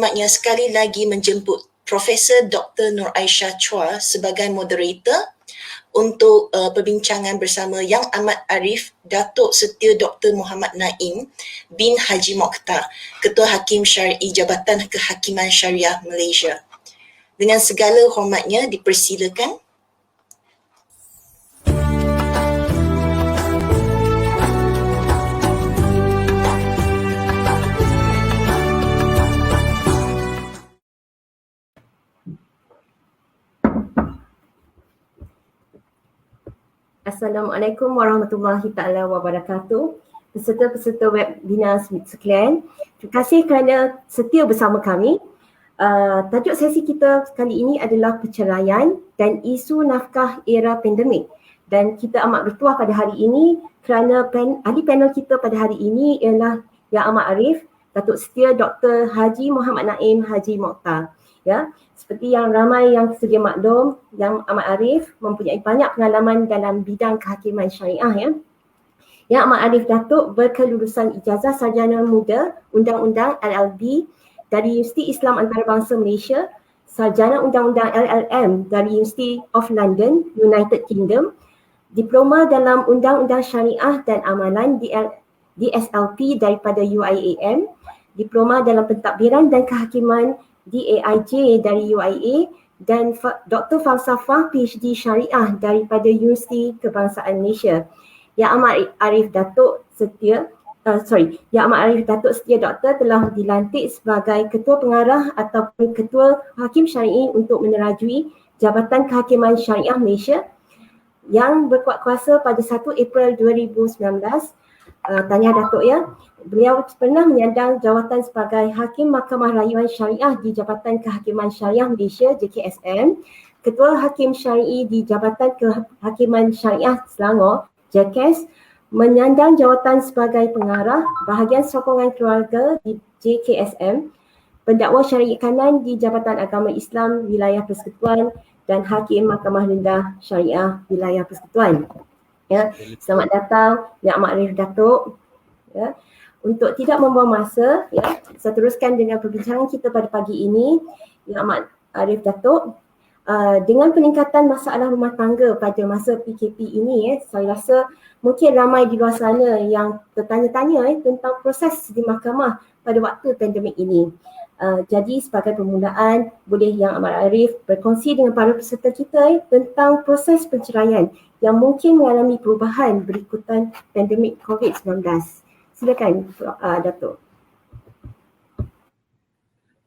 Maknya sekali lagi menjemput Profesor Dr. Nur Aisyah Chua sebagai moderator untuk perbincangan bersama Yang Amat Arif Datuk Setia Dr. Muhammad Naim bin Haji Mokhtar, Ketua Hakim Syar'i Jabatan Kehakiman Syariah Malaysia. Dengan segala hormatnya dipersilakan. Assalamualaikum warahmatullahi taala wabarakatuh. Peserta-peserta webinar sekalian, terima kasih kerana setia bersama kami. Tajuk sesi kita kali ini adalah perceraian dan isu nafkah era pandemik. Dan kita amat bertuah pada hari ini kerana ahli panel kita pada hari ini ialah Yang Amat Arif, Datuk Setia Dr. Haji Muhammad Naim Haji Mokhtar. Ya, seperti yang ramai yang sedia maklum, Yang Amat Arif mempunyai banyak pengalaman dalam bidang kehakiman syariah ya. Yang Amat Arif Datuk berkelulusan ijazah sarjana muda Undang-Undang LLB dari Universiti Islam Antarabangsa Malaysia, sarjana Undang-Undang LLM dari University of London, United Kingdom, diploma dalam Undang-Undang Syariah dan Amalan DSLP daripada UIAM, diploma dalam pentadbiran dan kehakiman DAIJ dari UIA dan Dr. Falsafah PhD Syariah daripada Universiti Kebangsaan Malaysia. Yang Amat Arif Datuk Setia Doktor telah dilantik sebagai Ketua Pengarah ataupun Ketua Hakim Syar'i untuk menerajui Jabatan Kehakiman Syariah Malaysia yang berkuat kuasa pada 1 April 2019. Tahniah Datuk ya. Beliau pernah menyandang jawatan sebagai Hakim Mahkamah Rayuan Syariah di Jabatan Kehakiman Syariah Malaysia JKSM, Ketua Hakim Syar'i di Jabatan Kehakiman Syariah Selangor JKS, menyandang jawatan sebagai Pengarah Bahagian Sokongan Keluarga di JKSM, Pendakwa Syari'i Kanan di Jabatan Agama Islam Wilayah Persekutuan dan Hakim Mahkamah Rendah Syariah Wilayah Persekutuan. Ya, selamat datang Yang Amat Arif Datuk. Ya. Untuk tidak membuang masa, ya, saya teruskan dengan perbincangan kita pada pagi ini. Yang Amat Arif Datuk, dengan peningkatan masalah rumah tangga pada masa PKP ini, saya rasa mungkin ramai di luar sana yang bertanya-tanya tentang proses di mahkamah pada waktu pandemik ini. Jadi sebagai permulaan, boleh Yang Amat Arif berkongsi dengan para peserta kita tentang proses perceraian yang mungkin mengalami perubahan berikutan pandemik COVID-19. Silakan Datuk.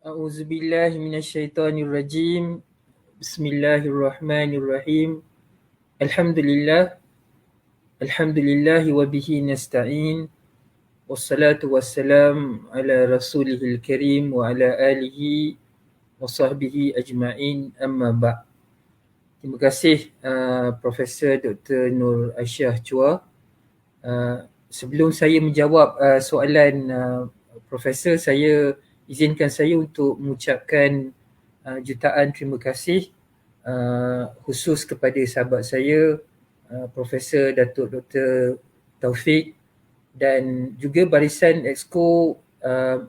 A'udzubillahi minasyaitonirrajim. Bismillahirrahmanirrahim. Alhamdulillah wa bihi nasta'in. Wassalatu wassalam ala rasulihil karim wa ala alihi wa sahbihi ajma'in, amma ba'. Terima kasih Profesor Dr. Nur Aisyah Chua. Sebelum saya menjawab soalan Profesor, izinkan saya untuk mengucapkan jutaan terima kasih khusus kepada sahabat saya Profesor Datuk Dr. Taufik dan juga barisan Exco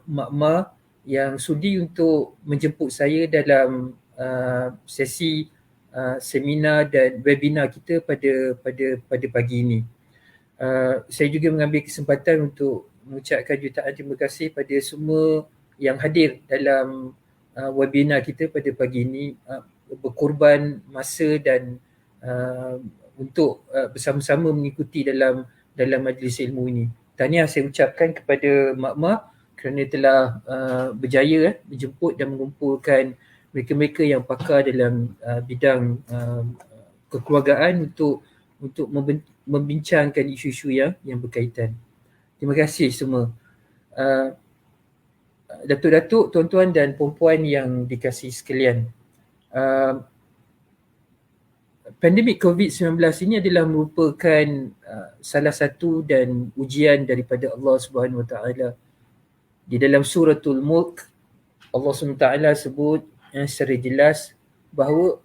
Makmah yang sudi untuk menjemput saya dalam sesi seminar dan webinar kita pada pagi ini. Saya juga mengambil kesempatan untuk mengucapkan jutaan terima kasih pada semua yang hadir dalam webinar kita pada pagi ini, berkorban masa dan untuk bersama-sama mengikuti dalam majlis ilmu ini. Tahniah saya ucapkan kepada Makmah kerana telah berjaya menjemput dan mengumpulkan mereka-mereka yang pakar dalam bidang kekeluargaan untuk membincangkan isu-isu yang berkaitan. Terima kasih semua. Datuk-datuk, tuan-tuan dan puan-puan yang dikasihi sekalian. Pandemik COVID-19 ini adalah merupakan salah satu dan ujian daripada Allah Subhanahu Wa Taala. Di dalam suratul Mulk, Allah Subhanahu Wa Taala sebut secara jelas bahawa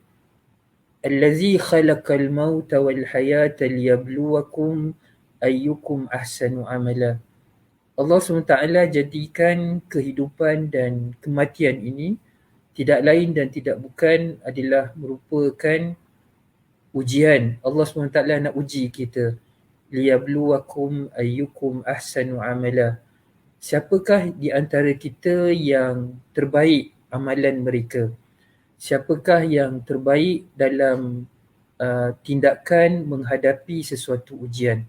Allazi khalaqal mauta wal hayata liyabluwakum ayyukum ahsanu amala. Allah SWT jadikan kehidupan dan kematian ini tidak lain dan tidak bukan adalah merupakan ujian. Allah SWT nak uji kita. Liyabluwakum ayyukum ahsanu amala. Siapakah di antara kita yang terbaik amalan mereka? Siapakah yang terbaik dalam tindakan menghadapi sesuatu ujian?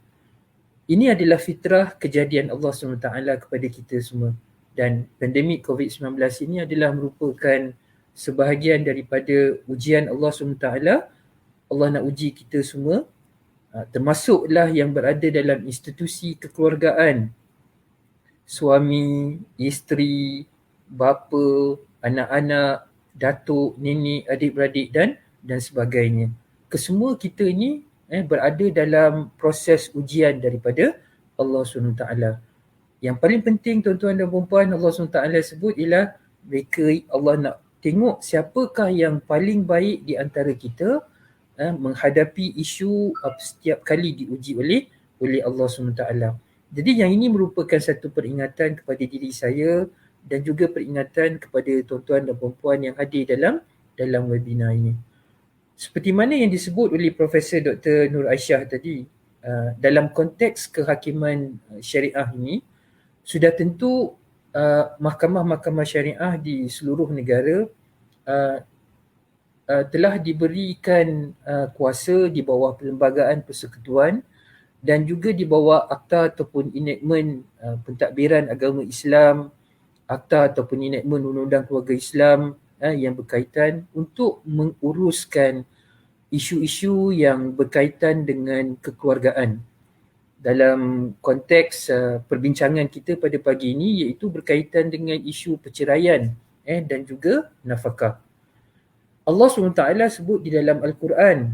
Ini adalah fitrah kejadian Allah SWT kepada kita semua. Dan pandemik COVID-19 ini adalah merupakan sebahagian daripada ujian Allah SWT. Allah nak uji kita semua, termasuklah yang berada dalam institusi kekeluargaan. Suami, isteri, bapa, anak-anak, datuk, nenek, adik-beradik dan sebagainya. Kesemua kita ini berada dalam proses ujian daripada Allah SWT. Yang paling penting tuan-tuan dan puan-puan, Allah SWT sebut ialah mereka, Allah nak tengok siapakah yang paling baik di antara kita menghadapi isu setiap kali diuji oleh Allah SWT. Jadi yang ini merupakan satu peringatan kepada diri saya dan juga peringatan kepada tuan-tuan dan puan-puan yang hadir dalam webinar ini. Seperti mana yang disebut oleh Profesor Dr. Nur Aisyah tadi, dalam konteks kehakiman syariah ini, sudah tentu mahkamah-mahkamah syariah di seluruh negara telah diberikan kuasa di bawah perlembagaan persekutuan dan juga di bawah akta ataupun enactment pentadbiran agama Islam, akta ataupun enactment undang-undang keluarga Islam yang berkaitan untuk menguruskan isu-isu yang berkaitan dengan kekeluargaan. Dalam konteks perbincangan kita pada pagi ini iaitu berkaitan dengan isu perceraian dan juga nafkah. Allah SWT sebut di dalam Al-Quran,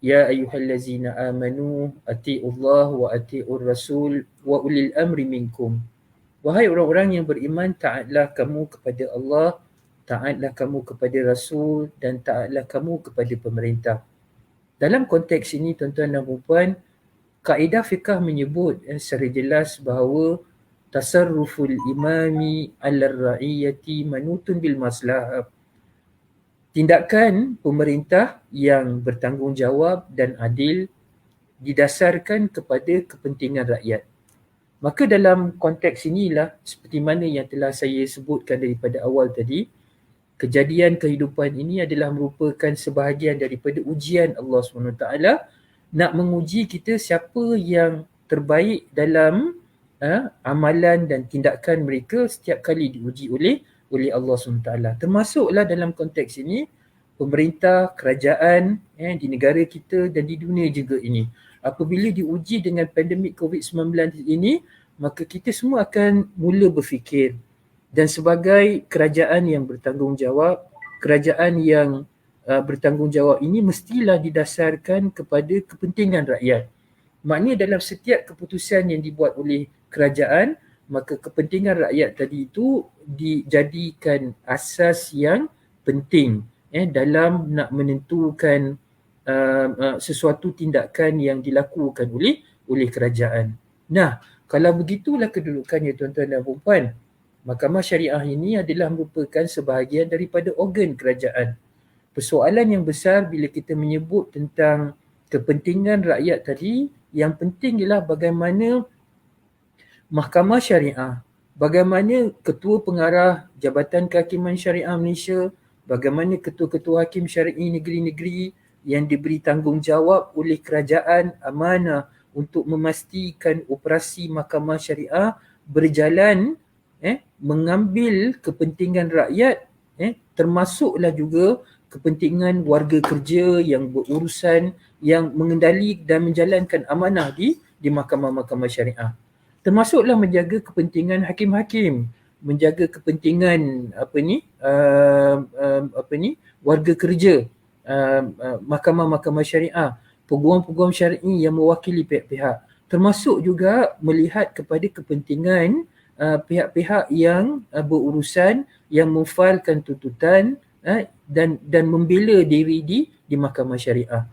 Ya ayyuhallazina amanu ati'ullah wa ati'ur rasul wa ulil amri minkum. Wahai orang-orang yang beriman, taatlah kamu kepada Allah, taatlah kamu kepada Rasul dan taatlah kamu kepada pemerintah. Dalam konteks ini tuan-tuan dan puan-puan, kaedah fiqh menyebut secara jelas bahawa tasarruful imami ala ra'iyati manutun bil maslahah. Tindakan pemerintah yang bertanggungjawab dan adil didasarkan kepada kepentingan rakyat. Maka dalam konteks inilah seperti mana yang telah saya sebutkan daripada awal tadi, kejadian kehidupan ini adalah merupakan sebahagian daripada ujian Allah SWT nak menguji kita siapa yang terbaik dalam amalan dan tindakan mereka setiap kali diuji oleh Allah SWT. Termasuklah dalam konteks ini pemerintah, kerajaan di negara kita dan di dunia juga ini. Apabila diuji dengan pandemik COVID-19 ini, maka kita semua akan mula berfikir. Dan sebagai kerajaan yang bertanggungjawab, kerajaan yang bertanggungjawab ini mestilah didasarkan kepada kepentingan rakyat. Maknanya dalam setiap keputusan yang dibuat oleh kerajaan, maka kepentingan rakyat tadi itu dijadikan asas yang penting dalam nak menentukan sesuatu tindakan yang dilakukan oleh kerajaan. Nah, kalau begitulah kedudukannya tuan-tuan dan puan-puan, Mahkamah Syariah ini adalah merupakan sebahagian daripada organ kerajaan. Persoalan yang besar bila kita menyebut tentang kepentingan rakyat tadi, yang penting ialah bagaimana Mahkamah Syariah, bagaimana Ketua Pengarah Jabatan Kehakiman Syariah Malaysia, bagaimana ketua-ketua hakim syar'i negeri-negeri yang diberi tanggungjawab oleh kerajaan amanah untuk memastikan operasi Mahkamah Syariah berjalan mengambil kepentingan rakyat, termasuklah juga kepentingan warga kerja yang berurusan, yang mengendali dan menjalankan amanah di mahkamah-mahkamah syariah. Termasuklah menjaga kepentingan hakim-hakim, menjaga kepentingan warga kerja, mahkamah-mahkamah syariah, peguam-peguam syar'i yang mewakili pihak-pihak. Termasuk juga melihat kepada kepentingan pihak-pihak yang berurusan, yang memfailkan tuntutan dan membela diri di mahkamah syariah.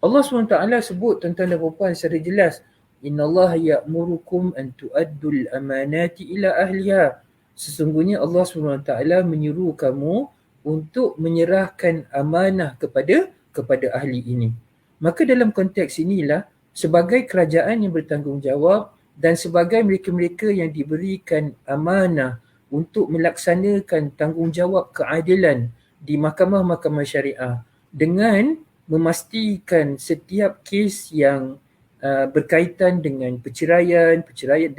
Allah SWT sebut tuan-tuan dan puan-puan secara jelas, innallaha ya'murukum an tu'addul amanati ila ahliha. Sesungguhnya Allah SWT menyuruh kamu untuk menyerahkan amanah kepada ahli ini. Maka dalam konteks inilah, sebagai kerajaan yang bertanggungjawab dan sebagai mereka-mereka yang diberikan amanah untuk melaksanakan tanggungjawab keadilan di mahkamah-mahkamah syariah dengan memastikan setiap kes yang berkaitan dengan perceraian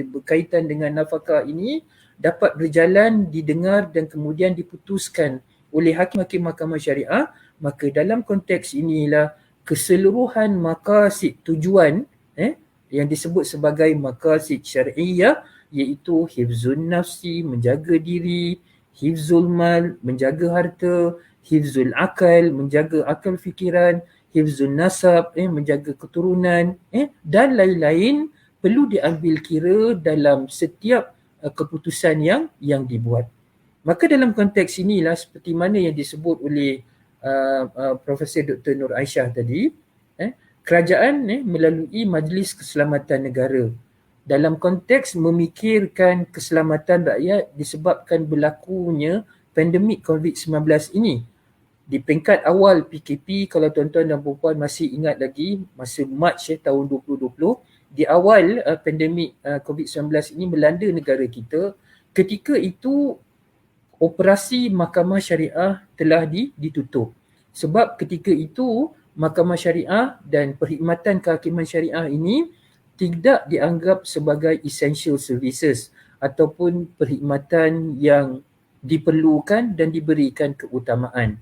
berkaitan dengan nafkah ini dapat berjalan, didengar dan kemudian diputuskan oleh hakim-hakim mahkamah syariah, maka dalam konteks inilah keseluruhan maqasid tujuan yang disebut sebagai maqasid syar'iyyah, iaitu hifzun nafsi, menjaga diri, hifzul mal, menjaga harta, hifzul akal, menjaga akal fikiran, hifzun nasab, menjaga keturunan, dan lain-lain perlu diambil kira dalam setiap keputusan yang dibuat. Maka dalam konteks inilah, seperti mana yang disebut oleh Profesor Dr. Nur Aisyah tadi, kerajaan melalui Majlis Keselamatan Negara dalam konteks memikirkan keselamatan rakyat disebabkan berlakunya pandemik COVID-19 ini. Di peringkat awal PKP, kalau tuan-tuan dan puan masih ingat lagi, masa Mac tahun 2020, di awal pandemik COVID-19 ini melanda negara kita, ketika itu operasi mahkamah syariah telah ditutup. Sebab ketika itu mahkamah syariah dan perkhidmatan kehakiman syariah ini tidak dianggap sebagai essential services ataupun perkhidmatan yang diperlukan dan diberikan keutamaan.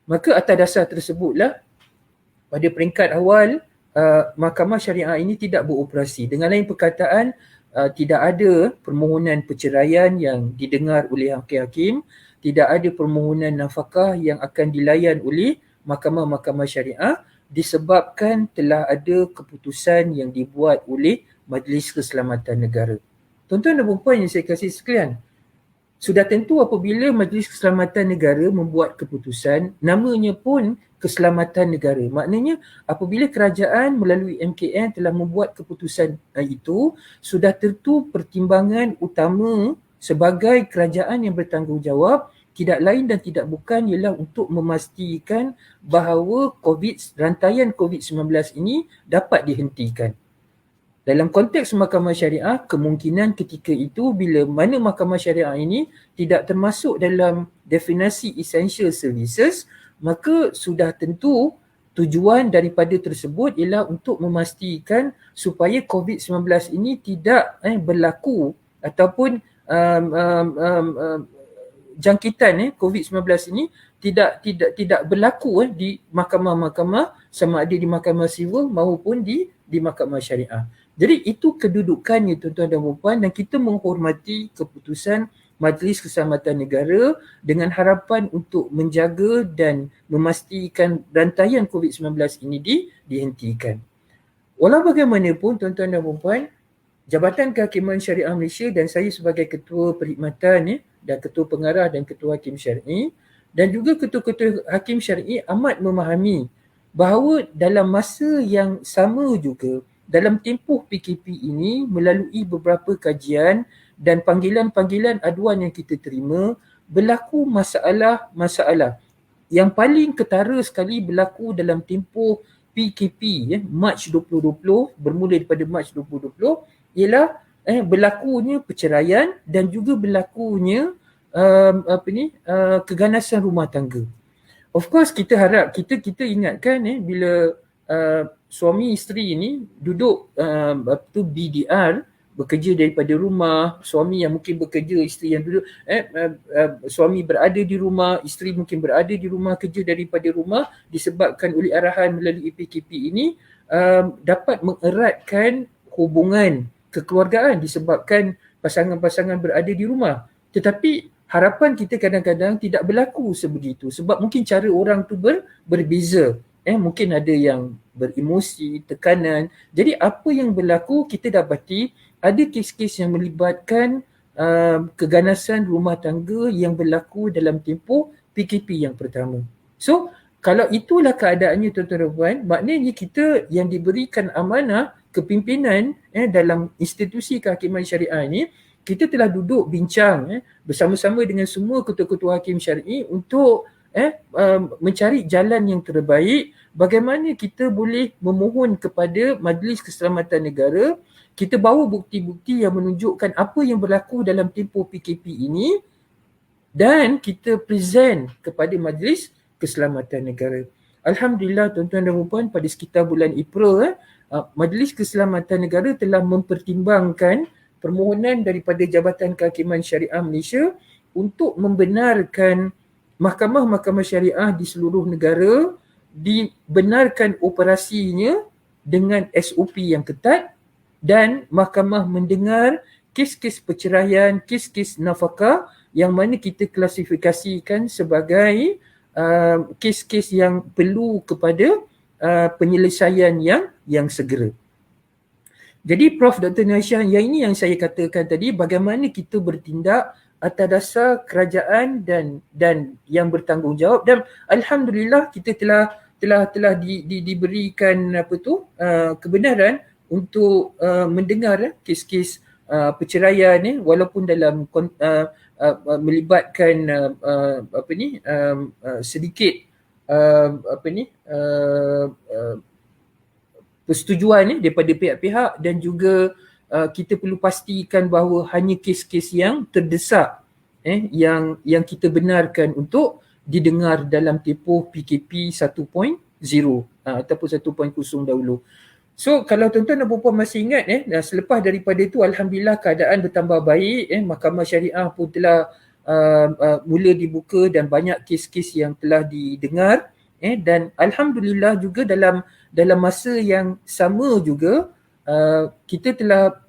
Maka atas dasar tersebutlah pada peringkat awal mahkamah syariah ini tidak beroperasi. Dengan lain perkataan, tidak ada permohonan perceraian yang didengar oleh hakim-hakim, tidak ada permohonan nafkah yang akan dilayan oleh mahkamah-mahkamah syariah disebabkan telah ada keputusan yang dibuat oleh Majlis Keselamatan Negara. Tuan-tuan dan puan yang saya kasih sekalian, sudah tentu apabila Majlis Keselamatan Negara membuat keputusan, namanya pun keselamatan negara. Maknanya apabila kerajaan melalui MKN telah membuat keputusan itu, sudah tentu pertimbangan utama sebagai kerajaan yang bertanggungjawab tidak lain dan tidak bukan ialah untuk memastikan bahawa rantaian COVID-19 ini dapat dihentikan. Dalam konteks mahkamah syariah, kemungkinan ketika itu bila mana mahkamah syariah ini tidak termasuk dalam definisi essential services, maka sudah tentu tujuan daripada tersebut ialah untuk memastikan supaya COVID-19 ini tidak berlaku ataupun jangkitan COVID-19 ini tidak berlaku di mahkamah-mahkamah, sama ada di mahkamah sivil maupun di mahkamah syariah. Jadi itu kedudukannya tuan-tuan dan puan, dan kita menghormati keputusan Majlis Keselamatan Negara dengan harapan untuk menjaga dan memastikan rantaian COVID-19 ini dihentikan. Walau bagaimanapun tuan-tuan dan puan, Jabatan Kehakiman Syariah Malaysia dan saya sebagai Ketua Perkhidmatan dan Ketua Pengarah dan Ketua Hakim Syar'i dan juga Ketua-Ketua Hakim Syar'i amat memahami bahawa dalam masa yang sama juga dalam tempoh PKP ini melalui beberapa kajian dan panggilan-panggilan aduan yang kita terima, berlaku masalah-masalah. Yang paling ketara sekali berlaku dalam tempoh PKP Mac 2020, bermula daripada Mac 2020, ialah berlakunya perceraian dan juga berlakunya keganasan rumah tangga. Of course kita harap, kita ingatkan bila suami isteri ini duduk BDR, bekerja daripada rumah, suami yang mungkin bekerja, isteri yang duduk, suami berada di rumah, isteri mungkin berada di rumah, kerja daripada rumah, disebabkan oleh arahan melalui PKP ini, dapat mengeratkan hubungan kekeluargaan disebabkan pasangan-pasangan berada di rumah. Tetapi harapan kita kadang-kadang tidak berlaku sebegitu sebab mungkin cara orang tu berbeza. Mungkin ada yang beremosi, tekanan. Jadi apa yang berlaku, kita dapati ada kes-kes yang melibatkan keganasan rumah tangga yang berlaku dalam tempoh PKP yang pertama. So, kalau itulah keadaannya tuan-tuan dan puan, maknanya kita yang diberikan amanah kepimpinan dalam institusi kehakiman syariah ini, kita telah duduk bincang bersama-sama dengan semua ketua-ketua hakim syar'i untuk mencari jalan yang terbaik bagaimana kita boleh memohon kepada Majlis Keselamatan Negara, kita bawa bukti-bukti yang menunjukkan apa yang berlaku dalam tempoh PKP ini dan kita present kepada Majlis Keselamatan Negara. Alhamdulillah tuan-tuan dan puan, pada sekitar bulan April Majlis Keselamatan Negara telah mempertimbangkan permohonan daripada Jabatan Kehakiman Syariah Malaysia untuk membenarkan mahkamah-mahkamah syariah di seluruh negara dibenarkan operasinya dengan SOP yang ketat dan mahkamah mendengar kes-kes perceraian, kes-kes nafkah yang mana kita klasifikasikan sebagai kes-kes yang perlu kepada penyelesaian yang segera. Jadi Prof. Dr. Nur Aisyah, yang ini yang saya katakan tadi, bagaimana kita bertindak atas dasar kerajaan dan yang bertanggungjawab, dan alhamdulillah kita telah diberikan kebenaran untuk mendengar kes-kes perceraian walaupun dalam melibatkan sedikit persetujuan daripada pihak-pihak, dan juga kita perlu pastikan bahawa hanya kes-kes yang terdesak yang kita benarkan untuk didengar dalam tempoh PKP 1.0 ataupun 1.0 dahulu. So kalau tuan-tuan dan puan masih ingat selepas daripada itu alhamdulillah keadaan bertambah baik, mahkamah syariah pun telah mula dibuka dan banyak kes-kes yang telah didengar, dan alhamdulillah juga dalam masa yang sama juga kita telah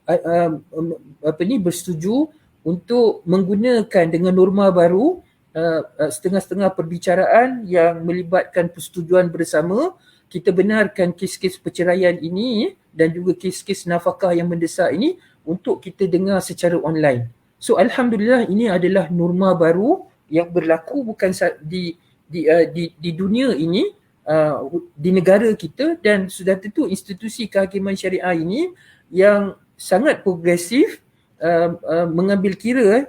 bersetuju untuk menggunakan dengan norma baru setengah-setengah perbicaraan yang melibatkan persetujuan bersama. Kita benarkan kes-kes perceraian ini dan juga kes-kes nafkah yang mendesak ini untuk kita dengar secara online. So alhamdulillah ini adalah norma baru yang berlaku bukan di dunia ini, di negara kita, dan sudah tentu institusi kehakiman syariah ini yang sangat progresif mengambil kira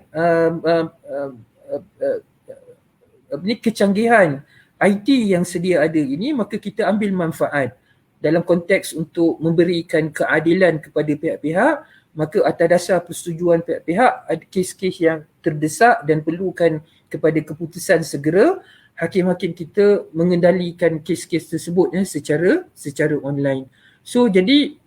kecanggihan IT yang sedia ada ini, maka kita ambil manfaat dalam konteks untuk memberikan keadilan kepada pihak-pihak. Maka atas dasar persetujuan pihak-pihak, ada kes-kes yang terdesak dan perlukan kepada keputusan segera, hakim-hakim kita mengendalikan kes-kes tersebut secara online. So jadi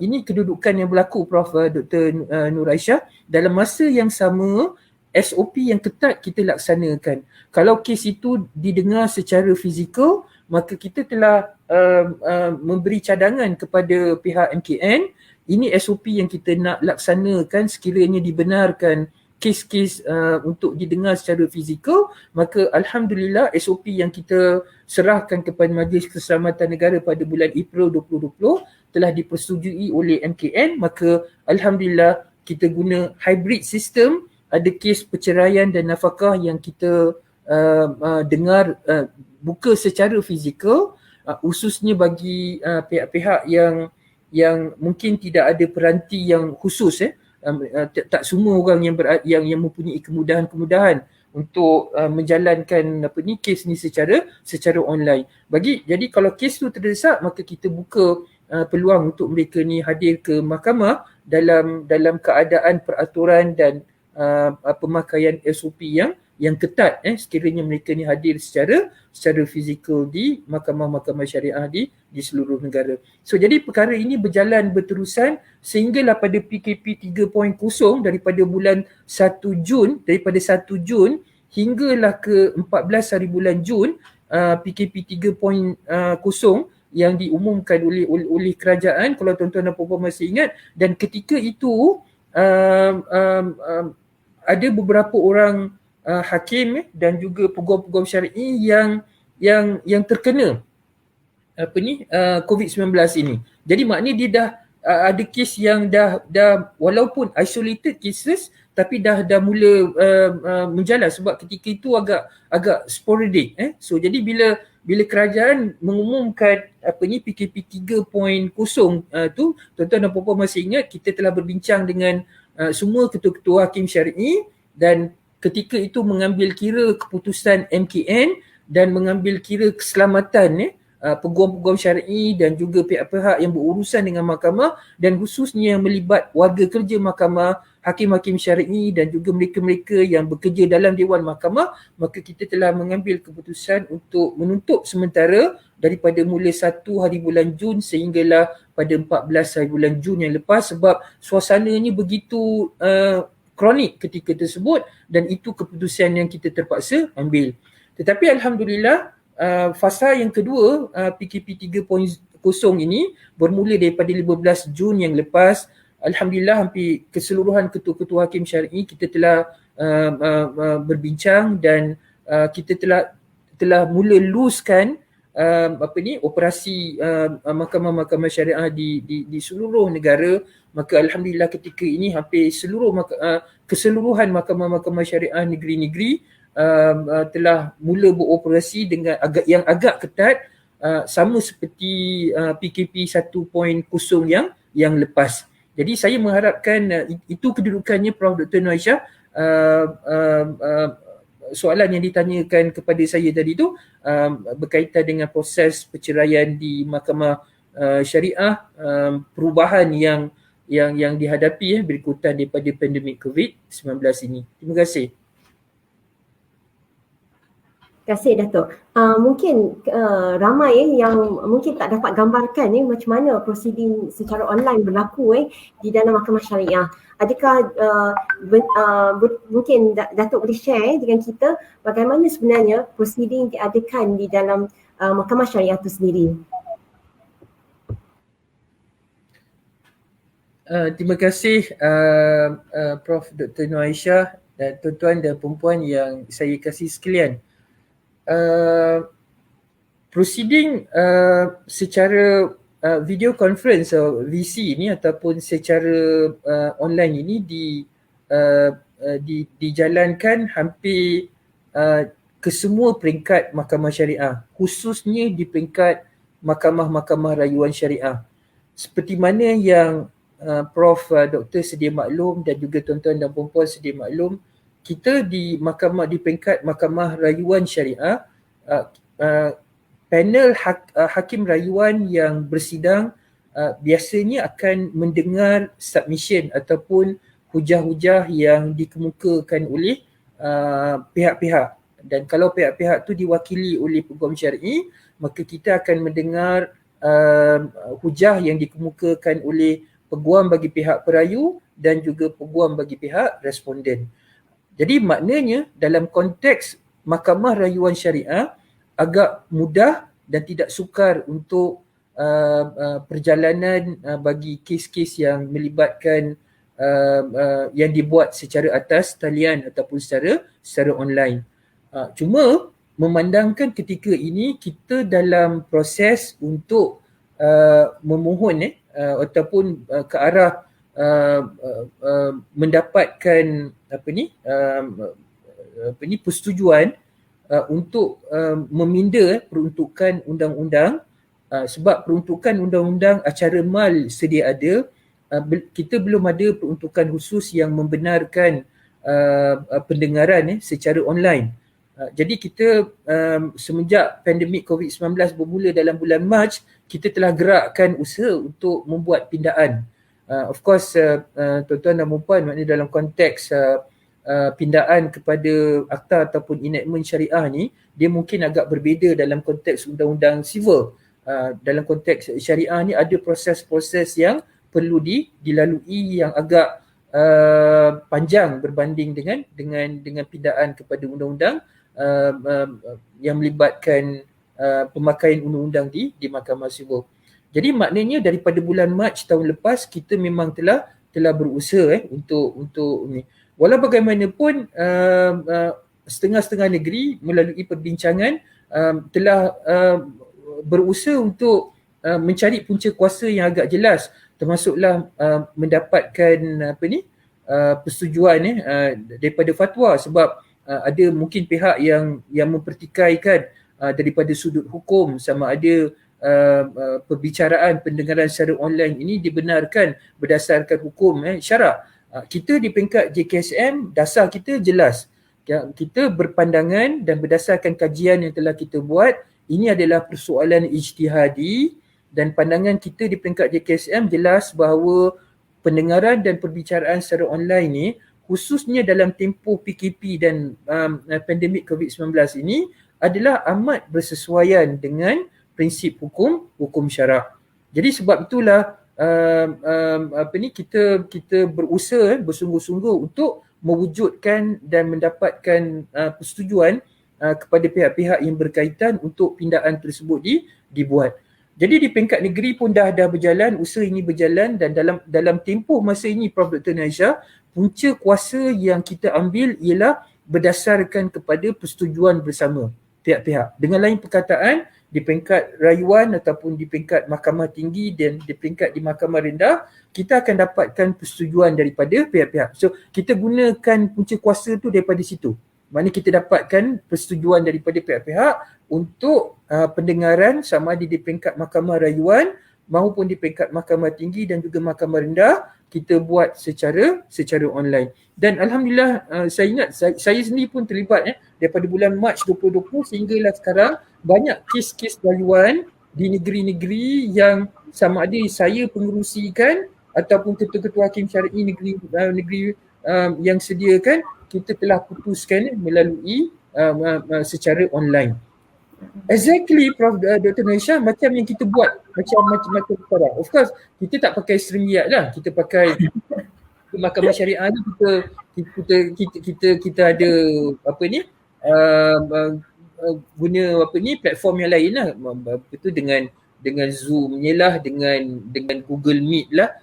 ini kedudukan yang berlaku Prof. Dr. Nur Aisyah. Dalam masa yang sama, SOP yang ketat kita laksanakan. Kalau kes itu didengar secara fizikal, maka kita telah memberi cadangan kepada pihak MKN. Ini SOP yang kita nak laksanakan sekiranya dibenarkan kes-kes untuk didengar secara fizikal, maka alhamdulillah SOP yang kita serahkan kepada Majlis Keselamatan Negara pada bulan April 2020 telah dipersetujui oleh MKN. Maka alhamdulillah kita guna hybrid system, ada kes perceraian dan nafkah yang kita dengar buka secara fizikal, khususnya bagi pihak-pihak yang mungkin tidak ada peranti yang khusus, tak semua orang yang mempunyai kemudahan-kemudahan untuk menjalankan kes ni secara online. Jadi kalau kes tu terdesak, maka kita buka peluang untuk mereka ni hadir ke mahkamah dalam keadaan peraturan dan pemakaian SOP yang ketat sekiranya mereka ni hadir secara fizikal di mahkamah-mahkamah syariah di seluruh negara. So jadi perkara ini berjalan berterusan sehinggalah pada PKP 3.0 daripada 1 Jun hinggalah ke 14 hari bulan Jun, PKP 3.0 yang diumumkan oleh kerajaan, kalau tuan-tuan dan puan-puan masih ingat. Dan ketika itu ada beberapa orang hakim dan juga peguam-peguam syar'i yang terkena COVID-19 ini. Jadi maknanya dia dah ada kes yang dah walaupun isolated cases tapi dah mula menjalan, sebab ketika itu agak sporadik. So jadi bila bila kerajaan mengumumkan PKP 3.0 tu, tuan-tuan dan puan-puan masih ingat kita telah berbincang dengan semua ketua-ketua hakim syar'i dan ketika itu mengambil kira keputusan MKN dan mengambil kira keselamatan peguam-peguam syar'i dan juga pihak-pihak yang berurusan dengan mahkamah dan khususnya yang melibat warga kerja mahkamah, hakim-hakim syar'i dan juga mereka-mereka yang bekerja dalam Dewan Mahkamah, maka kita telah mengambil keputusan untuk menutup sementara daripada mula 1 hari bulan Jun sehinggalah pada 14 hari bulan Jun yang lepas sebab suasananya begitu kronik ketika tersebut dan itu keputusan yang kita terpaksa ambil. Tetapi Alhamdulillah fasa yang kedua PKP 3.0 ini bermula daripada 15 Jun yang lepas. Alhamdulillah hampir keseluruhan ketua-ketua hakim syar'i kita telah berbincang dan kita telah mula luaskan operasi mahkamah-mahkamah syariah di seluruh negara. Maka Alhamdulillah ketika ini hampir keseluruhan mahkamah-mahkamah syariah negeri-negeri telah mula beroperasi dengan yang agak ketat sama seperti PKP 1.0 yang lepas. Jadi saya mengharapkan itu kedudukannya Prof. Dr. Nur Aisyah. Soalan yang ditanyakan kepada saya tadi tu berkaitan dengan proses perceraian di mahkamah syariah, perubahan yang dihadapi berikutan daripada pandemik COVID-19 ini. Terima kasih. Terima kasih Datuk. Mungkin ramai yang mungkin tak dapat gambarkan macam mana prosiding secara online berlaku di dalam mahkamah syariah. Adakah mungkin Datuk boleh share dengan kita bagaimana sebenarnya prosiding diadakan di dalam mahkamah syariah itu sendiri? Terima kasih Prof. Dr. Nur Aisyah dan tuan-tuan dan perempuan yang saya kasih sekalian. Proceeding secara video conference VC ini ataupun secara online ini dijalankan hampir ke semua peringkat mahkamah syariah, khususnya di peringkat mahkamah-mahkamah rayuan syariah. Seperti mana yang Prof. Dr. sedia maklum dan juga tuan-tuan dan perempuan sedia maklum, kita di peringkat mahkamah rayuan syariah, panel hakim rayuan yang bersidang biasanya akan mendengar submission ataupun hujah-hujah yang dikemukakan oleh pihak-pihak. Dan kalau pihak-pihak tu diwakili oleh peguam syar'i, maka kita akan mendengar hujah yang dikemukakan oleh peguam bagi pihak perayu dan juga peguam bagi pihak responden. Jadi maknanya dalam konteks mahkamah rayuan syariah agak mudah dan tidak sukar untuk perjalanan bagi kes-kes yang melibatkan yang dibuat secara atas talian ataupun secara online. Cuma memandangkan ketika ini kita dalam proses untuk memohon ataupun ke arah mendapatkan persetujuan untuk meminda peruntukan undang-undang sebab peruntukan undang-undang acara mal sedia ada, kita belum ada peruntukan khusus yang membenarkan pendengaran secara online. Jadi kita semenjak pandemik COVID-19 bermula dalam bulan Mac, kita telah gerakkan usaha untuk membuat pindaan. Of course tuan-tuan dan puan, maknanya dalam konteks pindaan kepada akta ataupun enactment syariah ni, dia mungkin agak berbeza dalam konteks undang-undang civil. Dalam konteks syariah ni ada proses-proses yang perlu dilalui yang agak panjang berbanding dengan pindaan kepada undang-undang yang melibatkan pemakaian undang-undang di mahkamah sivil. Jadi maknanya daripada bulan Mac tahun lepas kita memang telah berusaha untuk ni. Walau bagaimanapun setengah-setengah negeri melalui perbincangan telah berusaha untuk mencari punca kuasa yang agak jelas, termasuklah mendapatkan persetujuan daripada fatwa sebab ada mungkin pihak yang mempertikaikan daripada sudut hukum, sama ada perbicaraan pendengaran secara online ini dibenarkan berdasarkan hukum syarak. Kita di peringkat JKSM, dasar kita jelas. Kita berpandangan dan berdasarkan kajian yang telah kita buat, ini adalah persoalan ijtihadi dan pandangan kita di peringkat JKSM jelas bahawa pendengaran dan perbicaraan secara online ni, khususnya dalam tempoh PKP dan pandemik COVID-19 ini adalah amat bersesuaian dengan prinsip hukum syarak. Jadi sebab itulah kita berusaha bersungguh-sungguh untuk mewujudkan dan mendapatkan persetujuan kepada pihak-pihak yang berkaitan untuk pindaan tersebut dibuat. Jadi di peringkat negeri pun dah berjalan, usaha ini berjalan, dan dalam tempoh masa ini Prof. Dr. Naisha, punca kuasa yang kita ambil ialah berdasarkan kepada persetujuan bersama pihak-pihak. Dengan lain perkataan, di peringkat rayuan ataupun di peringkat mahkamah tinggi dan di peringkat di mahkamah rendah, kita akan dapatkan persetujuan daripada pihak-pihak. So kita gunakan punca kuasa tu daripada situ. Maknanya kita dapatkan persetujuan daripada pihak-pihak untuk pendengaran sama ada di peringkat mahkamah rayuan maupun di peringkat mahkamah tinggi dan juga mahkamah rendah, kita buat secara online. Dan alhamdulillah, saya ingat saya sendiri pun terlibat daripada bulan Mac 2020 sehinggalah sekarang, banyak kes-kes rayuan di negeri-negeri yang sama ada saya pengerusikan ataupun ketua-ketua hakim syar'i negeri yang sediakan, kita telah putuskan melalui secara online. Exactly Prof. Dr. Naisha, macam yang kita buat macam sekarang. Of course kita tak pakai StreamYard lah, kita pakai mahkamah syariah ni, kita ada guna platform yang lain lah, betul, dengan Zoom ni lah, dengan Google Meet lah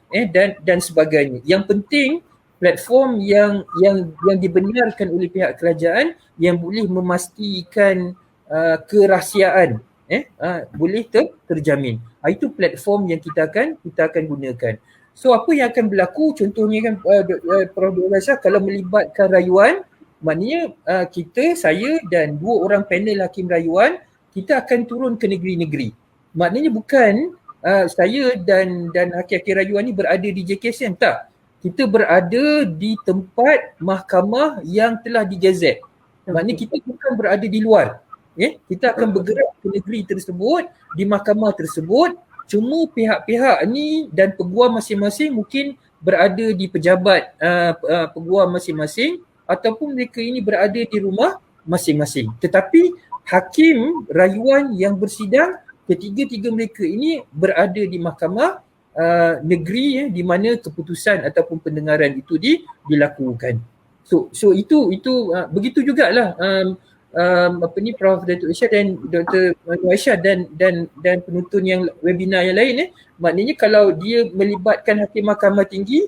dan sebagainya. Yang penting platform yang dibenarkan oleh pihak kerajaan yang boleh memastikan kerahsiaan boleh terjamin. Itu platform yang kita akan gunakan. So apa yang akan berlaku, contohnya kan Prof. Dr. kalau melibatkan rayuan, maknanya saya dan 2 orang panel hakim rayuan, kita akan turun ke negeri-negeri. Maknanya bukan saya dan hakim-hakim rayuan ni berada di JKSM, tak. Kita berada di tempat mahkamah yang telah digazet. Maknanya kita bukan berada di luar. Kita akan bergerak ke negeri tersebut, di mahkamah tersebut. Cuma pihak-pihak ni dan peguam masing-masing mungkin berada di pejabat peguam masing-masing, ataupun mereka ini berada di rumah masing-masing. Tetapi hakim rayuan yang bersidang, ketiga-tiga mereka ini berada di mahkamah negeri di mana keputusan ataupun pendengaran itu dilakukan. So itu begitu jugalah Prof. Datuk Aisyah dan Dr. Aisyah dan penonton yang webinar yang lain, maknanya kalau dia melibatkan hakim mahkamah tinggi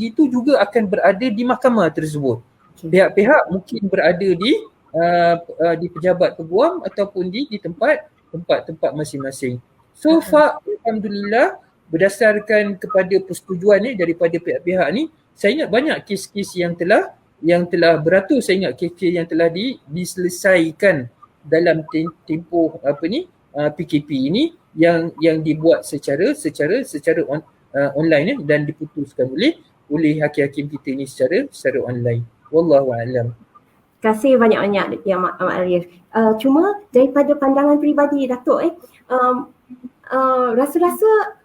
itu juga akan berada di mahkamah tersebut. Pihak-pihak mungkin berada di pejabat peguam ataupun di tempat masing-masing. So far alhamdulillah, berdasarkan kepada persetujuan daripada pihak-pihak ni, saya ingat banyak kes-kes yang telah beratur. Saya ingat kes-kes yang telah diselesaikan dalam tempoh PKP ini yang dibuat secara online dan diputuskan oleh hakim-hakim kita ini secara online. Wallahu a'lam. Terima kasih banyak-banyak ya Ahmad Arif. Cuma daripada pandangan peribadi Datuk, rasa-rasa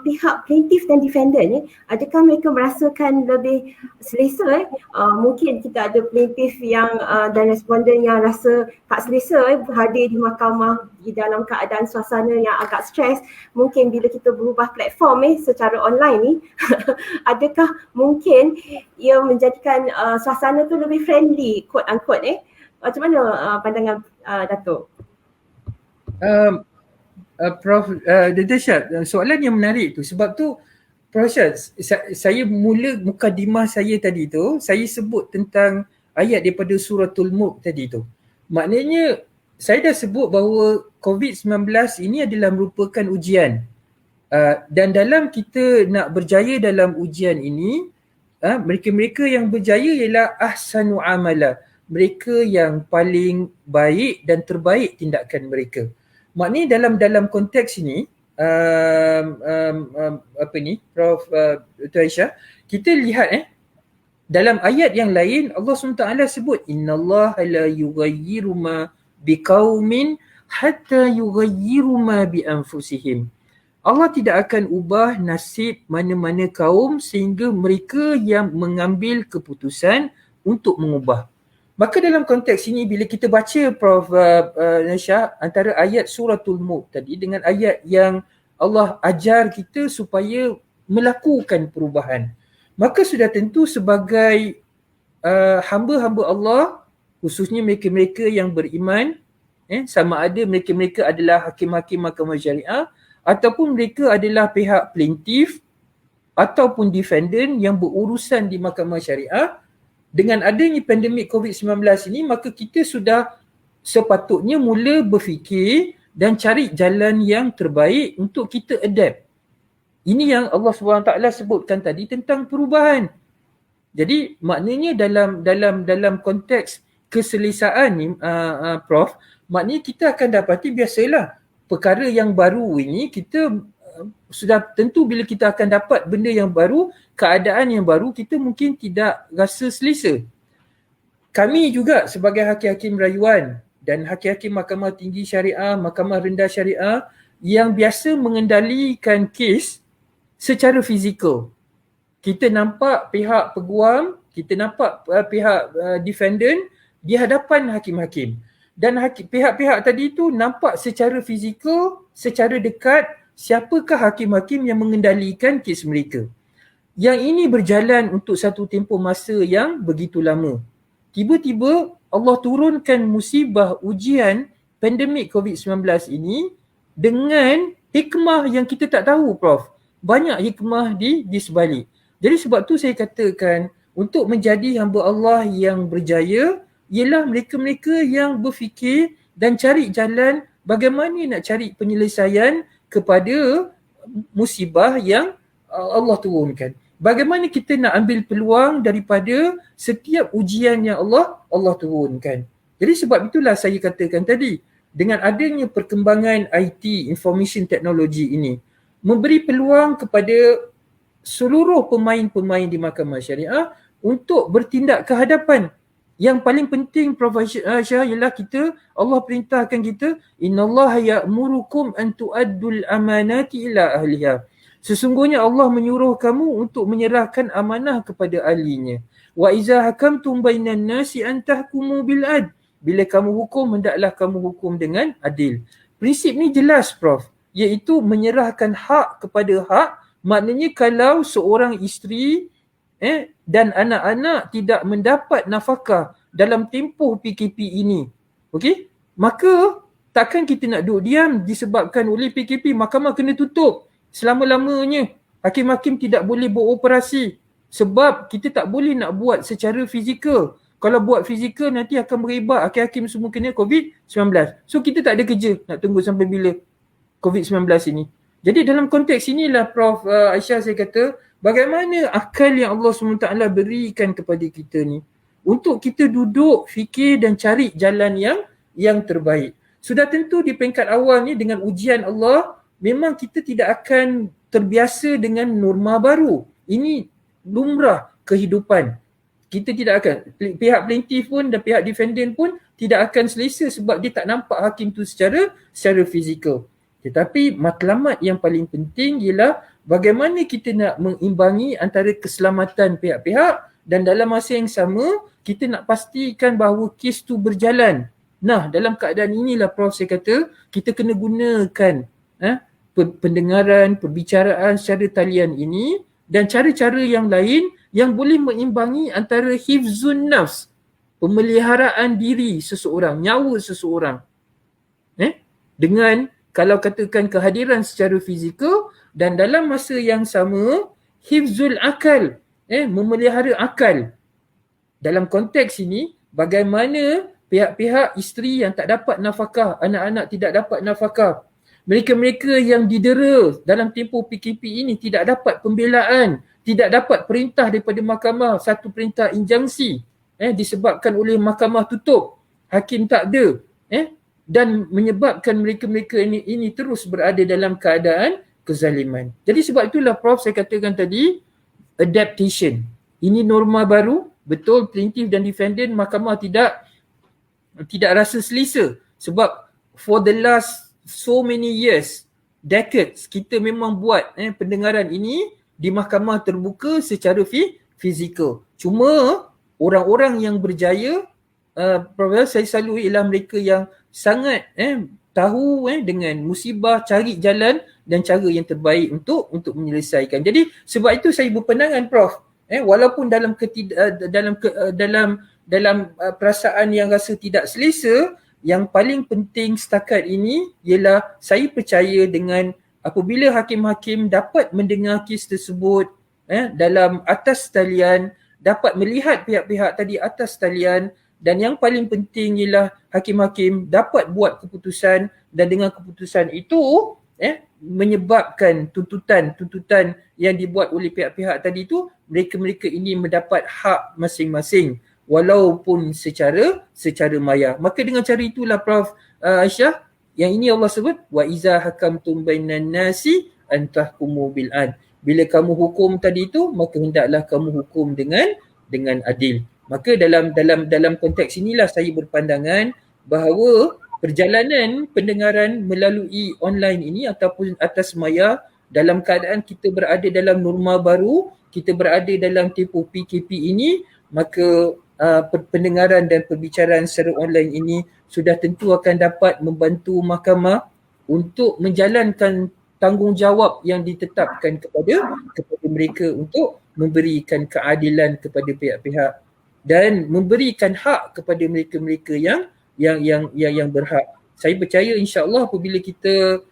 pihak plaintiff dan defendant ni, adakah mereka merasakan lebih selesa? Mungkin kita ada plaintiff yang dan responden yang rasa tak selesa hadir di mahkamah di dalam keadaan suasana yang agak stres. Mungkin bila kita berubah platform secara online ni adakah mungkin ia menjadikan suasana tu lebih friendly, quote unquote Macam mana pandangan Datuk? Prof. Dahsyat, soalan yang menarik tu. Sebab tu Prof. Syed, saya mula mukadimah saya tadi tu, saya sebut tentang ayat daripada suratul Mulk tadi tu. Maknanya saya dah sebut bahawa COVID-19 ini adalah merupakan ujian. Dan dalam kita nak berjaya dalam ujian ini, mereka-mereka yang berjaya ialah ahsanu amala, mereka yang paling baik dan terbaik tindakan mereka. Maknanya dalam konteks ini Prof Dr. Aisyah, kita lihat dalam ayat yang lain Allah SWT sebut innallaha la yughayyiru ma biqaumin hatta yughayyiru ma bi anfusihim. Allah tidak akan ubah nasib mana-mana kaum sehingga mereka yang mengambil keputusan untuk mengubah. Maka dalam konteks ini bila kita baca Prof Nasha antara ayat suratul Mulk tadi dengan ayat yang Allah ajar kita supaya melakukan perubahan, maka sudah tentu sebagai hamba-hamba Allah, khususnya mereka-mereka yang beriman, sama ada mereka-mereka adalah hakim-hakim mahkamah syariah ataupun mereka adalah pihak plaintiff ataupun defendant yang berurusan di mahkamah syariah, dengan adanya pandemik COVID-19 ini, maka kita sudah sepatutnya mula berfikir dan cari jalan yang terbaik untuk kita adapt. Ini yang Allah SWT sebutkan tadi tentang perubahan. Jadi maknanya dalam konteks keselesaan ni Prof, maknanya kita akan dapati biasalah perkara yang baru ini kita sudah tentu bila kita akan dapat benda yang baru, keadaan yang baru, kita mungkin tidak rasa selesa. Kami juga sebagai hakim-hakim rayuan dan hakim-hakim mahkamah tinggi syariah, mahkamah rendah syariah yang biasa mengendalikan kes secara fizikal. Kita nampak pihak peguam, kita nampak pihak defendant di hadapan hakim-hakim. Dan pihak-pihak tadi tu nampak secara fizikal, secara dekat, siapakah hakim-hakim yang mengendalikan kes mereka. Yang ini berjalan untuk satu tempoh masa yang begitu lama. Tiba-tiba Allah turunkan musibah ujian pandemik COVID-19 ini dengan hikmah yang kita tak tahu Prof. Banyak hikmah di sebalik. Jadi sebab tu saya katakan untuk menjadi hamba Allah yang berjaya ialah mereka-mereka yang berfikir dan cari jalan bagaimana nak cari penyelesaian kepada musibah yang Allah turunkan. Bagaimana kita nak ambil peluang daripada setiap ujian yang Allah turunkan. Jadi sebab itulah saya katakan tadi, dengan adanya perkembangan IT, information technology ini, memberi peluang kepada seluruh pemain-pemain di mahkamah syariah untuk bertindak ke hadapan. Yang paling penting Prof. Aisyah ialah Allah perintahkan kita, innallaha ya'murukum an tu'addul amanati ila ahliha. Sesungguhnya Allah menyuruh kamu untuk menyerahkan amanah kepada ahlinya. Wa iza hakamtum bainan nasi an tahkumu bil adl. Bila kamu hukum, hendaklah kamu hukum dengan adil. Prinsip ni jelas Prof, iaitu menyerahkan hak kepada hak. Maknanya kalau seorang isteri dan anak-anak tidak mendapat nafkah dalam tempoh PKP ini, okey, maka takkan kita nak duduk diam disebabkan oleh PKP, mahkamah kena tutup selama-lamanya. Hakim-hakim tidak boleh beroperasi sebab kita tak boleh nak buat secara fizikal. Kalau buat fizikal nanti akan berebat, hakim-hakim semua kena COVID-19. So kita tak ada kerja, nak tunggu sampai bila COVID-19 ini. Jadi dalam konteks inilah Prof. Aisyah saya kata, bagaimana akal yang Allah SWT berikan kepada kita ni untuk kita duduk, fikir dan cari jalan yang terbaik. Sudah tentu di peringkat awal ni dengan ujian Allah, memang kita tidak akan terbiasa dengan norma baru. Ini lumrah kehidupan. Kita tidak akan, pihak plaintiff pun dan pihak defendant pun tidak akan selesa sebab dia tak nampak hakim tu secara fizikal. Tetapi matlamat yang paling penting ialah bagaimana kita nak mengimbangi antara keselamatan pihak-pihak dan dalam masa yang sama kita nak pastikan bahawa kes tu berjalan. Nah, dalam keadaan inilah Prof saya kata kita kena gunakan pendengaran, perbicaraan secara talian ini dan cara-cara yang lain yang boleh mengimbangi antara hifzun nafs, pemeliharaan diri seseorang, nyawa seseorang. Dengan kalau katakan kehadiran secara fizikal dan dalam masa yang sama hifzul akal, memelihara akal. Dalam konteks ini bagaimana pihak-pihak isteri yang tak dapat nafkah, anak-anak tidak dapat nafkah, mereka-mereka yang didera dalam tempoh PKP ini tidak dapat pembelaan, tidak dapat perintah daripada mahkamah, satu perintah injunksi, disebabkan oleh mahkamah tutup, hakim tak ada, dan menyebabkan mereka-mereka ini terus berada dalam keadaan kezaliman. Jadi sebab itulah Prof saya katakan tadi, adaptation. Ini norma baru, betul plaintiff dan defendant mahkamah tidak rasa selesa sebab for the last so many years, decades, kita memang buat pendengaran ini di mahkamah terbuka secara fizikal. Cuma orang-orang yang berjaya, saya selalu ialah mereka yang sangat tahu dengan musibah, cari jalan dan cara yang terbaik untuk menyelesaikan. Jadi sebab itu saya berpandangan Prof, walaupun dalam perasaan yang rasa tidak selesa, yang paling penting setakat ini ialah saya percaya dengan apabila hakim-hakim dapat mendengar kes tersebut dalam atas talian, dapat melihat pihak-pihak tadi atas talian, dan yang paling penting ialah hakim-hakim dapat buat keputusan, dan dengan keputusan itu menyebabkan tuntutan yang dibuat oleh pihak-pihak tadi itu, mereka-mereka ini mendapat hak masing-masing walaupun secara maya. Maka dengan cara itulah Prof Aisyah, yang ini Allah sebut wa iza hakamtum bainan nasi an tahkumu bil adl. Bila kamu hukum tadi itu, maka hendaklah kamu hukum dengan adil. Maka dalam konteks inilah saya berpandangan bahawa perjalanan pendengaran melalui online ini ataupun atas maya, dalam keadaan kita berada dalam norma baru, kita berada dalam tempoh PKP ini, maka pendengaran dan perbicaraan secara online ini sudah tentu akan dapat membantu mahkamah untuk menjalankan tanggungjawab yang ditetapkan kepada mereka untuk memberikan keadilan kepada pihak-pihak dan memberikan hak kepada mereka-mereka yang berhak. Saya percaya insya-Allah apabila kita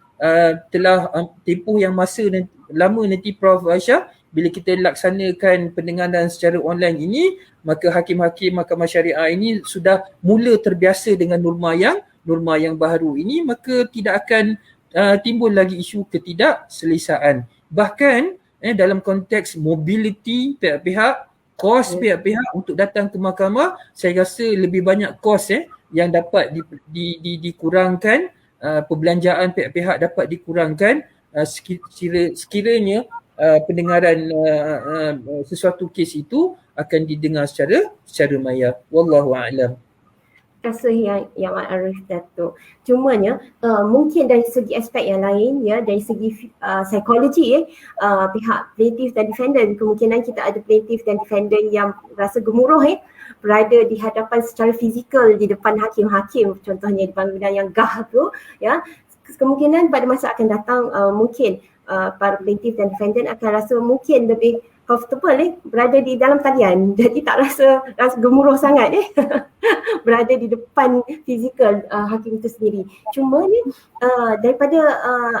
telah tempoh yang masa lama nanti Prof Aisyah, bila kita laksanakan pendengaran secara online ini, maka hakim-hakim mahkamah syariah ini sudah mula terbiasa dengan norma yang baru ini, maka tidak akan timbul lagi isu ketidakselesaan. Bahkan dalam konteks mobility pihak-pihak, kos pihak-pihak untuk datang ke mahkamah, saya rasa lebih banyak kos yang dapat dikurangkan, perbelanjaan pihak-pihak dapat dikurangkan sekiranya pendengaran sesuatu kes itu akan didengar secara maya. Wallahu a'lam. Terima kasih yang Arif Dato'. Cumanya mungkin dari segi aspek yang lain, dari segi psikologi pihak plaintiff dan defendant, kemungkinan kita ada plaintiff dan defendant yang rasa gemuruh berada di hadapan secara fizikal di depan hakim-hakim, contohnya di bangunan yang gah tu, kemungkinan pada masa akan datang mungkin para plaintiff dan defendant akan rasa mungkin lebih comfortable berada di dalam talian, jadi tak rasa gemuruh sangat berada di depan fizikal hakim itu sendiri. Cuma ni daripada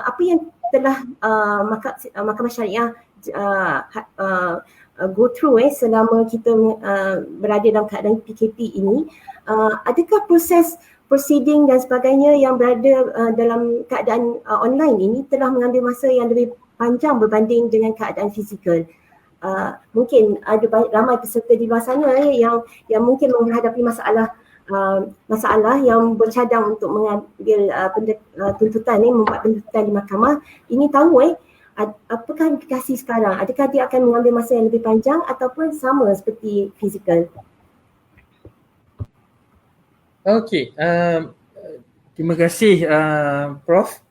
apa yang telah mahkamah syariah go through selama kita berada dalam keadaan PKP ini, adakah proses proceeding dan sebagainya yang berada dalam keadaan online ini telah mengambil masa yang lebih panjang berbanding dengan keadaan fizikal? Mungkin ada ramai peserta di luar sana yang mungkin menghadapi masalah yang bercadang untuk mengambil tuntutan membuat tuntutan di mahkamah. Ini tahu apakah implikasi sekarang? Adakah dia akan mengambil masa yang lebih panjang ataupun sama seperti fizikal? Okey, terima kasih Prof.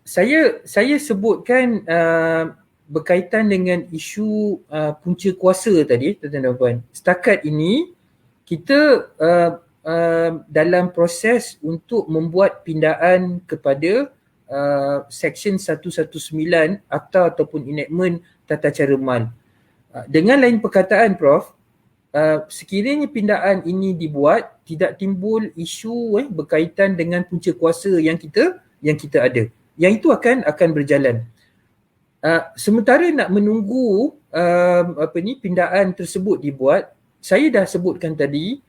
Saya sebutkan berkaitan dengan isu punca kuasa tadi, tuan-tuan dan puan. Setakat ini kita dalam proses untuk membuat pindaan kepada Seksyen 119 Akta ataupun Enactment Tata Cara Mal. Dengan lain perkataan Prof, sekiranya pindaan ini dibuat, tidak timbul isu berkaitan dengan punca kuasa yang kita ada. Yang itu akan berjalan. Sementara nak menunggu pindaan tersebut dibuat, saya dah sebutkan tadi,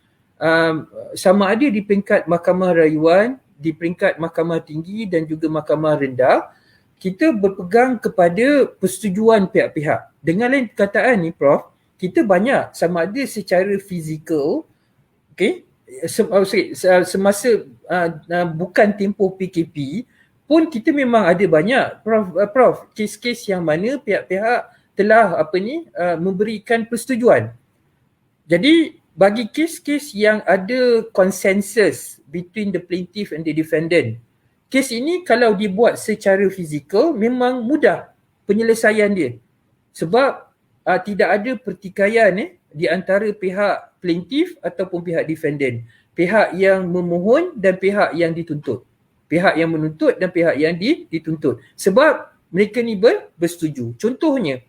sama ada di peringkat mahkamah rayuan, di peringkat mahkamah tinggi dan juga mahkamah rendah, kita berpegang kepada persetujuan pihak-pihak. Dengan lain perkataan ni Prof, kita banyak sama ada secara fizikal, okey, semasa bukan tempoh PKP pun kita memang ada banyak Prof kes-kes yang mana pihak-pihak telah memberikan persetujuan. Jadi bagi kes-kes yang ada konsensus between the plaintiff and the defendant, kes ini kalau dibuat secara fizikal memang mudah penyelesaian dia. Sebab tidak ada pertikaian di antara pihak plaintiff ataupun pihak defendant. Pihak yang memohon dan pihak yang dituntut. Pihak yang menuntut dan pihak yang dituntut. Sebab mereka ni bersetuju. Contohnya,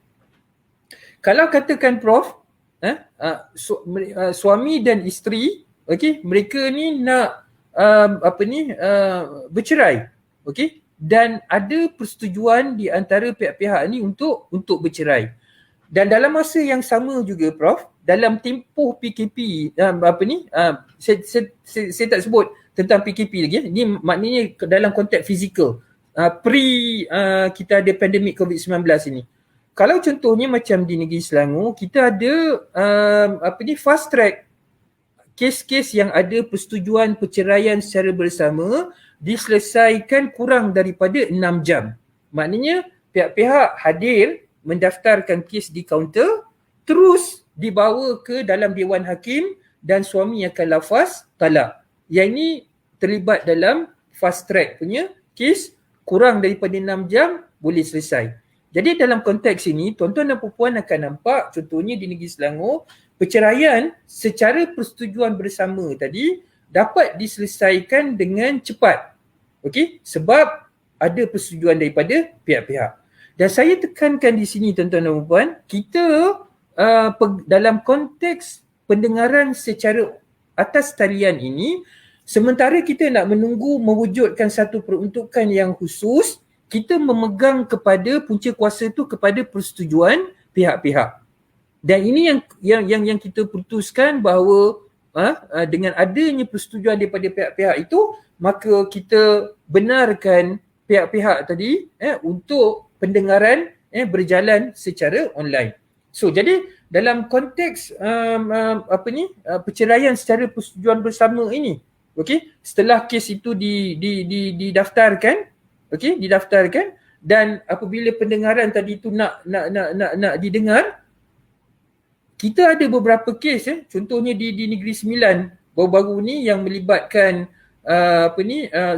kalau katakan Prof, suami dan isteri, okey, mereka ni nak bercerai, okey, dan ada persetujuan di antara pihak-pihak ni untuk bercerai. Dan dalam masa yang sama juga Prof, dalam tempoh PKP, saya tak sebut tentang PKP lagi, ni maknanya dalam konteks fizikal, kita ada pandemik COVID-19 ini. Kalau contohnya macam di negeri Selangor, kita ada fast track, kes-kes yang ada persetujuan perceraian secara bersama diselesaikan kurang daripada 6 jam. Maknanya pihak-pihak hadir mendaftarkan kes di kaunter, terus dibawa ke dalam Dewan Hakim dan suami akan lafaz talak. Yang ini terlibat dalam fast track punya kes, kurang daripada 6 jam boleh selesai. Jadi dalam konteks ini, tuan-tuan dan puan akan nampak contohnya di negeri Selangor, perceraian secara persetujuan bersama tadi dapat diselesaikan dengan cepat. Okey, sebab ada persetujuan daripada pihak-pihak. Dan saya tekankan di sini tuan-tuan dan puan, kita dalam konteks pendengaran secara atas talian ini, sementara kita nak menunggu mewujudkan satu peruntukan yang khusus, kita memegang kepada punca kuasa tu kepada persetujuan pihak-pihak. Dan ini yang kita putuskan bahawa dengan adanya persetujuan daripada pihak-pihak itu, maka kita benarkan pihak-pihak tadi untuk pendengaran berjalan secara online. So jadi dalam konteks perceraian secara persetujuan bersama ini, okey, setelah kes itu didaftarkan, okey, didaftarkan, dan apabila pendengaran tadi itu nak didengar, kita ada beberapa kes contohnya di Negeri Sembilan baru-baru ni yang melibatkan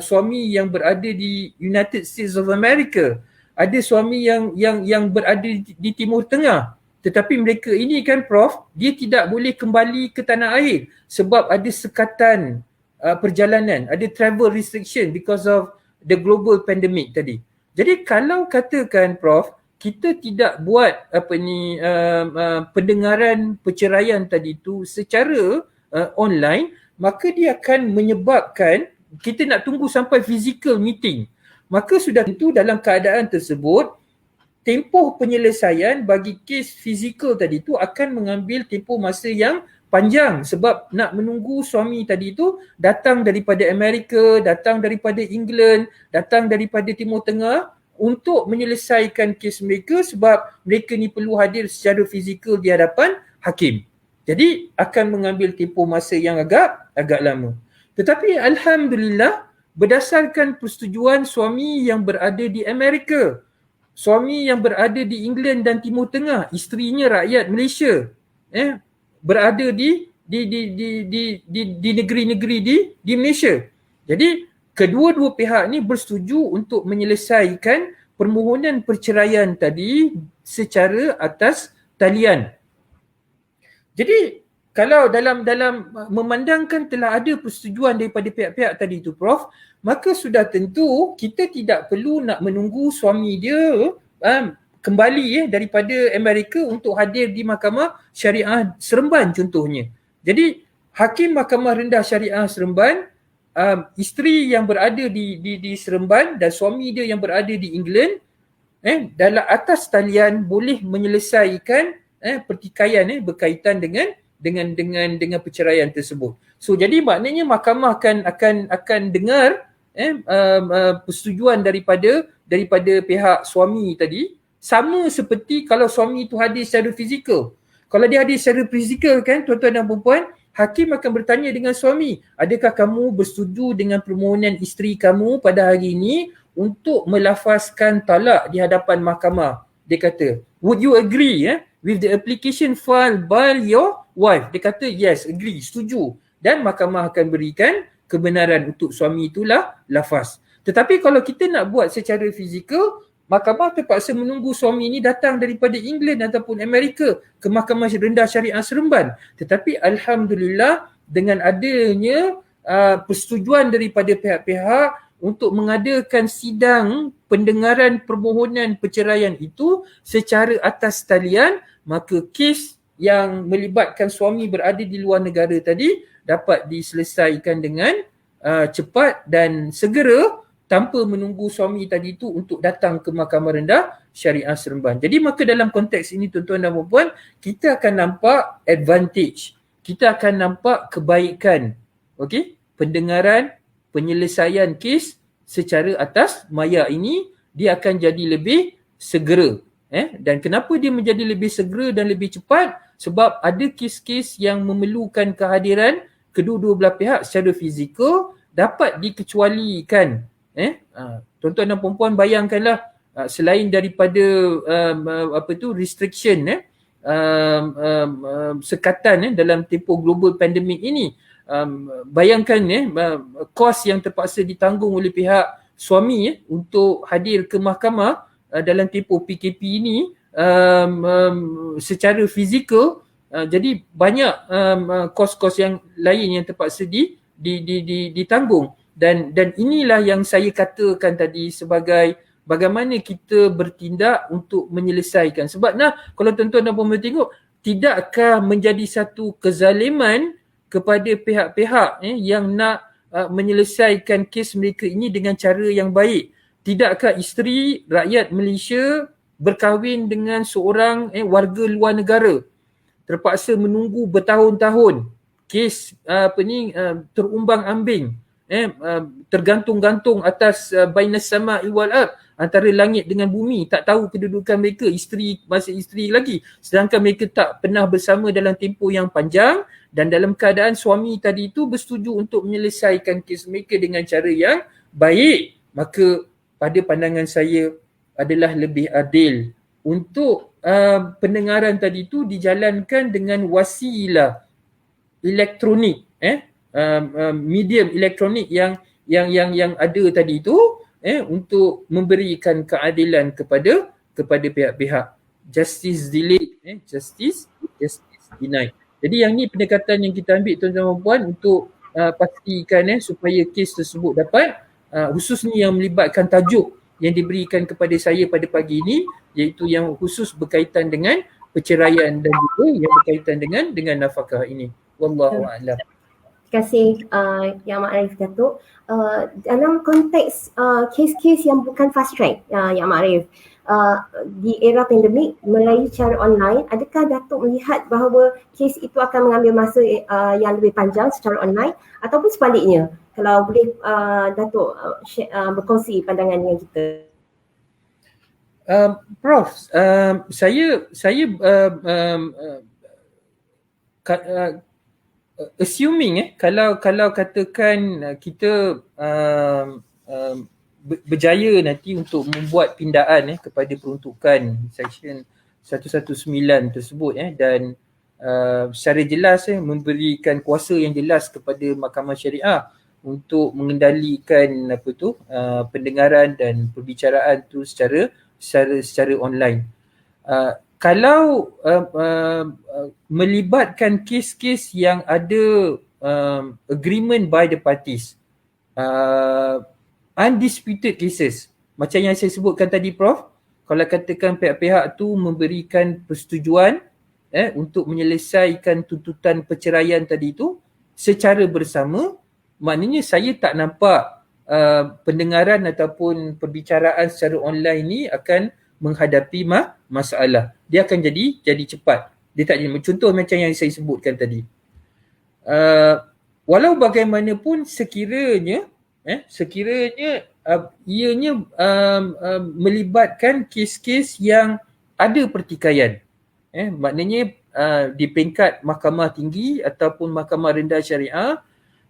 suami yang berada di United States of America, ada suami yang berada di Timur Tengah, tetapi mereka ini kan Prof, dia tidak boleh kembali ke tanah air sebab ada sekatan perjalanan, ada travel restriction because of the global pandemic tadi. Jadi kalau katakan Prof, kita tidak buat pendengaran perceraian tadi tu secara online, maka dia akan menyebabkan kita nak tunggu sampai physical meeting. Maka sudah tentu dalam keadaan tersebut, tempoh penyelesaian bagi kes fizikal tadi tu akan mengambil tempoh masa yang panjang sebab nak menunggu suami tadi tu datang daripada Amerika, datang daripada England, datang daripada Timur Tengah untuk menyelesaikan kes mereka sebab mereka ni perlu hadir secara fizikal di hadapan hakim. Jadi akan mengambil tempoh masa yang agak lama. Tetapi alhamdulillah berdasarkan persetujuan suami yang berada di Amerika, suami yang berada di England dan Timur Tengah, isterinya rakyat Malaysia, berada di negeri-negeri di Malaysia. Jadi kedua-dua pihak ni bersetuju untuk menyelesaikan permohonan perceraian tadi secara atas talian. Jadi kalau dalam memandangkan telah ada persetujuan daripada pihak-pihak tadi itu Prof, maka sudah tentu kita tidak perlu nak menunggu suami dia kembali daripada Amerika untuk hadir di Mahkamah Syariah Seremban contohnya. Jadi Hakim Mahkamah Rendah Syariah Seremban, isteri yang berada di Seremban dan suami dia yang berada di England, dalam atas talian boleh menyelesaikan pertikaian berkaitan dengan perceraian tersebut. So jadi maknanya mahkamah akan dengar persetujuan daripada pihak suami tadi, sama seperti kalau suami itu hadir secara fizikal. Kalau dia hadir secara fizikal kan tuan-tuan dan puan-puan, hakim akan bertanya dengan suami, adakah kamu bersetuju dengan permohonan isteri kamu pada hari ini untuk melafazkan talak di hadapan mahkamah? Dia kata, would you agree with the application filed by your wife? Dia kata, yes, agree, setuju. Dan mahkamah akan berikan kebenaran untuk suami itulah lafaz. Tetapi kalau kita nak buat secara fizikal, mahkamah terpaksa menunggu suami ini datang daripada England ataupun Amerika ke Mahkamah Rendah Syariah Seremban. Tetapi alhamdulillah dengan adanya persetujuan daripada pihak-pihak untuk mengadakan sidang pendengaran permohonan perceraian itu secara atas talian, maka kes yang melibatkan suami berada di luar negara tadi dapat diselesaikan dengan cepat dan segera tanpa menunggu suami tadi itu untuk datang ke Mahkamah Rendah Syariah Seremban. Jadi maka dalam konteks ini tuan-tuan dan puan-puan, kita akan nampak advantage, kita akan nampak kebaikan, okey, pendengaran, penyelesaian kes secara atas maya ini dia akan jadi lebih segera. Dan kenapa dia menjadi lebih segera dan lebih cepat? Sebab ada kes-kes yang memerlukan kehadiran kedua-dua belah pihak secara fizikal dapat dikecualikan. Tuan-tuan dan puan-puan bayangkanlah, selain daripada restriction, sekatan dalam tempoh global pandemik ini, bayangkan kos yang terpaksa ditanggung oleh pihak suami untuk hadir ke mahkamah dalam tempoh PKP ini secara fizikal. Jadi banyak kos-kos yang lain yang terpaksa ditanggung. Dan inilah yang saya katakan tadi sebagai bagaimana kita bertindak untuk menyelesaikan. Sebab kalau tuan-tuan dan puan-puan tengok, tidakkah menjadi satu kezaliman kepada pihak-pihak yang nak menyelesaikan kes mereka ini dengan cara yang baik? Tidakkah isteri rakyat Malaysia berkahwin dengan seorang warga luar negara, terpaksa menunggu bertahun-tahun, kes terumbang-ambing, tergantung-gantung atas bainas sama'i wal ard, antara langit dengan bumi, tak tahu kedudukan mereka, isteri masih isteri lagi, sedangkan mereka tak pernah bersama dalam tempoh yang panjang, dan dalam keadaan suami tadi itu bersetuju untuk menyelesaikan kes mereka dengan cara yang baik. Maka pada pandangan saya adalah lebih adil untuk pendengaran tadi itu dijalankan dengan wasilah elektronik, medium elektronik yang ada tadi itu, untuk memberikan keadilan kepada pihak-pihak. Justice delayed, justice denied. Jadi yang ni pendekatan yang kita ambil tuan-tuan dan puan untuk pastikan supaya kes tersebut dapat, khususnya yang melibatkan tajuk yang diberikan kepada saya pada pagi ini, iaitu yang khusus berkaitan dengan perceraian dan juga yang berkaitan dengan nafkah ini. Wallahu a'lam. Terima kasih Yang Ma'arif Datuk. Dalam konteks kes-kes yang bukan fast track, Yang Ma'arif, di era pandemik melalui cara online, adakah Datuk melihat bahawa kes itu akan mengambil masa yang lebih panjang secara online, ataupun sebaliknya? Kalau boleh Datuk berkongsi pandangan dengan kita. Prof, saya assuming kalau katakan kita berjaya nanti untuk membuat pindaan kepada peruntukan Seksyen 119 tersebut, dan secara jelas memberikan kuasa yang jelas kepada Mahkamah Syariah untuk mengendalikan pendengaran dan perbicaraan tu secara online. Kalau melibatkan kes-kes yang ada agreement by the parties, undisputed cases, macam yang saya sebutkan tadi Prof, kalau katakan pihak-pihak tu memberikan persetujuan untuk menyelesaikan tuntutan perceraian tadi tu secara bersama, maknanya saya tak nampak pendengaran ataupun perbicaraan secara online ni akan menghadapi masalah. Dia akan jadi cepat. Dia tak jadi, contoh macam yang saya sebutkan tadi. Walau bagaimanapun sekiranya ianya melibatkan kes-kes yang ada pertikaian. Maknanya di peringkat mahkamah tinggi ataupun mahkamah rendah syariah,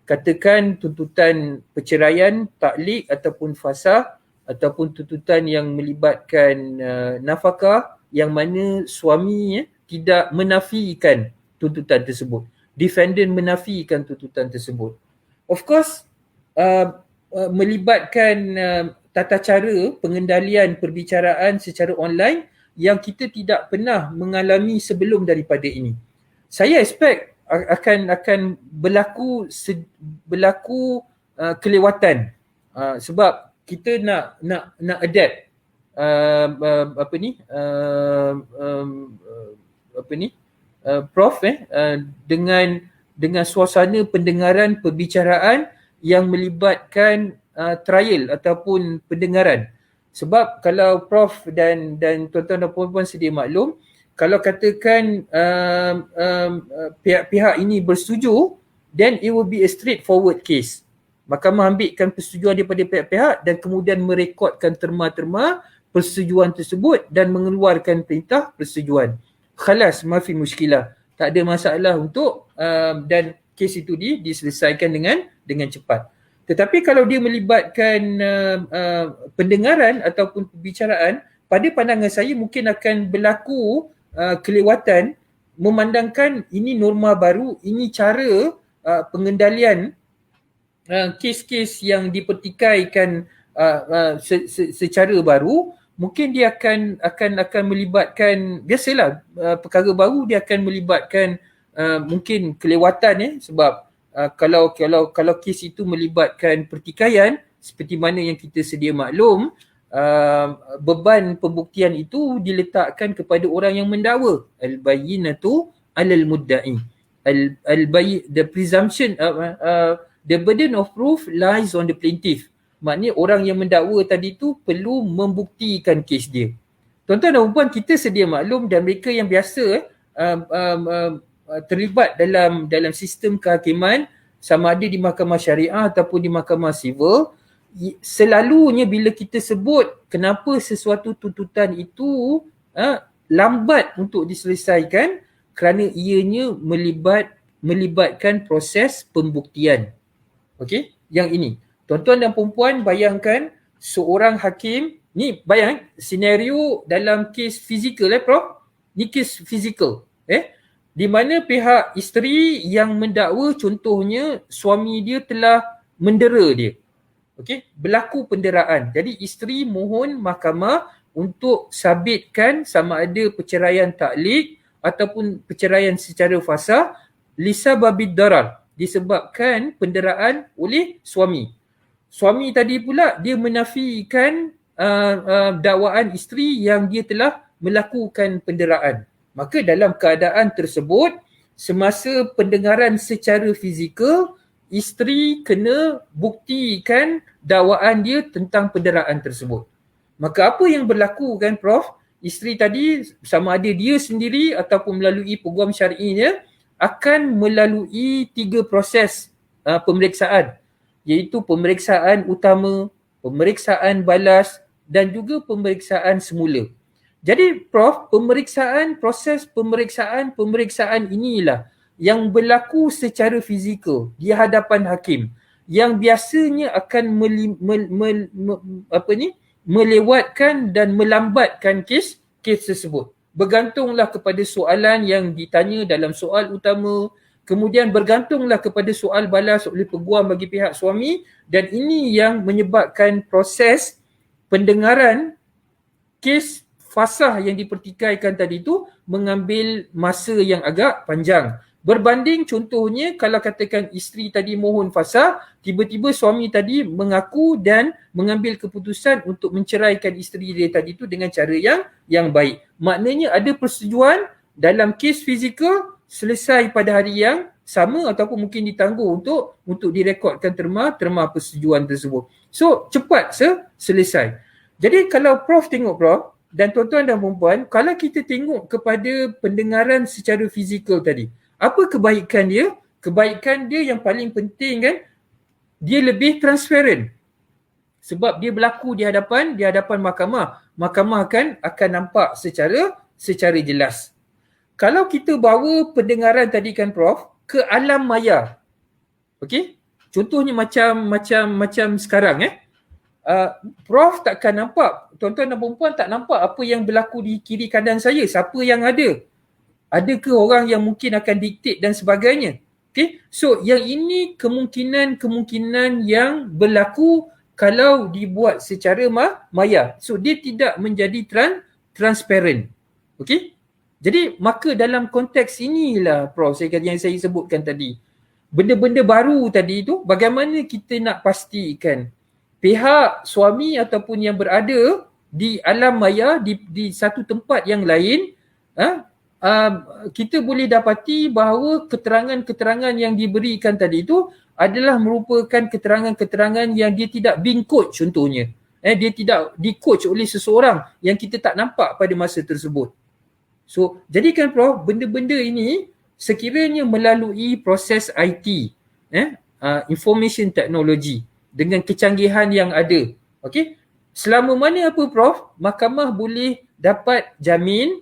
katakan tuntutan perceraian, taklik ataupun fasakh, ataupun tuntutan yang melibatkan nafkah yang mana suami tidak menafikan tuntutan tersebut. Defendant menafikan tuntutan tersebut. Of course, melibatkan tata cara pengendalian perbicaraan secara online yang kita tidak pernah mengalami sebelum daripada ini. Saya expect akan berlaku kelewatan sebab kita nak adapt Prof dengan suasana pendengaran perbicaraan yang melibatkan trial ataupun pendengaran. Sebab kalau Prof dan tuan-tuan dan puan-puan sedia maklum, kalau katakan pihak-pihak ini bersetuju, then it will be a straightforward case. Mahkamah ambilkan persetujuan daripada pihak-pihak dan kemudian merekodkan terma-terma persetujuan tersebut dan mengeluarkan perintah persetujuan. Khalas, mafi muskilah. Tak ada masalah untuk dan kes itu diselesaikan dengan cepat. Tetapi kalau dia melibatkan pendengaran ataupun perbicaraan, pada pandangan saya mungkin akan berlaku kelewatan memandangkan ini norma baru, ini cara pengendalian kes-kes yang dipertikaikan secara baru. Mungkin dia akan melibatkan, biasalah perkara baru dia akan melibatkan mungkin kelewatan sebab kalau kes itu melibatkan pertikaian seperti mana yang kita sedia maklum, beban pembuktian itu diletakkan kepada orang yang mendakwa. Al-bayyinatu 'alal mudda'i. The presumption the burden of proof lies on the plaintiff. Maknanya orang yang mendakwa tadi tu perlu membuktikan kes dia. Tuan-tuan dan puan, kita sedia maklum dan mereka yang biasa terlibat dalam sistem kehakiman sama ada di mahkamah syariah ataupun di mahkamah sivil, selalunya bila kita sebut kenapa sesuatu tuntutan itu lambat untuk diselesaikan, kerana ianya melibatkan proses pembuktian. Okey, yang ini. Tuan-tuan dan puan-puan, bayangkan seorang hakim, ni bayang senario dalam kes fizikal Prof. Ni kes fizikal. Di mana pihak isteri yang mendakwa, contohnya suami dia telah mendera dia. Okey, berlaku penderaan. Jadi isteri mohon mahkamah untuk sabitkan sama ada perceraian taklik ataupun perceraian secara fasakh lisababid darar, disebabkan penderaan oleh suami. Suami tadi pula dia menafikan dakwaan isteri yang dia telah melakukan penderaan. Maka dalam keadaan tersebut, semasa pendengaran secara fizikal, isteri kena buktikan dakwaan dia tentang penderaan tersebut. Maka apa yang berlaku kan Prof? Isteri tadi sama ada dia sendiri ataupun melalui peguam syar'inya akan melalui 3 proses pemeriksaan, iaitu pemeriksaan utama, pemeriksaan balas dan juga pemeriksaan semula. Jadi Prof, proses pemeriksaan inilah yang berlaku secara fizikal di hadapan hakim yang biasanya akan melewatkan dan melambatkan kes tersebut. Bergantunglah kepada soalan yang ditanya dalam soal utama, kemudian bergantunglah kepada soal balas oleh peguam bagi pihak suami, dan ini yang menyebabkan proses pendengaran kes fasakh yang dipertikaikan tadi tu mengambil masa yang agak panjang. Berbanding contohnya kalau katakan isteri tadi mohon fasakh, tiba-tiba suami tadi mengaku dan mengambil keputusan untuk menceraikan isteri dia tadi tu dengan cara yang baik. Maknanya ada persetujuan dalam kes fizikal, selesai pada hari yang sama ataupun mungkin ditangguh untuk direkodkan terma persetujuan tersebut. So cepat selesai. Jadi kalau Prof tengok Prof dan tuan-tuan dan puan-puan, kalau kita tengok kepada pendengaran secara fizikal tadi, apa kebaikan dia? Kebaikan dia yang paling penting kan, dia lebih transparent. Sebab dia berlaku di hadapan mahkamah. Mahkamah akan nampak secara jelas. kalau kita bawa pendengaran tadi kan Prof ke alam maya, okey, contohnya macam sekarang Prof takkan nampak, tuan-tuan dan perempuan tak nampak apa yang berlaku di kiri kanan saya, siapa yang ada, adakah orang yang mungkin akan diktate dan sebagainya. Okay, so yang ini kemungkinan yang berlaku kalau dibuat secara maya. So dia tidak menjadi transparent. Okay, jadi maka dalam konteks inilah Prof yang saya sebutkan tadi, benda-benda baru tadi tu bagaimana kita nak pastikan pihak suami ataupun yang berada di alam maya di satu tempat yang lain, kita boleh dapati bahawa keterangan-keterangan yang diberikan tadi itu adalah merupakan keterangan-keterangan yang dia tidak being coach contohnya. Dia tidak di-coach oleh seseorang yang kita tak nampak pada masa tersebut. So, jadikan Prof, benda-benda ini sekiranya melalui proses IT, information technology dengan kecanggihan yang ada. Okey? Selama mana apa Prof, mahkamah boleh dapat jamin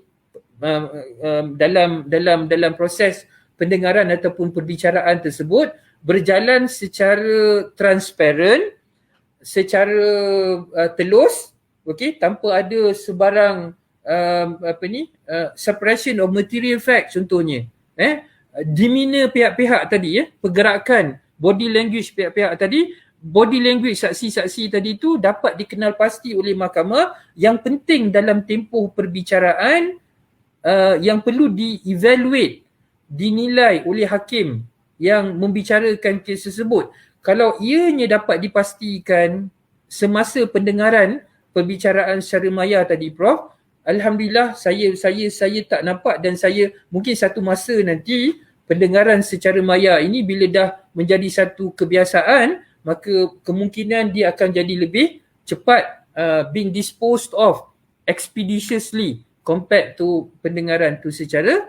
dalam proses pendengaran ataupun perbicaraan tersebut berjalan secara transparent, secara telus, okey, tanpa ada sebarang suppression of material fact contohnya. Demeanor pihak-pihak tadi, pergerakan body language pihak-pihak tadi, body language saksi-saksi tadi tu dapat dikenal pasti oleh mahkamah. Yang penting dalam tempoh perbicaraan yang perlu di-evaluate, dinilai oleh hakim yang membicarakan kes tersebut. Kalau ianya dapat dipastikan semasa pendengaran perbicaraan secara maya tadi Prof, alhamdulillah saya tak nampak, dan saya mungkin satu masa nanti pendengaran secara maya ini bila dah menjadi satu kebiasaan, maka kemungkinan dia akan jadi lebih cepat being disposed of expeditiously compared to pendengaran tu secara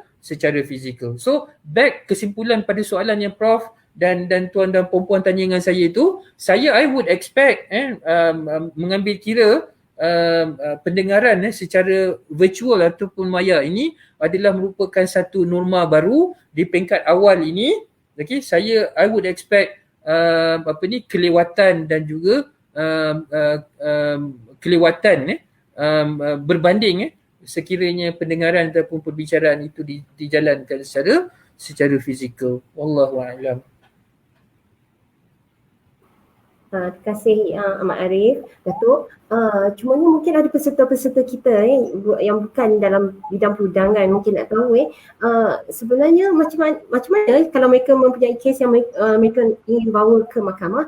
fizikal. So back kesimpulan pada soalan yang Prof dan tuan dan perempuan tanya dengan saya itu, I would expect mengambil kira pendengaran secara virtual ataupun maya ini adalah merupakan satu norma baru di peringkat awal ini. Okay, I would expect kelewatan dan juga kelewatan berbanding sekiranya pendengaran ataupun perbicaraan itu dijalankan secara fizikal. Wallahu a'lam. Terima kasih Ahmad Arif, Datuk. Cumanya mungkin ada peserta-peserta kita yang bukan dalam bidang perundangan mungkin nak tahu sebenarnya macam mana kalau mereka mempunyai kes yang mereka ingin bawa ke mahkamah,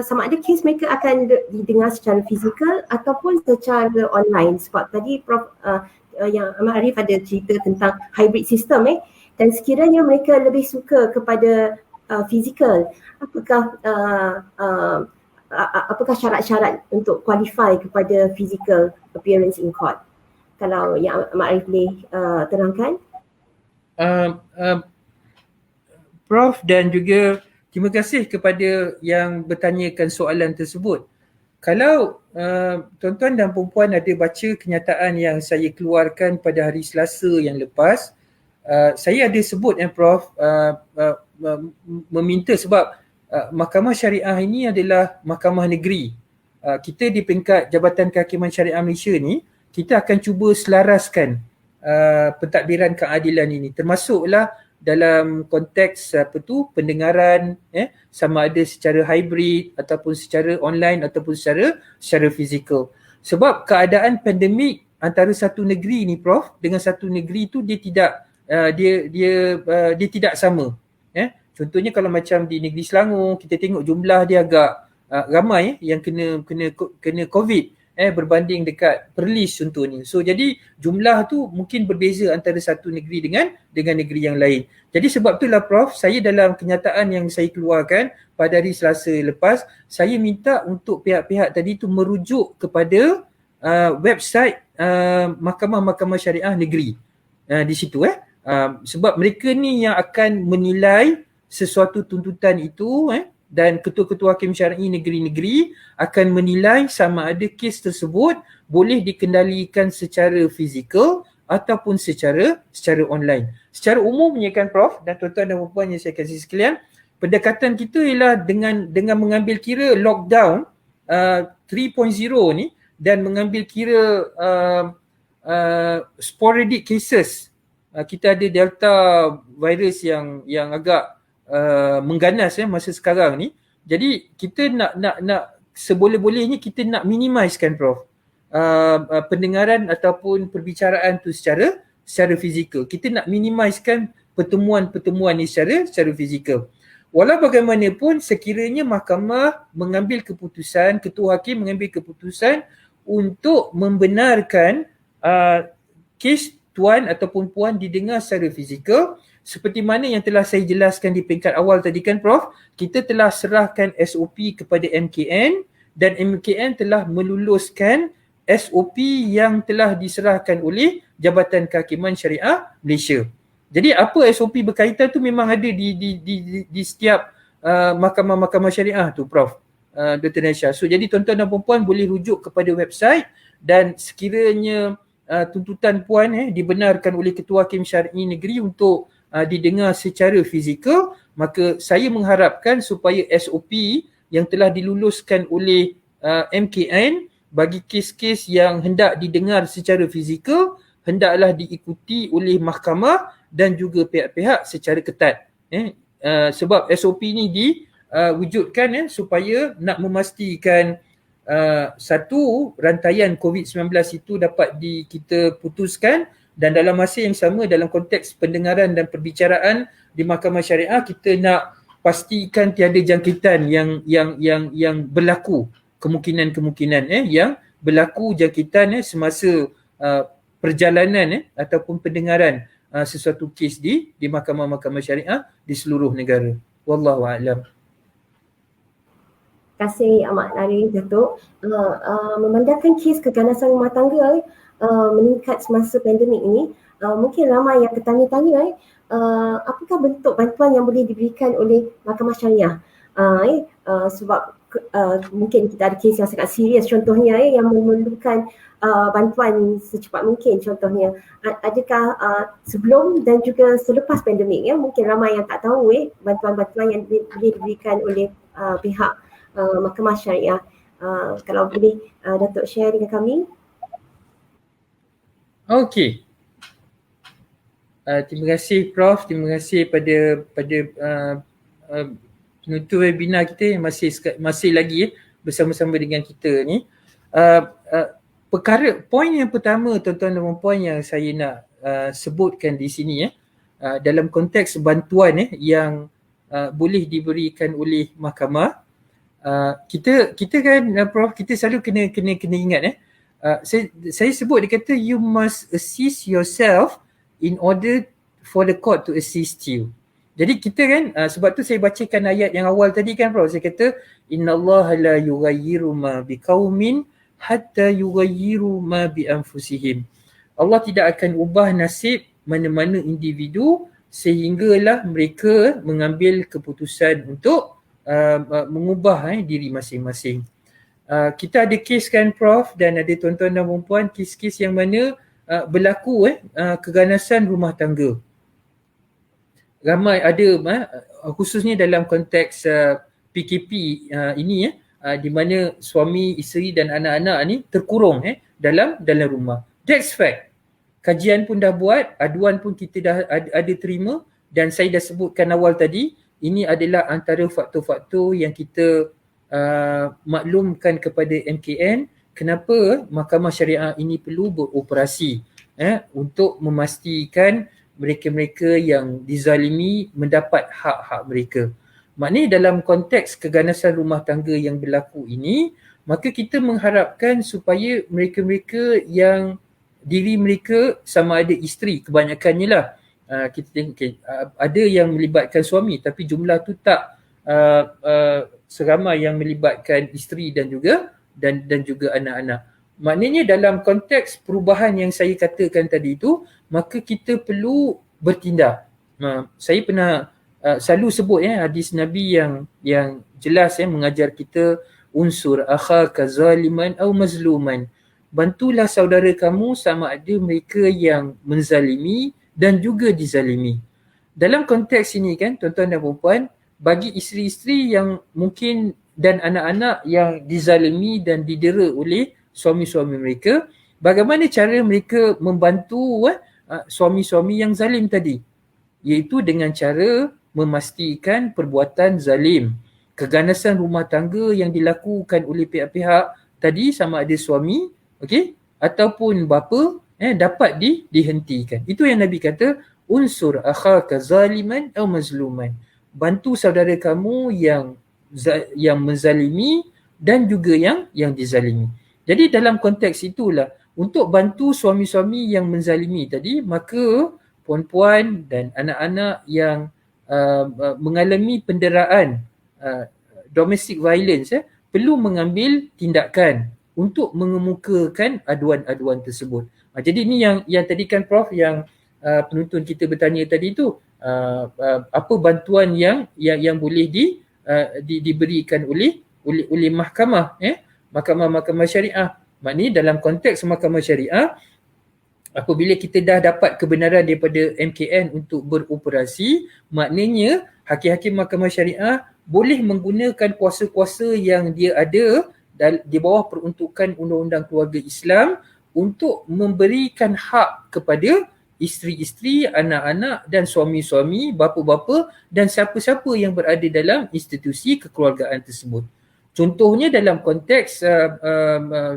sama ada kes mereka akan didengar secara fizikal ataupun secara online. Sebab tadi Prof yang Ahmad Arif ada cerita tentang hybrid system dan sekiranya mereka lebih suka kepada fizikal, apakah syarat-syarat untuk qualify kepada physical appearance in court? Kalau yang Ahmad Arif boleh terangkan. Prof dan juga terima kasih kepada yang bertanyakan soalan tersebut. Kalau tuan-tuan dan perempuan ada baca kenyataan yang saya keluarkan pada hari Selasa yang lepas, saya ada sebut Prof meminta sebab Mahkamah Syariah ini adalah mahkamah negeri. Kita di peringkat Jabatan Kehakiman Syariah Malaysia ni, kita akan cuba selaraskan pentadbiran keadilan ini, termasuklah dalam konteks pendengaran sama ada secara hybrid ataupun secara online ataupun secara fizikal. Sebab keadaan pandemik antara satu negeri ni Prof dengan satu negeri tu dia tidak sama. Contohnya kalau macam di negeri Selangor, kita tengok jumlah dia agak ramai yang kena COVID berbanding dekat Perlis contohnya. So jadi jumlah tu mungkin berbeza antara satu negeri dengan negeri yang lain. Jadi sebab itulah Prof, saya dalam kenyataan yang saya keluarkan pada hari Selasa lepas, saya minta untuk pihak-pihak tadi tu merujuk kepada website mahkamah-mahkamah syariah negeri di situ sebab mereka ni yang akan menilai sesuatu tuntutan itu dan ketua-ketua hakim syar'i negeri-negeri akan menilai sama ada kes tersebut boleh dikendalikan secara fizikal ataupun secara online. Secara umumnya kan Prof dan tuan-tuan dan puan yang saya kasih sekalian, pendekatan kita ialah dengan mengambil kira lockdown 3.0 ni dan mengambil kira sporadic cases. Kita ada delta virus yang agak mengganas masa sekarang ni. Jadi kita nak seboleh-bolehnya kita nak minimize kan Prof pendengaran ataupun perbicaraan tu secara fizikal. Kita nak minimizekan pertemuan-pertemuan ni secara fizikal. Walau bagaimanapun sekiranya mahkamah mengambil keputusan, ketua hakim mengambil keputusan untuk membenarkan kes tuan ataupun puan didengar secara fizikal, seperti mana yang telah saya jelaskan di peringkat awal tadi kan Prof, kita telah serahkan SOP kepada MKN dan MKN telah meluluskan SOP yang telah diserahkan oleh Jabatan Kehakiman Syariah Malaysia. Jadi apa SOP berkaitan tu memang ada di setiap mahkamah-mahkamah syariah tu Prof. Dr. Naisha. So jadi tuan-tuan dan puan boleh rujuk kepada website dan sekiranya tuntutan puan dibenarkan oleh Ketua Hakim Syar'i Negeri untuk didengar secara fizikal, maka saya mengharapkan supaya SOP yang telah diluluskan oleh MKN bagi kes-kes yang hendak didengar secara fizikal hendaklah diikuti oleh mahkamah dan juga pihak-pihak secara ketat. Sebab SOP ni diwujudkan supaya nak memastikan satu, rantaian COVID-19 itu dapat kita putuskan, dan dalam masa yang sama dalam konteks pendengaran dan perbicaraan di mahkamah syariah kita nak pastikan tiada jangkitan yang berlaku, kemungkinan yang berlaku jangkitan semasa perjalanan ataupun pendengaran sesuatu kes di mahkamah-mahkamah syariah di seluruh negara. Wallahu a'lam. Terima kasih amat Arif Datuk. Memandangkan kes keganasan rumah tangga meningkat semasa pandemik ini, mungkin ramai yang bertanya-tanya apakah bentuk bantuan yang boleh diberikan oleh mahkamah syariah, sebab mungkin kita ada kes yang sangat serius contohnya yang memerlukan bantuan secepat mungkin. Contohnya adakah sebelum dan juga selepas pandemik, mungkin ramai yang tak tahu bantuan-bantuan yang boleh diberikan oleh pihak mahkamah syariah. Kalau boleh Datuk share dengan kami. Okey. Terima kasih Prof, terima kasih pada penutur webinar kita yang masih lagi bersama-sama dengan kita ni. Poin yang pertama tuan-tuan dan puan yang saya nak sebutkan di sini dalam konteks bantuan yang boleh diberikan oleh mahkamah, kita kan Prof, kita selalu kena ingat saya sebut, dia kata you must assist yourself in order for the court to assist you. Jadi kita kan sebab tu saya bacakan ayat yang awal tadi kan Prof, saya kata innallaha la yughayyiru ma biqaumin hatta yughayyiru ma bi anfusihim. Allah tidak akan ubah nasib mana-mana individu sehinggalah mereka mengambil keputusan untuk mengubah diri masing-masing. Kita ada kes kan Prof, dan ada tuan-tuan dan puan kes-kes yang mana berlaku keganasan rumah tangga. Ramai ada khususnya dalam konteks PKP ini di mana suami, isteri dan anak-anak ni terkurung dalam rumah. That's fact. Kajian pun dah buat, aduan pun kita dah ada terima, dan saya dah sebutkan awal tadi, ini adalah antara faktor-faktor yang kita maklumkan kepada MKN kenapa mahkamah syariah ini perlu beroperasi untuk memastikan mereka-mereka yang dizalimi mendapat hak-hak mereka. Maknanya dalam konteks keganasan rumah tangga yang berlaku ini, maka kita mengharapkan supaya mereka-mereka yang diri mereka sama ada isteri, kebanyakannya lah, kita tengok ada yang melibatkan suami tapi jumlah tu tak seramai yang melibatkan isteri dan juga anak-anak. Maknanya dalam konteks perubahan yang saya katakan tadi itu, maka kita perlu bertindak. Saya pernah selalu sebut hadis Nabi yang jelas mengajar kita unsur akhaka zaliman au mazluman. bantulah saudara kamu sama ada mereka yang menzalimi dan juga dizalimi. Dalam konteks ini kan tuan-tuan dan puan-puan, bagi isteri-isteri yang mungkin dan anak-anak yang dizalimi dan didera oleh suami-suami mereka, bagaimana cara mereka membantu suami-suami yang zalim tadi? Iaitu dengan cara memastikan perbuatan zalim, keganasan rumah tangga yang dilakukan oleh pihak-pihak tadi sama ada suami, okey, ataupun bapa dapat dihentikan. Itu yang Nabi kata, unsur akhaka zaliman atau mazluman. Bantu saudara kamu yang menzalimi dan juga yang dizalimi. Jadi dalam konteks itulah, untuk bantu suami-suami yang menzalimi tadi, maka puan-puan dan anak-anak yang mengalami penderaan domestic violence perlu mengambil tindakan untuk mengemukakan aduan-aduan tersebut. Jadi ini yang tadi kan Prof, yang penonton kita bertanya tadi tu, apa bantuan yang boleh diberikan oleh mahkamah, mahkamah syariah. Maknanya dalam konteks mahkamah syariah, apabila kita dah dapat kebenaran daripada MKN untuk beroperasi, maknanya hakim-hakim mahkamah syariah boleh menggunakan kuasa-kuasa yang dia ada di bawah peruntukan Undang-Undang Keluarga Islam untuk memberikan hak kepada isteri-isteri, anak-anak dan suami-suami, bapa-bapa dan siapa-siapa yang berada dalam institusi kekeluargaan tersebut. Contohnya dalam konteks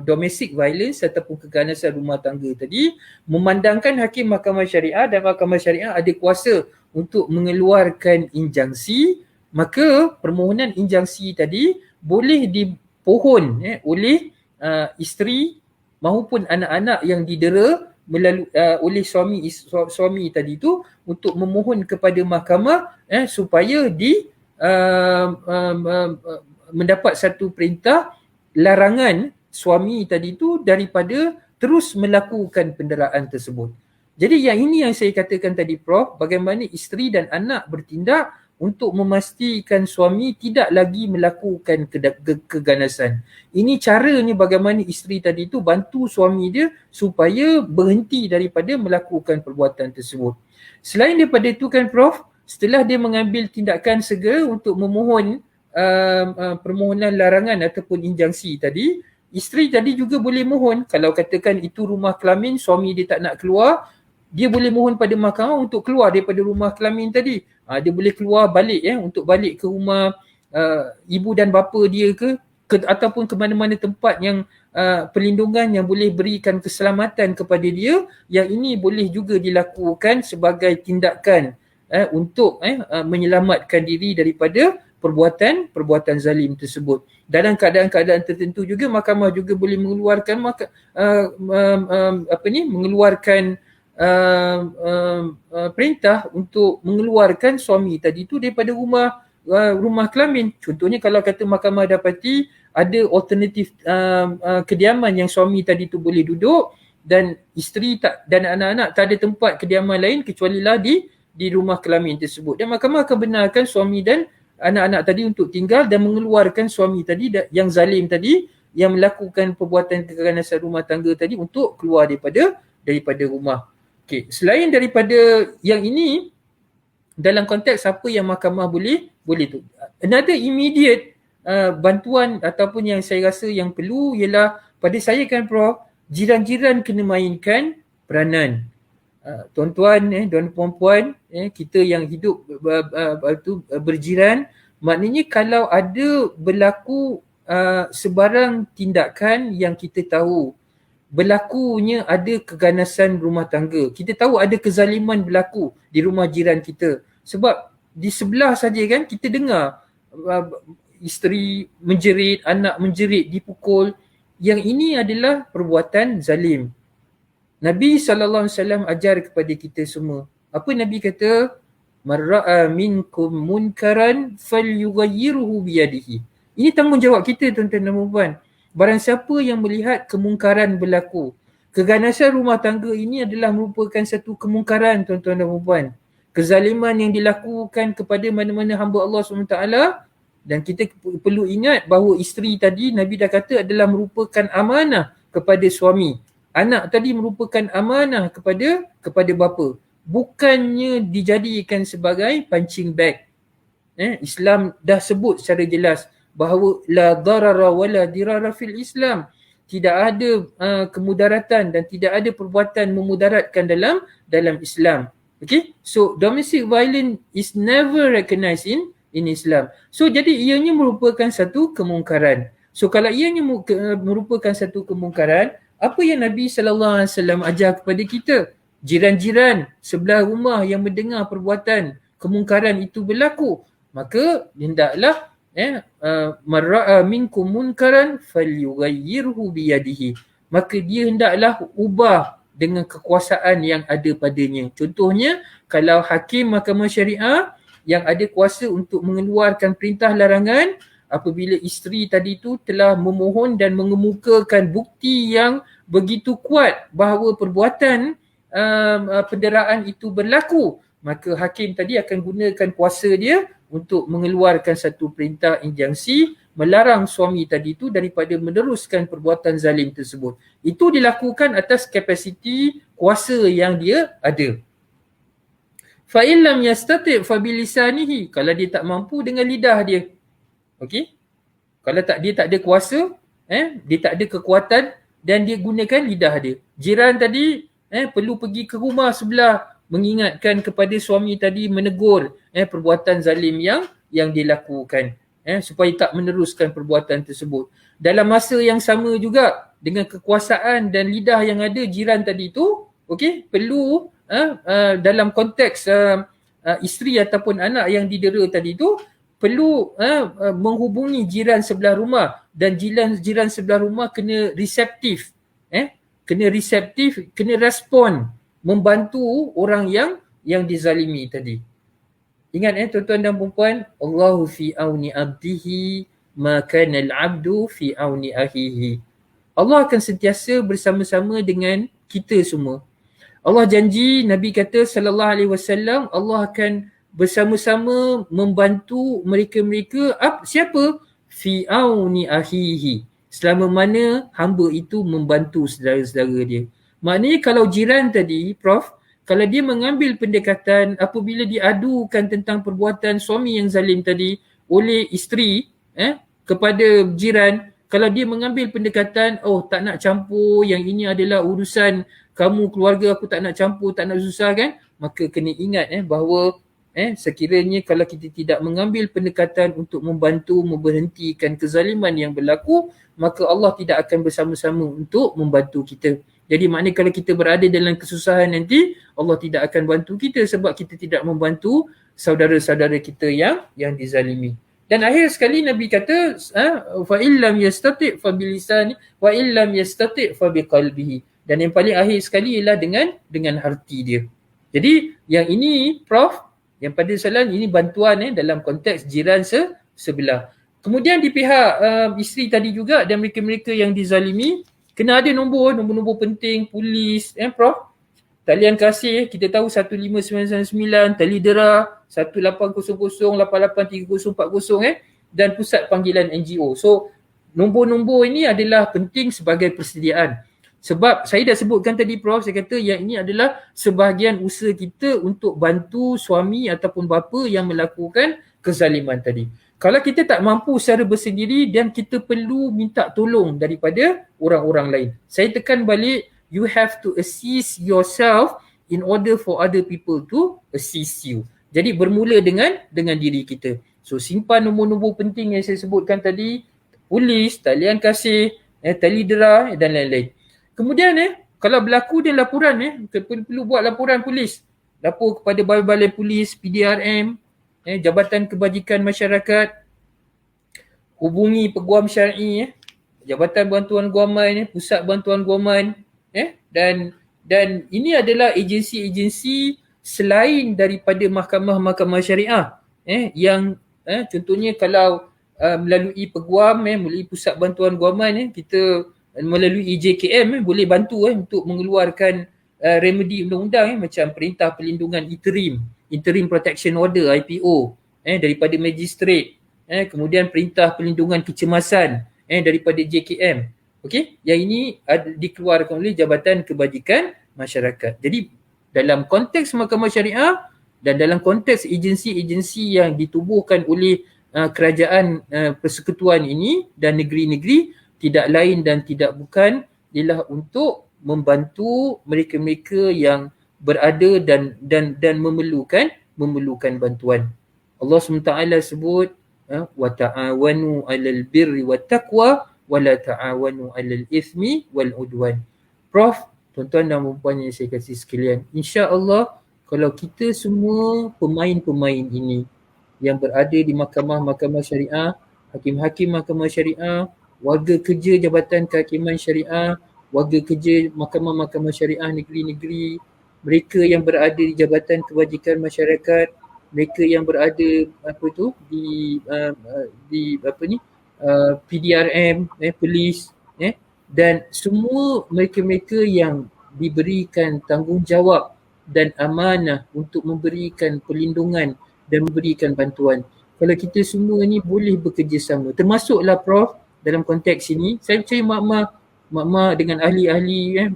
domestic violence ataupun keganasan rumah tangga tadi, memandangkan hakim mahkamah syariah dan mahkamah syariah ada kuasa untuk mengeluarkan injangsi, maka permohonan injangsi tadi boleh dipohon oleh isteri maupun anak-anak yang didera oleh suami tadi tu untuk memohon kepada mahkamah supaya mendapat satu perintah larangan suami tadi tu daripada terus melakukan penderaan tersebut. Jadi ini yang saya katakan tadi Prof, bagaimana isteri dan anak bertindak untuk memastikan suami tidak lagi melakukan keganasan. Ini caranya bagaimana isteri tadi tu bantu suami dia supaya berhenti daripada melakukan perbuatan tersebut. Selain daripada itu kan Prof, setelah dia mengambil tindakan segera untuk memohon permohonan larangan ataupun injangsi tadi, isteri tadi juga boleh mohon, kalau katakan itu rumah kelamin, suami dia tak nak keluar, dia boleh mohon pada mahkamah untuk keluar daripada rumah kelamin tadi. Dia boleh keluar balik untuk balik ke rumah ibu dan bapa dia ke ataupun ke mana-mana tempat yang perlindungan yang boleh berikan keselamatan kepada dia, yang ini boleh juga dilakukan sebagai tindakan untuk menyelamatkan diri daripada perbuatan zalim tersebut. Dalam keadaan-keadaan tertentu juga mahkamah juga boleh mengeluarkan mengeluarkan perintah untuk mengeluarkan suami tadi tu daripada rumah kelamin. Contohnya kalau kata mahkamah dapati ada alternatif kediaman yang suami tadi tu boleh duduk dan isteri dan anak-anak tak ada tempat kediaman lain kecualilah di rumah kelamin tersebut, dan mahkamah akan benarkan suami dan anak-anak tadi untuk tinggal dan mengeluarkan suami tadi yang zalim tadi yang melakukan perbuatan keganasan rumah tangga tadi untuk keluar daripada rumah. Okey, selain daripada yang ini, dalam konteks apa yang mahkamah boleh tu. Another immediate bantuan ataupun yang saya rasa yang perlu ialah, pada saya kan Prof, jiran-jiran kena mainkan peranan. Tuan-tuan dan puan-puan, kita yang hidup berjiran, maknanya kalau ada berlaku sebarang tindakan yang kita tahu berlakunya ada keganasan rumah tangga, kita tahu ada kezaliman berlaku di rumah jiran kita, sebab di sebelah saja kan kita dengar isteri menjerit, anak menjerit, dipukul, yang ini adalah perbuatan zalim. Nabi SAW ajar kepada kita semua. Apa Nabi kata? Man ra'a minkum munkaran falyughayyirhu biyadihi. Ini tanggungjawab kita tuan-tuan dan puan. Barang siapa yang melihat kemungkaran berlaku. Keganasan rumah tangga ini adalah merupakan satu kemungkaran tuan-tuan dan puan. Kezaliman yang dilakukan kepada mana-mana hamba Allah SWT, dan kita perlu ingat bahawa isteri tadi Nabi dah kata adalah merupakan amanah kepada suami. Anak tadi merupakan amanah kepada bapa. Bukannya dijadikan sebagai punching bag. Islam dah sebut secara jelas bahawa la darara wala dirara fil Islam. Tidak ada kemudaratan dan tidak ada perbuatan memudaratkan dalam Islam. Okay? So domestic violence is never recognized in Islam. So jadi ianya merupakan satu kemungkaran. So kalau ianya merupakan satu kemungkaran, apa yang Nabi SAW ajar kepada kita? Jiran-jiran sebelah rumah yang mendengar perbuatan kemungkaran itu berlaku, maka hendaklah man ra'a minkum munkaran falyughayyirhu biyadihi. Maka dia hendaklah ubah dengan kekuasaan yang ada padanya. Contohnya, kalau hakim mahkamah syariah yang ada kuasa untuk mengeluarkan perintah larangan, apabila isteri tadi tu telah memohon dan mengemukakan bukti yang begitu kuat bahawa perbuatan penderaan itu berlaku, maka hakim tadi akan gunakan kuasa dia untuk mengeluarkan satu perintah injunksi melarang suami tadi itu daripada meneruskan perbuatan zalim tersebut. Itu dilakukan atas kapasiti kuasa yang dia ada. Fa in lam yastati' fa bilisanihi, kalau dia tak mampu dengan lidah dia. Okey? Kalau dia tak ada kuasa, dia tak ada kekuatan dan dia gunakan lidah dia. Jiran tadi perlu pergi ke rumah sebelah mengingatkan kepada suami tadi, menegur perbuatan zalim yang dilakukan, supaya tak meneruskan perbuatan tersebut. Dalam masa yang sama juga, dengan kekuasaan dan lidah yang ada jiran tadi tu, okey, perlu dalam konteks isteri ataupun anak yang didera tadi tu, perlu menghubungi jiran sebelah rumah, dan jiran sebelah rumah kena reseptif, kena respon, membantu orang yang dizalimi tadi. Ingat tuan-tuan dan puan-puan, Allahu fi auni abdihi ma kana al-abdu fi auni akhihi. Allah akan sentiasa bersama-sama dengan kita semua. Allah janji, Nabi kata sallallahu alaihi wasallam, Allah akan bersama-sama membantu mereka-mereka siapa? Fi auni akhihi. Selama mana hamba itu membantu saudara-saudara dia. Maknanya kalau jiran tadi, Prof, kalau dia mengambil pendekatan apabila diadukan tentang perbuatan suami yang zalim tadi oleh isteri kepada jiran, kalau dia mengambil pendekatan, tak nak campur, yang ini adalah urusan kamu, keluarga aku, tak nak campur, tak nak susahkan, maka kena ingat bahawa sekiranya kalau kita tidak mengambil pendekatan untuk membantu memberhentikan kezaliman yang berlaku, maka Allah tidak akan bersama-sama untuk membantu kita. Jadi maknanya kalau kita berada dalam kesusahan nanti, Allah tidak akan bantu kita sebab kita tidak membantu saudara-saudara kita yang dizalimi. Dan akhir sekali Nabi kata, fa illam yastati' fa bilisani wa illam yastati' fa biqalbihi. Dan yang paling akhir sekali ialah dengan hati dia. Jadi yang ini, Prof, yang pada soalan ini bantuan dalam konteks jiran sebelah. Kemudian di pihak isteri tadi juga dan mereka-mereka yang dizalimi, kena ada nombor penting, polis, Prof. Talian kasih, kita tahu 15999, tali dera 1800883040, dan pusat panggilan NGO. So, nombor-nombor ini adalah penting sebagai persediaan. Sebab saya dah sebutkan tadi, Prof, saya kata yang ini adalah sebahagian usaha kita untuk bantu suami ataupun bapa yang melakukan kezaliman tadi. Kalau kita tak mampu secara bersendiri dan kita perlu minta tolong daripada orang-orang lain. Saya tekan balik, you have to assist yourself in order for other people to assist you. Jadi bermula dengan diri kita. So simpan nombor-nombor penting yang saya sebutkan tadi, polis, talian kasih, tali dera dan lain-lain. Kemudian kalau berlaku dia laporan, perlu buat laporan polis. Lapor kepada balai-balai polis, PDRM, Jabatan Kebajikan Masyarakat, hubungi Peguam Syar'i, Jabatan Bantuan Guaman, Pusat Bantuan Guaman, dan ini adalah agensi-agensi selain daripada mahkamah-mahkamah syariah, yang contohnya kalau melalui Peguam, melalui Pusat Bantuan Guaman, kita melalui JKM boleh bantu untuk mengeluarkan remedi undang-undang macam Perintah Perlindungan Interim Protection Order, IPO, daripada magistrate, kemudian Perintah Perlindungan Kecemasan daripada JKM. Okey, yang ini dikeluarkan oleh Jabatan Kebajikan Masyarakat. Jadi dalam konteks mahkamah syariah dan dalam konteks agensi-agensi yang ditubuhkan oleh kerajaan persekutuan ini dan negeri-negeri, tidak lain dan tidak bukan ialah untuk membantu mereka-mereka yang berada dan memerlukan bantuan. Allah SWT sebut wa ta'awanu 'alal birri wat taqwa wa la ta'awanu 'alal ithmi wal udwan. Prof, tuan-tuan dan puan yang saya kasih sekalian, insya-Allah kalau kita semua pemain-pemain ini yang berada di mahkamah-mahkamah syariah, hakim-hakim mahkamah syariah, warga kerja Jabatan Kehakiman Syariah, warga kerja mahkamah-mahkamah syariah negeri-negeri, mereka yang berada di Jabatan Kebajikan Masyarakat, mereka yang berada PDRM, polis, dan semua mereka-mereka yang diberikan tanggungjawab dan amanah untuk memberikan perlindungan dan memberikan bantuan. Kalau kita semua ni boleh bekerjasama, termasuklah Prof dalam konteks ini, saya percaya mak-mak dengan ahli-ahli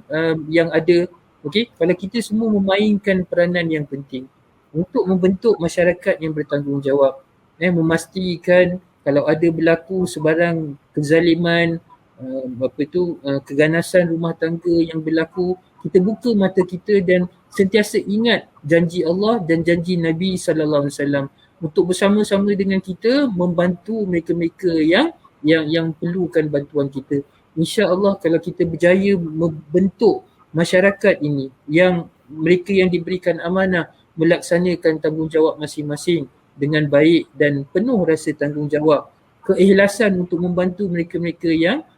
yang ada, okey, kalau kita semua memainkan peranan yang penting untuk membentuk masyarakat yang bertanggungjawab, memastikan kalau ada berlaku sebarang kezaliman, keganasan rumah tangga yang berlaku, kita buka mata kita dan sentiasa ingat janji Allah dan janji Nabi sallallahu alaihi wasallam untuk bersama-sama dengan kita membantu mereka-mereka yang perlukan bantuan kita. Insya-Allah kalau kita berjaya membentuk masyarakat ini, yang mereka yang diberikan amanah melaksanakan tanggungjawab masing-masing dengan baik dan penuh rasa tanggungjawab, keikhlasan untuk membantu mereka-mereka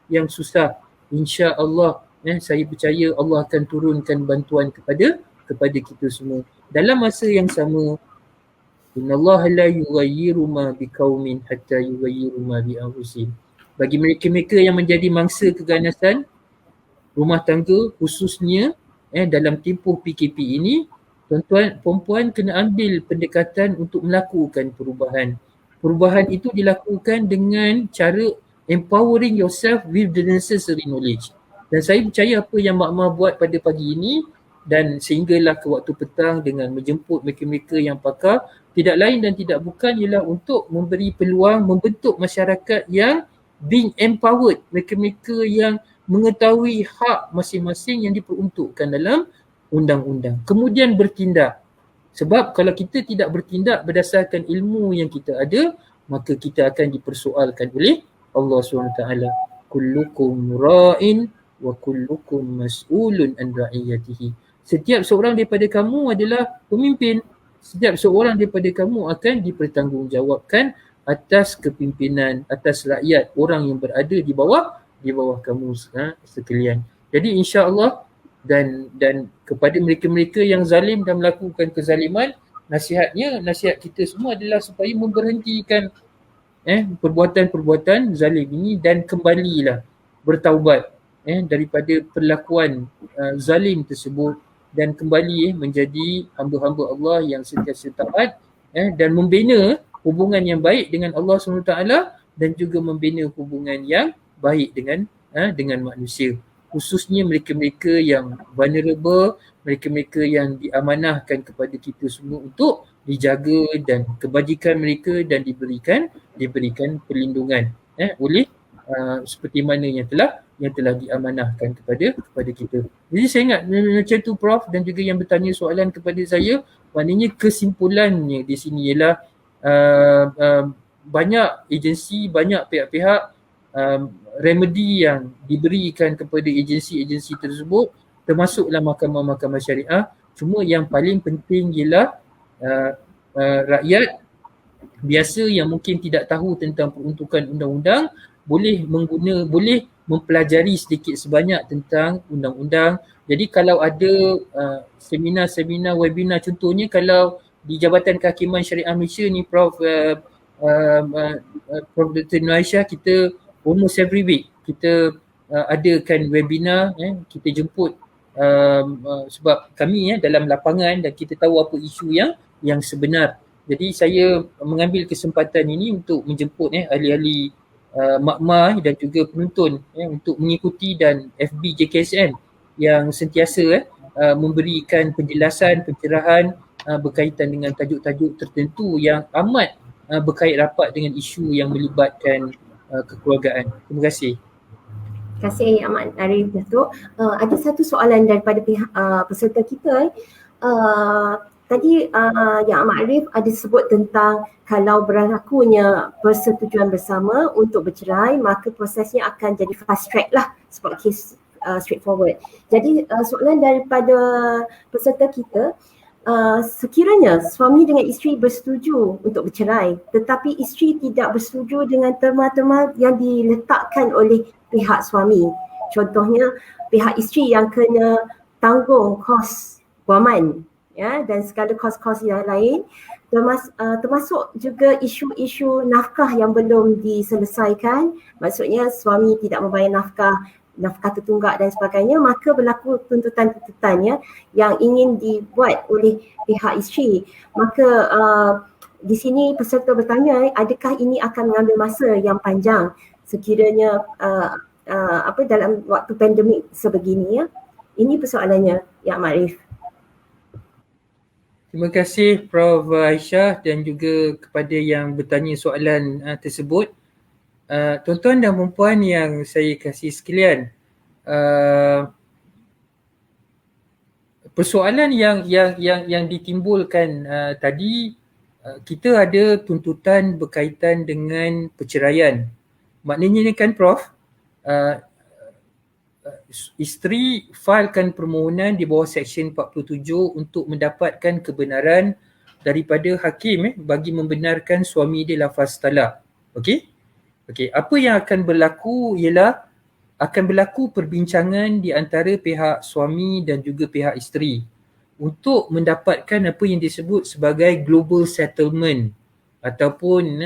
yang susah, insya-Allah saya percaya Allah akan turunkan bantuan kepada kita semua. Dalam masa yang sama, innallaha la yughayyiru ma biqaumin hatta yughayyiru ma bi anfusihim. Bagi mereka-mereka yang menjadi mangsa keganasan rumah tangga khususnya dalam tempoh PKP ini, tuan-tuan perempuan kena ambil pendekatan untuk melakukan perubahan. Perubahan itu dilakukan dengan cara empowering yourself with the necessary knowledge. Dan saya percaya apa yang mak-mak buat pada pagi ini dan sehinggalah ke waktu petang dengan menjemput mereka-mereka yang pakar, tidak lain dan tidak bukan ialah untuk memberi peluang membentuk masyarakat yang being empowered, mereka-mereka yang mengetahui hak masing-masing yang diperuntukkan dalam undang-undang. Kemudian bertindak. Sebab kalau kita tidak bertindak berdasarkan ilmu yang kita ada, maka kita akan dipersoalkan oleh Allah SWT. Kullukum ra'in wa kullukum mas'ulun an ra'iyatihi. Setiap seorang daripada kamu adalah pemimpin. Setiap seorang daripada kamu akan dipertanggungjawabkan atas kepimpinan, atas rakyat, orang yang berada di bawah kamu sekalian. Jadi insya-Allah dan kepada mereka-mereka yang zalim dan melakukan kezaliman, nasihat kita semua adalah supaya memberhentikan perbuatan-perbuatan zalim ini dan kembalilah bertaubat daripada perlakuan zalim tersebut dan kembali menjadi hamba-hamba Allah yang sentiasa taat dan membina hubungan yang baik dengan Allah SWT dan juga membina hubungan yang baik dengan manusia, khususnya mereka-mereka yang vulnerable, mereka-mereka yang diamanahkan kepada kita semua untuk dijaga dan kebajikan mereka dan diberikan perlindungan oleh seperti mana yang telah diamanahkan kepada kita. Jadi saya ingat macam tu Prof, dan juga yang bertanya soalan kepada saya, maknanya kesimpulannya di sini ialah banyak agensi, banyak pihak-pihak, remedi yang diberikan kepada agensi-agensi tersebut, termasuklah mahkamah-mahkamah syariah. Cuma yang paling penting ialah rakyat biasa yang mungkin tidak tahu tentang peruntukan undang-undang boleh mempelajari sedikit sebanyak tentang undang-undang. Jadi kalau ada seminar-seminar, webinar, contohnya kalau di Jabatan Kehakiman Syariah Malaysia ni Prof Dr. Nur Aisyah, kita almost every week kita adakan webinar, kita jemput sebab kami dalam lapangan dan kita tahu apa isu yang sebenar. Jadi saya mengambil kesempatan ini untuk menjemput ahli-ahli makmah dan juga penonton untuk mengikuti, dan FB JKSN yang sentiasa memberikan penjelasan, pencerahan berkaitan dengan tajuk-tajuk tertentu yang amat berkait rapat dengan isu yang melibatkan kekeluargaan. Terima kasih. Terima kasih Ahmad Arif Datuk. Ada satu soalan daripada pihak peserta kita. Tadi Yang Ahmad Arif ada sebut tentang kalau berlakunya persetujuan bersama untuk bercerai, maka prosesnya akan jadi fast track lah sebab kes straightforward. Jadi soalan daripada peserta kita, sekiranya suami dengan isteri bersetuju untuk bercerai tetapi isteri tidak bersetuju dengan terma-terma yang diletakkan oleh pihak suami. Contohnya pihak isteri yang kena tanggung kos guaman dan segala kos-kos yang lain, termasuk juga isu-isu nafkah yang belum diselesaikan. Maksudnya suami tidak membayar nafkah tertunggak dan sebagainya, maka berlaku tuntutan-tuntutannya yang ingin dibuat oleh pihak isteri. Maka di sini peserta bertanya, adakah ini akan mengambil masa yang panjang sekiranya dalam waktu pandemik sebegini ya? Ini persoalannya, Ya Ma'rif. Terima kasih Prof. Aisyah dan juga kepada yang bertanya soalan tersebut. Tuan-tuan dan puan yang saya kasih sekalian, persoalan yang ditimbulkan tadi, kita ada tuntutan berkaitan dengan perceraian. Maknanya ni kan Prof, isteri filekan permohonan di bawah Seksyen 47 untuk mendapatkan kebenaran daripada hakim bagi membenarkan suami dia lafaz talak. Okey, apa yang akan berlaku ialah akan berlaku perbincangan di antara pihak suami dan juga pihak isteri untuk mendapatkan apa yang disebut sebagai global settlement ataupun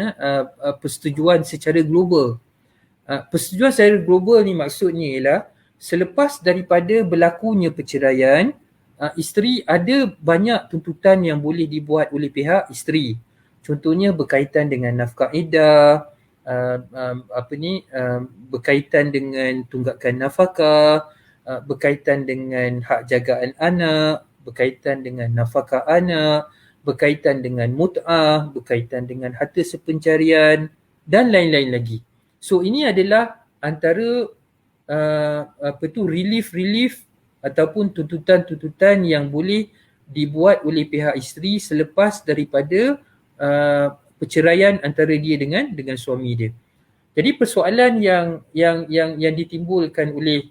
persetujuan secara global. Persetujuan secara global ni maksudnya ialah selepas daripada berlakunya perceraian, isteri ada banyak tuntutan yang boleh dibuat oleh pihak isteri. Contohnya berkaitan dengan nafkah iddah, berkaitan dengan tunggakan nafkah, berkaitan dengan hak jagaan anak, berkaitan dengan nafkah anak, berkaitan dengan mut'ah, berkaitan dengan harta sepencarian dan lain-lain lagi. So ini adalah antara relief ataupun tuntutan-tuntutan yang boleh dibuat oleh pihak isteri selepas daripada perceraian antara dia dengan suami dia. Jadi persoalan yang ditimbulkan oleh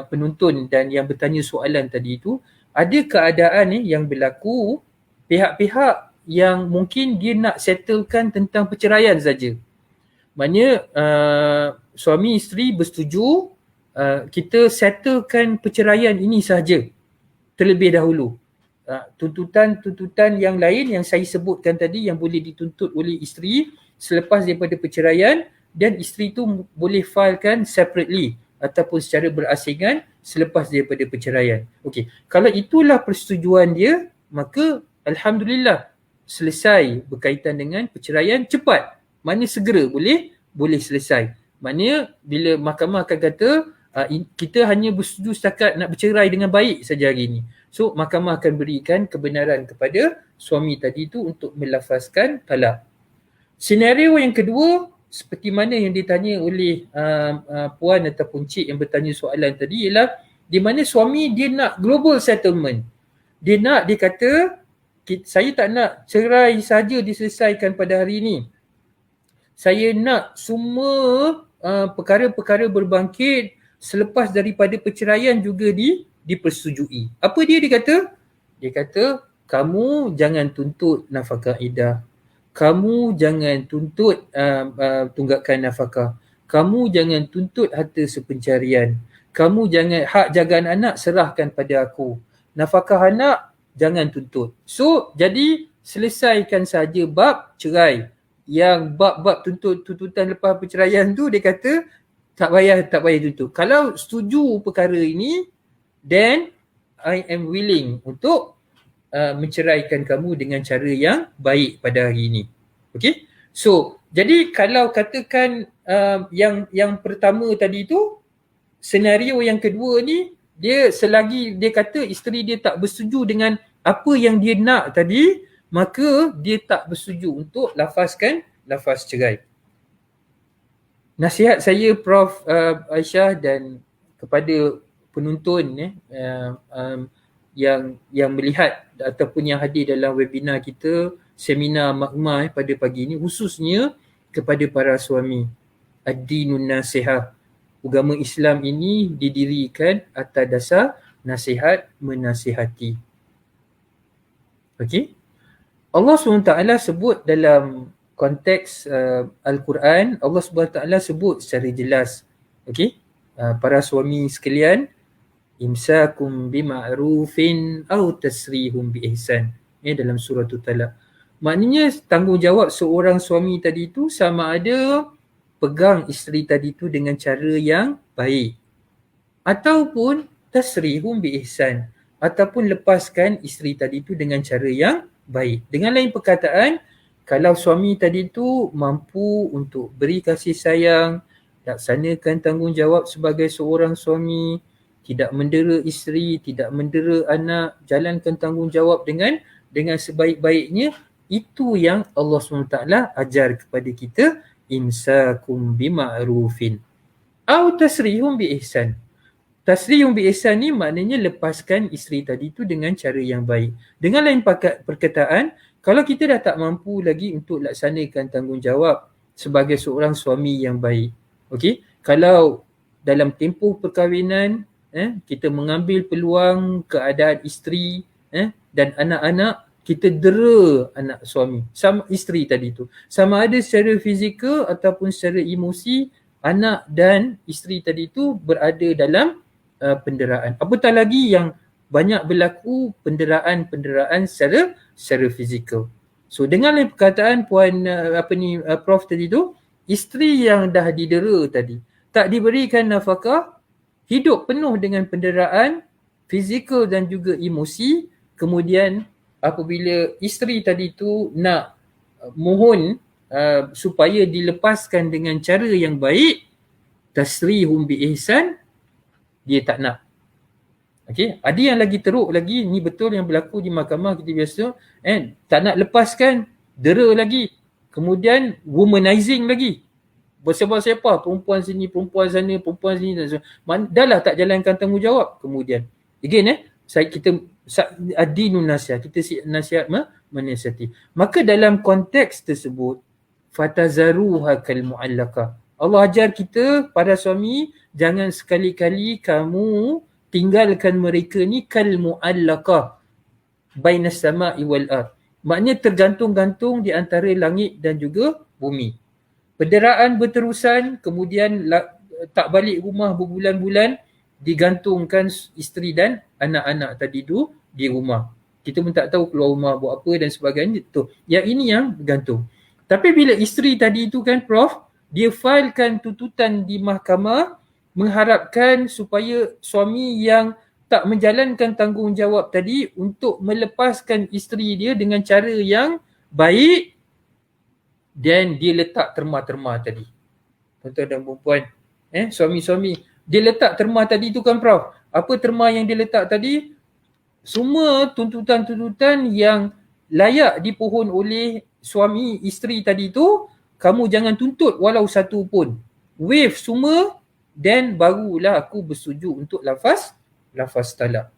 penonton dan yang bertanya soalan tadi itu, ada keadaan yang berlaku pihak-pihak yang mungkin dia nak settlekan tentang perceraian saja. Maknanya suami isteri bersetuju, kita settlekan perceraian ini sahaja terlebih dahulu. Tuntutan-tuntutan yang lain yang saya sebutkan tadi yang boleh dituntut oleh isteri selepas daripada perceraian, dan isteri tu boleh filekan separately ataupun secara berasingan selepas daripada perceraian. Okey, kalau itulah persetujuan dia, maka alhamdulillah selesai berkaitan dengan perceraian cepat. Maknanya segera boleh selesai. Maknanya bila mahkamah akan kata kita hanya bersetuju setakat nak bercerai dengan baik saja hari ini. So mahkamah akan berikan kebenaran kepada suami tadi tu untuk melafazkan talak. Senario yang kedua, seperti mana yang ditanya oleh puan ataupun cik yang bertanya soalan tadi, ialah di mana suami dia nak global settlement. Dia kata saya tak nak cerai saja diselesaikan pada hari ini. Saya nak semua perkara-perkara berbangkit selepas daripada perceraian juga dipersetujui. Apa dia kata? Dia kata, kamu jangan tuntut nafkah iddah. Kamu jangan tuntut tunggakan nafkah. Kamu jangan tuntut harta sepencarian. Kamu jangan, hak jagaan anak serahkan pada aku. Nafkah anak jangan tuntut. So, jadi selesaikan saja bab cerai. Yang bab-bab tuntutan lepas perceraian tu dia kata tak payah tuntut. Kalau setuju perkara ini, then I am willing untuk menceraikan kamu dengan cara yang baik pada hari ini. Okay? So Jadi kalau katakan yang pertama tadi tu, senario yang kedua ni, dia selagi dia kata isteri dia tak bersetuju dengan apa yang dia nak tadi, maka dia tak bersetuju untuk lafazkan lafaz cerai. Nasihat saya Prof Aisyah dan kepada penonton yang melihat ataupun yang hadir dalam webinar kita, seminar Makmah pada pagi ini, khususnya kepada para suami. Ad-dinun nasihah. Agama Islam ini didirikan atas dasar nasihat menasihati. Okey. Allah SWT sebut dalam konteks Al-Quran, Allah SWT sebut secara jelas. Okey. Para suami sekalian, imsakum bima'rufin aw tasrihum biihsan. Dalam surah Talaq. Maknanya tanggungjawab seorang suami tadi tu sama ada pegang isteri tadi tu dengan cara yang baik, ataupun tasrihum biihsan, ataupun lepaskan isteri tadi tu dengan cara yang baik. Dengan lain perkataan, kalau suami tadi tu mampu untuk beri kasih sayang, laksanakan tanggungjawab sebagai seorang suami, tidak mendera isteri, tidak mendera anak, jalankan tanggungjawab dengan sebaik-baiknya, itu yang Allah SWT ajar kepada kita, imsakum bima'rufin aw tasrihum biihsan. Tasrihum biihsan ni maknanya lepaskan isteri tadi tu dengan cara yang baik. Dengan lain perkataan, kalau kita dah tak mampu lagi untuk laksanakan tanggungjawab sebagai seorang suami yang baik, okey, kalau dalam tempoh perkahwinan kita mengambil peluang keadaan isteri dan anak-anak, kita dera anak suami, sama isteri tadi tu, sama ada secara fizikal ataupun secara emosi, anak dan isteri tadi tu berada dalam penderaan. Apatah lagi yang banyak berlaku penderaan secara fizikal. So dengan lain perkataan Prof tadi tu, isteri yang dah didera tadi, tak diberikan nafkah, hidup penuh dengan penderaan fizikal dan juga emosi, kemudian apabila isteri tadi tu nak mohon supaya dilepaskan dengan cara yang baik, tasrihum biihsan, dia tak nak. Okey, ada yang lagi teruk lagi, ni betul yang berlaku di mahkamah kita biasa, tak nak lepaskan, dera lagi, kemudian womanizing lagi, bersepah-sepah, perempuan sini, perempuan sana, perempuan sini, dah lah tak jalankan tanggungjawab. Kemudian again kita ad-dinun nasihat, kita nasihat menasihati. Maka dalam konteks tersebut, fatazaruha kal mu'allaqah, Allah ajar kita, para suami, jangan sekali-kali kamu tinggalkan mereka ni kal mu'allaqah bainas sama'i wal ard. Maknanya tergantung-gantung di antara langit dan juga bumi. Penderaan berterusan, kemudian tak balik rumah berbulan-bulan, digantungkan isteri dan anak-anak tadi tu di rumah. Kita pun tak tahu keluar rumah buat apa dan sebagainya. Yang ini yang bergantung. Tapi bila isteri tadi tu kan Prof, dia filekan tuntutan di mahkamah mengharapkan supaya suami yang tak menjalankan tanggungjawab tadi untuk melepaskan isteri dia dengan cara yang baik, dan dia letak terma-terma tadi. Tuan-tuan dan puan-puan, suami-suami, dia letak terma tadi tu kan Prof. Apa terma yang dia letak tadi? Semua tuntutan-tuntutan yang layak dipohon oleh suami isteri tadi tu, kamu jangan tuntut walau satu pun. Waive semua, dan barulah aku bersetuju untuk lafaz talak.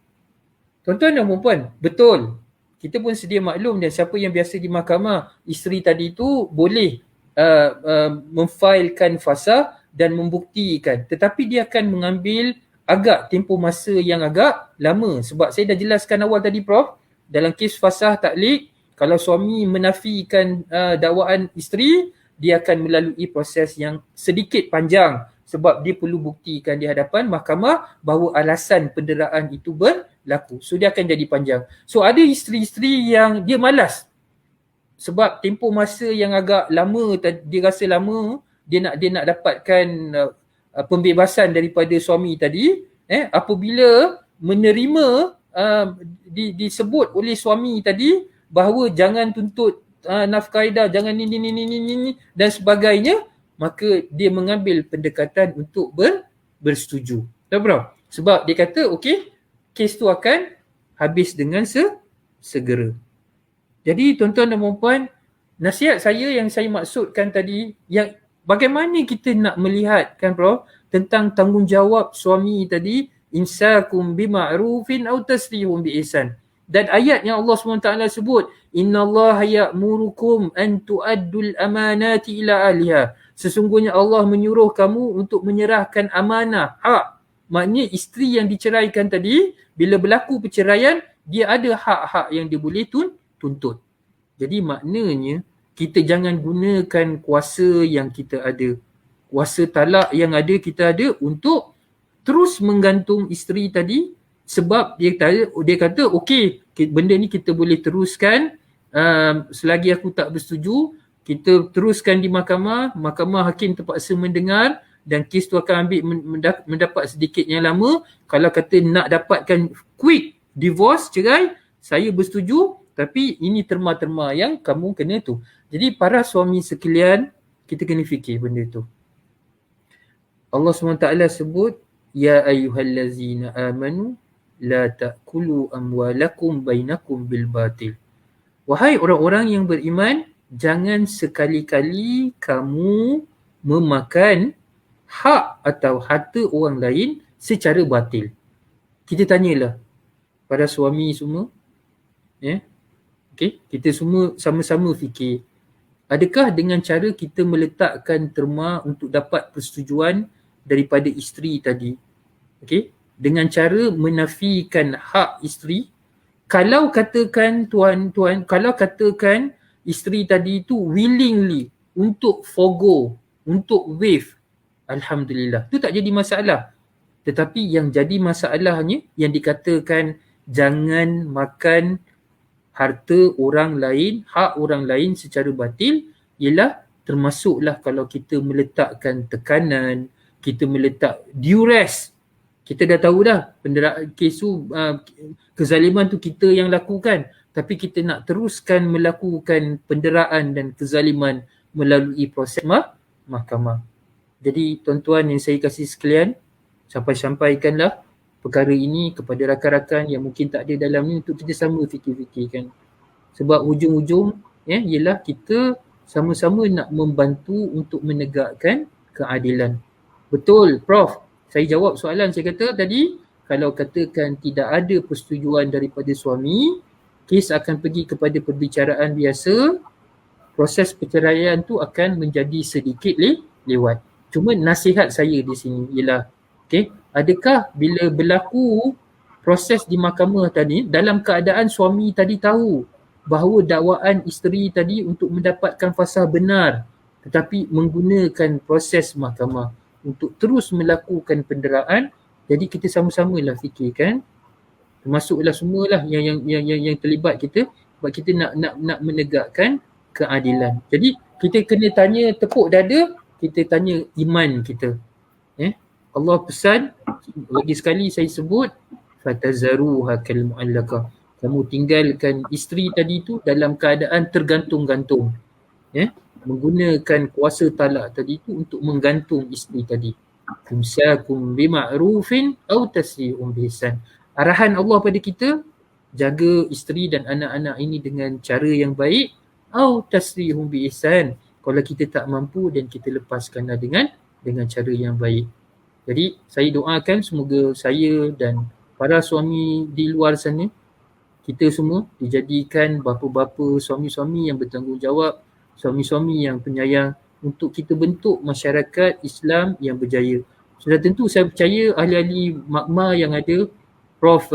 Tuan-tuan dan puan-puan, betul. Kita pun sedia maklum, dan siapa yang biasa di mahkamah, isteri tadi tu boleh memfailkan fasah dan membuktikan. Tetapi dia akan mengambil agak tempoh masa yang agak lama. Sebab saya dah jelaskan awal tadi Prof, dalam kes fasah taklik, kalau suami menafikan dakwaan isteri, dia akan melalui proses yang sedikit panjang sebab dia perlu buktikan di hadapan mahkamah bahawa alasan penderaan itu berlaku. So dia akan jadi panjang. So ada isteri-isteri yang dia malas sebab tempoh masa yang agak lama, dia rasa lama, dia nak dapatkan pembebasan daripada suami tadi. Apabila menerima disebut oleh suami tadi bahawa jangan tuntut nafkah iddah, jangan ni dan sebagainya, maka dia mengambil pendekatan untuk bersetuju. Tahu bro? Sebab dia kata okey, kes tu akan habis dengan segera. Jadi tuan-tuan dan puan-puan, nasihat saya yang saya maksudkan tadi, yang bagaimana kita nak melihat kan bro tentang tanggungjawab suami tadi, imsakum bima'rufin aw tasrihum biihsan. Dan ayat yang Allah SWT sebut, innallaha ya'murukum an tu'addul amanati ila ahliha. Sesungguhnya Allah menyuruh kamu untuk menyerahkan amanah, hak. Maknanya isteri yang diceraikan tadi, bila berlaku perceraian, dia ada hak-hak yang dia boleh tuntut. Jadi maknanya kita jangan gunakan kuasa yang kita ada, kuasa talak yang ada kita ada untuk terus menggantung isteri tadi, sebab dia kata okey, benda ni kita boleh teruskan selagi aku tak bersetuju, kita teruskan di mahkamah hakim terpaksa mendengar dan kes tu akan mendapat sedikit yang lama. Kalau kata nak dapatkan quick divorce, cerai, saya bersetuju, tapi ini terma-terma yang kamu kena tu. Jadi para suami sekalian, kita kena fikir benda tu. Allah SWT sebut, ya ayyuhallazina amanu la ta'kulu amwalakum bainakum bil batil. Wahai orang-orang yang beriman, jangan sekali-kali kamu memakan hak atau harta orang lain secara batil. Kita tanyalah para suami semua, okay, kita semua sama-sama fikir, adakah dengan cara kita meletakkan terma untuk dapat persetujuan daripada isteri tadi, okay, dengan cara menafikan hak isteri, kalau katakan kalau katakan isteri tadi tu willingly untuk forgo, untuk waive, alhamdulillah, tu tak jadi masalah. Tetapi yang jadi masalahnya, yang dikatakan jangan makan harta orang lain, hak orang lain secara batil, ialah termasuklah kalau kita meletakkan tekanan, kita meletak duress. Kita dah tahu dah kes tu, kezaliman tu kita yang lakukan, tapi kita nak teruskan melakukan penderaan dan kezaliman melalui proses mahkamah. Jadi tuan-tuan yang saya kasih sekalian, sampaikanlah perkara ini kepada rakan-rakan yang mungkin tak ada dalam ni, untuk kita sama fikir-fikirkan. Sebab hujung-hujung ialah kita sama-sama nak membantu untuk menegakkan keadilan. Betul Prof, saya jawab soalan, saya kata tadi, kalau katakan tidak ada persetujuan daripada suami, kes akan pergi kepada perbicaraan biasa, proses perceraian tu akan menjadi sedikit lewat. Cuma nasihat saya di sini ialah, okay, adakah bila berlaku proses di mahkamah tadi, dalam keadaan suami tadi tahu bahawa dakwaan isteri tadi untuk mendapatkan fasal benar, tetapi menggunakan proses mahkamah untuk terus melakukan penderaan. Jadi kita sama-samalah fikirkan, termasuklah semualah yang terlibat kita, sebab kita nak menegakkan keadilan. Jadi kita kena tanya, tepuk dada, kita tanya iman kita. Allah pesan, lagi sekali saya sebut, fatazaruha kal mu'allaqah. Kamu tinggalkan isteri tadi tu dalam keadaan tergantung-gantung. Menggunakan kuasa talak tadi tu untuk menggantung isteri tadi. Imsakum bima'rufin aw tasrihum biihsan. Arahan Allah pada kita, jaga isteri dan anak-anak ini dengan cara yang baik, aw tasrihum biihsan. Kalau kita tak mampu, dan kita lepaskanlah dengan cara yang baik. Jadi saya doakan semoga saya dan para suami di luar sana, kita semua dijadikan bapa-bapa, suami-suami yang bertanggungjawab, suami-suami yang penyayang, untuk kita bentuk masyarakat Islam yang berjaya. Sudah tentu saya percaya ahli-ahli makma yang ada, Prof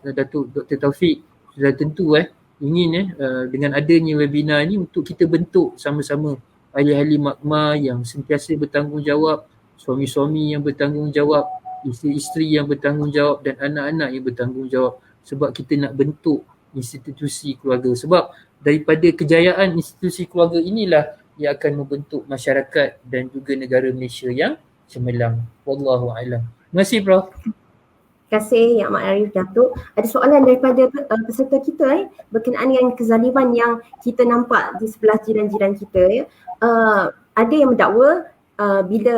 Datuk Dr. Taufik, sudah tentu ingin dengan adanya webinar ni untuk kita bentuk sama-sama ahli-ahli makma yang sentiasa bertanggungjawab, suami-suami yang bertanggungjawab, isteri-isteri yang bertanggungjawab, dan anak-anak yang bertanggungjawab. Sebab kita nak bentuk institusi keluarga. Sebab daripada kejayaan institusi keluarga inilah yang akan membentuk masyarakat dan juga negara Malaysia yang cemerlang. Wallahu a'lam. Terima kasih Prof. kasih Yang Amat Arif Datuk. Ada soalan daripada peserta kita berkenaan dengan kezaliman yang kita nampak di sebelah jiran-jiran kita ya. Ada yang mendakwa bila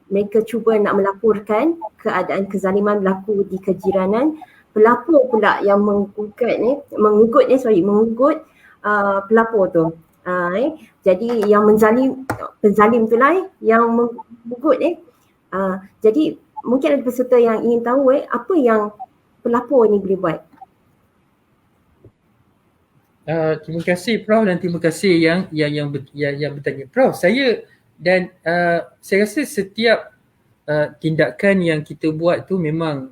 mereka cuba nak melaporkan keadaan kezaliman berlaku di kejiranan, pelapor pula yang mengugut pelapor tu. Jadi yang penzalim tu lah yang mengugut jadi mungkin ada peserta yang ingin tahu apa yang pelapor ni boleh buat. Terima kasih Prof dan terima kasih yang bertanya. Prof, saya rasa setiap tindakan yang kita buat tu memang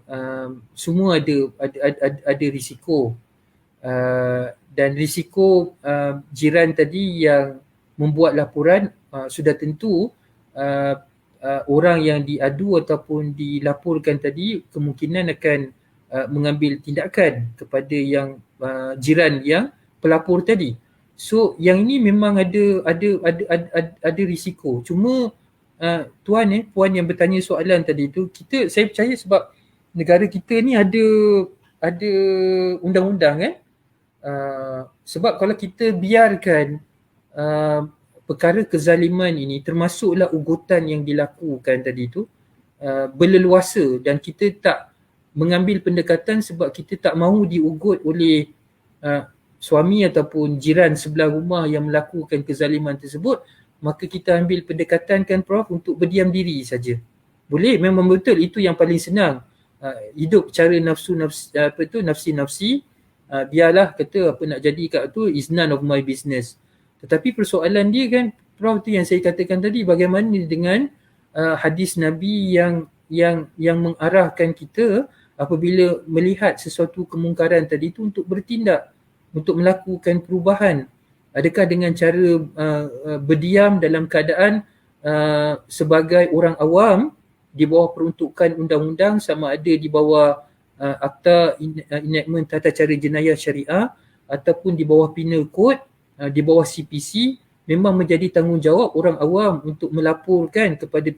semua ada risiko. Dan risiko jiran tadi yang membuat laporan sudah tentu orang yang diadu ataupun dilaporkan tadi kemungkinan akan mengambil tindakan kepada yang jiran yang pelapor tadi. So yang ini memang ada risiko. Cuma puan yang bertanya soalan tadi tu, saya percaya sebab negara kita ni ada undang-undang sebab kalau kita biarkan perkara kezaliman ini termasuklah ugutan yang dilakukan tadi tu berleluasa dan kita tak mengambil pendekatan sebab kita tak mahu diugut oleh suami ataupun jiran sebelah rumah yang melakukan kezaliman tersebut, maka kita ambil pendekatan kan Prof untuk berdiam diri saja. Boleh, memang betul itu yang paling senang. Hidup cara nafsi-nafsi, biarlah kata apa nak jadi kat tu is none of my business. Tetapi persoalan dia kan Prof tu yang saya katakan tadi, bagaimana dengan hadis Nabi yang mengarahkan kita apabila melihat sesuatu kemungkaran tadi tu untuk bertindak, untuk melakukan perubahan. Adakah dengan cara berdiam dalam keadaan sebagai orang awam di bawah peruntukan undang-undang, sama ada di bawah Akta Enactment Tata Cara Jenayah Syariah ataupun di bawah Penal Code, di bawah CPC, memang menjadi tanggungjawab orang awam untuk melaporkan kepada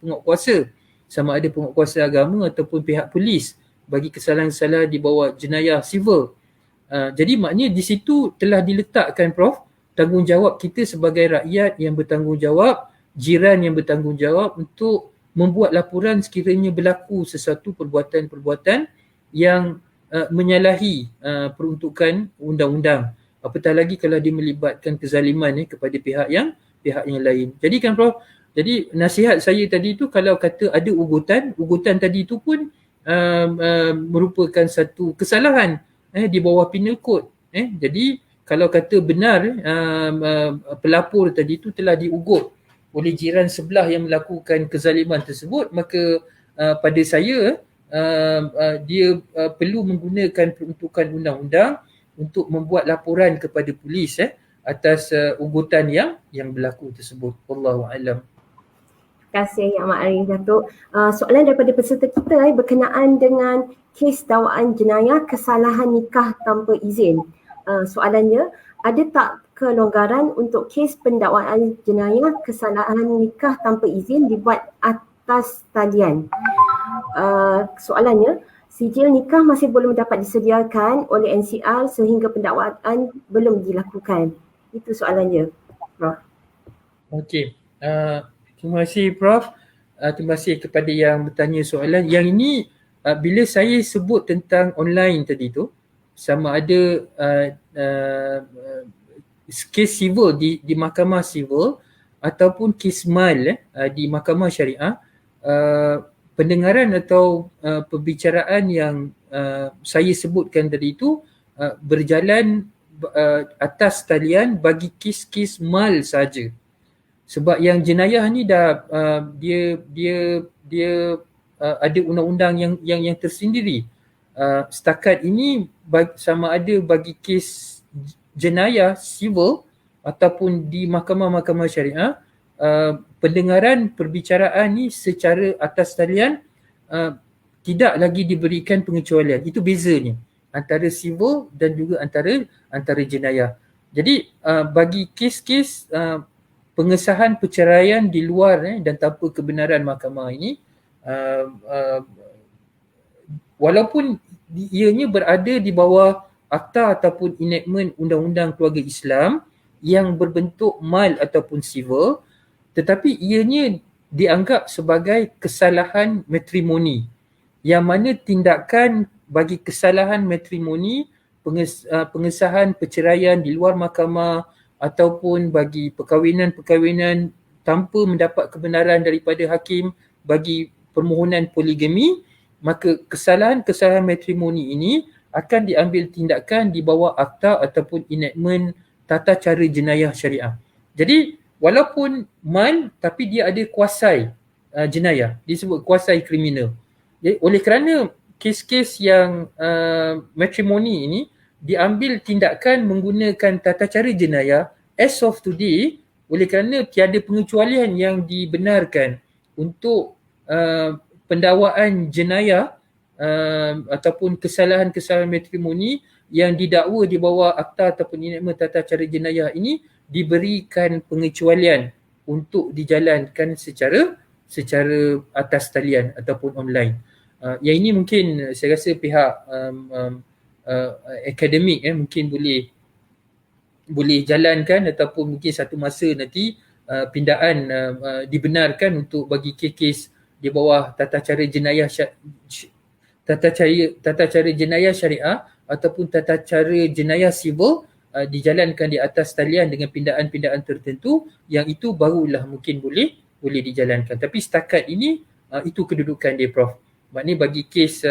penguatkuasa, sama ada penguatkuasa agama ataupun pihak polis bagi kesalahan-kesalahan di bawah jenayah civil. Jadi maknanya di situ telah diletakkan Prof tanggungjawab kita sebagai rakyat yang bertanggungjawab, jiran yang bertanggungjawab untuk membuat laporan sekiranya berlaku sesuatu perbuatan-perbuatan yang menyalahi peruntukan undang-undang. Apatah lagi kalau dia melibatkan kezaliman kepada pihak yang lain. Jadi kan Prof, jadi nasihat saya tadi tu kalau kata ada ugutan tadi tu pun merupakan satu kesalahan di bawah Penal Code. Jadi kalau kata benar pelapor tadi tu telah diugut oleh jiran sebelah yang melakukan kezaliman tersebut, maka pada saya dia perlu menggunakan peruntukan undang-undang untuk membuat laporan kepada polis atas ugutan yang berlaku tersebut. Wallahu alam. Terima kasih Yang Amat Arif Datuk. Soalan daripada peserta kita berkenaan dengan kes dakwaan jenayah kesalahan nikah tanpa izin. Soalannya, ada tak kelonggaran untuk kes pendakwaan jenayah kesalahan nikah tanpa izin dibuat atas talian? Soalannya, sijil nikah masih belum dapat disediakan oleh NCR sehingga pendakwaan belum dilakukan. Itu soalannya, Prof. Okey. Terima kasih Prof. Terima kasih kepada yang bertanya soalan. Yang ini bila saya sebut tentang online tadi tu, sama ada kes civil di mahkamah civil ataupun kes mal di mahkamah syariah, pendengaran atau perbicaraan yang saya sebutkan tadi itu berjalan atas talian bagi kes-kes mal saja. Sebab yang jenayah ni dah dia ada undang-undang yang tersendiri. Setakat ini sama ada bagi kes jenayah civil ataupun di mahkamah-mahkamah syariah, pendengaran perbicaraan ni secara atas talian tidak lagi diberikan pengecualian. Itu bezanya antara civil dan juga antara jenayah. Jadi bagi kes-kes pengesahan perceraian di luar dan tanpa kebenaran mahkamah ini, walaupun ianya berada di bawah akta ataupun enactment undang-undang keluarga Islam yang berbentuk mal ataupun civil, tetapi ianya dianggap sebagai kesalahan matrimoni, yang mana tindakan bagi kesalahan matrimoni, pengesahan perceraian di luar mahkamah ataupun bagi perkahwinan-perkahwinan tanpa mendapat kebenaran daripada hakim bagi permohonan poligami, maka kesalahan-kesalahan matrimoni ini akan diambil tindakan di bawah akta ataupun enactment tata cara jenayah syariah. Jadi walaupun mal tapi dia ada kuasai jenayah, disebut kuasai kriminal. Jadi, oleh kerana kes-kes yang matrimoni ini diambil tindakan menggunakan tata cara jenayah, as of today, oleh kerana tiada pengecualian yang dibenarkan untuk pendakwaan jenayah ataupun kesalahan-kesalahan matrimoni yang didakwa di bawah akta ataupun enactment tata cara jenayah ini diberikan pengecualian untuk dijalankan secara atas talian ataupun online. Yang ini mungkin saya rasa pihak akademik mungkin boleh jalankan, ataupun mungkin satu masa nanti pindaan dibenarkan untuk bagi kes-kes di bawah tata cara jenayah syariah ataupun tata cara jenayah sivil dijalankan di atas talian dengan pindaan-pindaan tertentu, yang itu barulah mungkin boleh dijalankan. Tapi setakat ini itu kedudukan dia, Prof. Maknanya bagi kes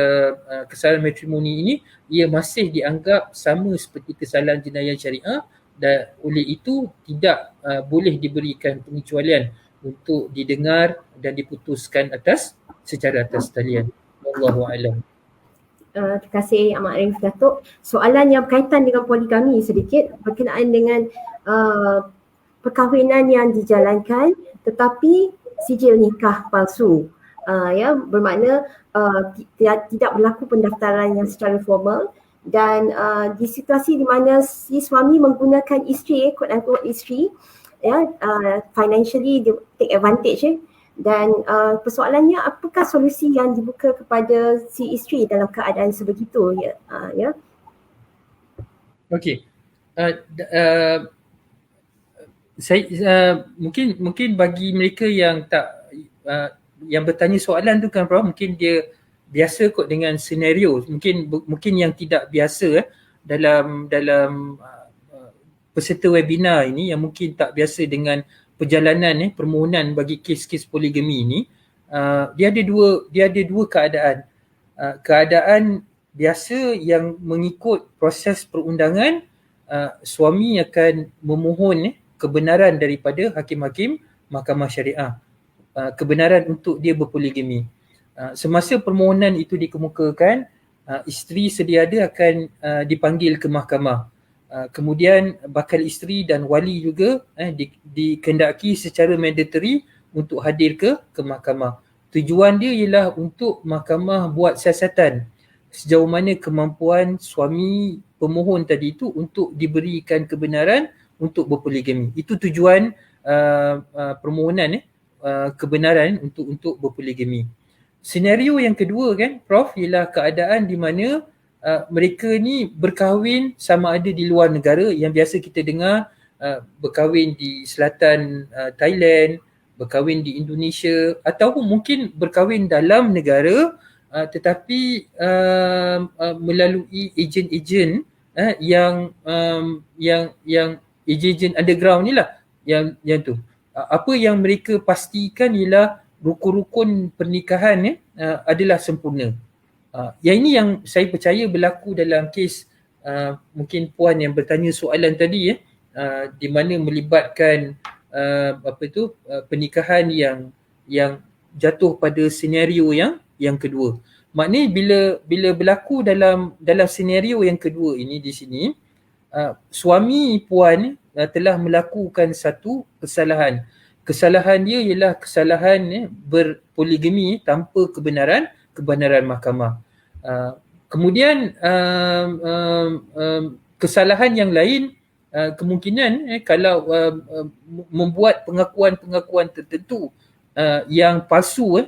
kesalahan matrimoni ini, ia masih dianggap sama seperti kesalahan jenayah syariah, dan oleh itu tidak boleh diberikan pengecualian untuk didengar dan diputuskan secara atas talian. Wallahu a'lam. Terima kasih Ahmad Arif Datuk. Soalan yang berkaitan dengan poligami sedikit berkenaan dengan perkahwinan yang dijalankan tetapi sijil nikah palsu. Bermakna tidak berlaku pendaftaran yang secara formal, dan di situasi di mana si suami menggunakan isteri, quote unquote isteri, financially dia take advantage dan persoalannya, apakah solusi yang dibuka kepada si isteri dalam keadaan sebegitu Okey. Saya mungkin bagi mereka yang tak yang bertanya soalan tu kan, Prof, mungkin dia biasa kot dengan senario, mungkin yang tidak biasa dalam peserta webinar ini, yang mungkin tak biasa dengan perjalanan permohonan bagi kes-kes poligami ini. Dia ada dua keadaan. Keadaan biasa yang mengikut proses perundangan, suami akan memohon kebenaran daripada hakim-hakim mahkamah syariah, kebenaran untuk dia berpoligami. Semasa permohonan itu dikemukakan, isteri sedia ada akan dipanggil ke mahkamah. Kemudian bakal isteri dan wali juga dikehendaki secara mandatory untuk hadir ke mahkamah. Tujuan dia ialah untuk mahkamah buat siasatan sejauh mana kemampuan suami pemohon tadi itu untuk diberikan kebenaran untuk berpoligami. Itu tujuan permohonan kebenaran untuk berpoligami. Senario yang kedua kan, Prof, ialah keadaan di mana mereka ni berkahwin sama ada di luar negara, yang biasa kita dengar berkahwin di selatan Thailand, berkahwin di Indonesia, ataupun mungkin berkahwin dalam negara tetapi melalui ejen-ejen yang ejen underground ni lah, yang tu. Apa yang mereka pastikan ialah rukun-rukun pernikahan adalah sempurna. Yang ini yang saya percaya berlaku dalam kes mungkin puan yang bertanya soalan tadi di mana melibatkan pernikahan yang jatuh pada senario yang kedua. Maknanya bila berlaku dalam senario yang kedua ini di sini, suami puan telah melakukan satu kesalahan. Kesalahan dia ialah kesalahan berpoligami tanpa kebenaran mahkamah. Kemudian kesalahan yang lain kemungkinan kalau membuat pengakuan-pengakuan tertentu yang palsu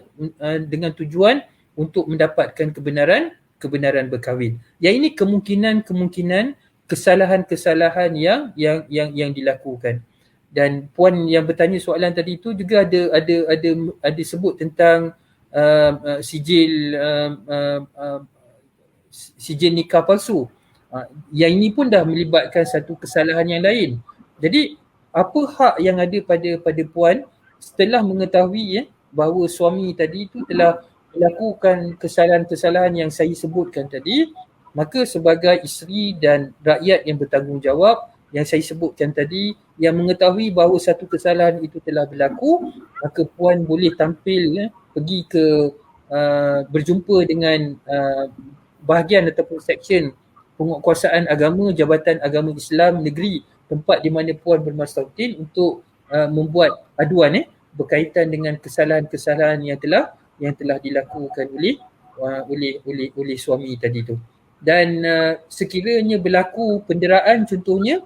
dengan tujuan untuk mendapatkan kebenaran kebenaran berkahwin. Yang ini kemungkinan kesalahan-kesalahan yang dilakukan. Dan puan yang bertanya soalan tadi itu juga ada sebut tentang sijil nikah palsu. Yang ini pun dah melibatkan satu kesalahan yang lain. Jadi apa hak yang ada pada puan setelah mengetahui bahawa suami tadi itu telah melakukan kesalahan-kesalahan yang saya sebutkan tadi, maka sebagai isteri dan rakyat yang bertanggungjawab yang saya sebutkan tadi, yang mengetahui bahawa satu kesalahan itu telah berlaku, maka puan boleh tampil pergi ke berjumpa dengan bahagian ataupun seksyen penguatkuasaan agama, Jabatan Agama Islam Negeri tempat di mana puan bermastautin untuk membuat aduan berkaitan dengan kesalahan-kesalahan yang telah dilakukan oleh suami tadi tu. Dan sekiranya berlaku penderaan contohnya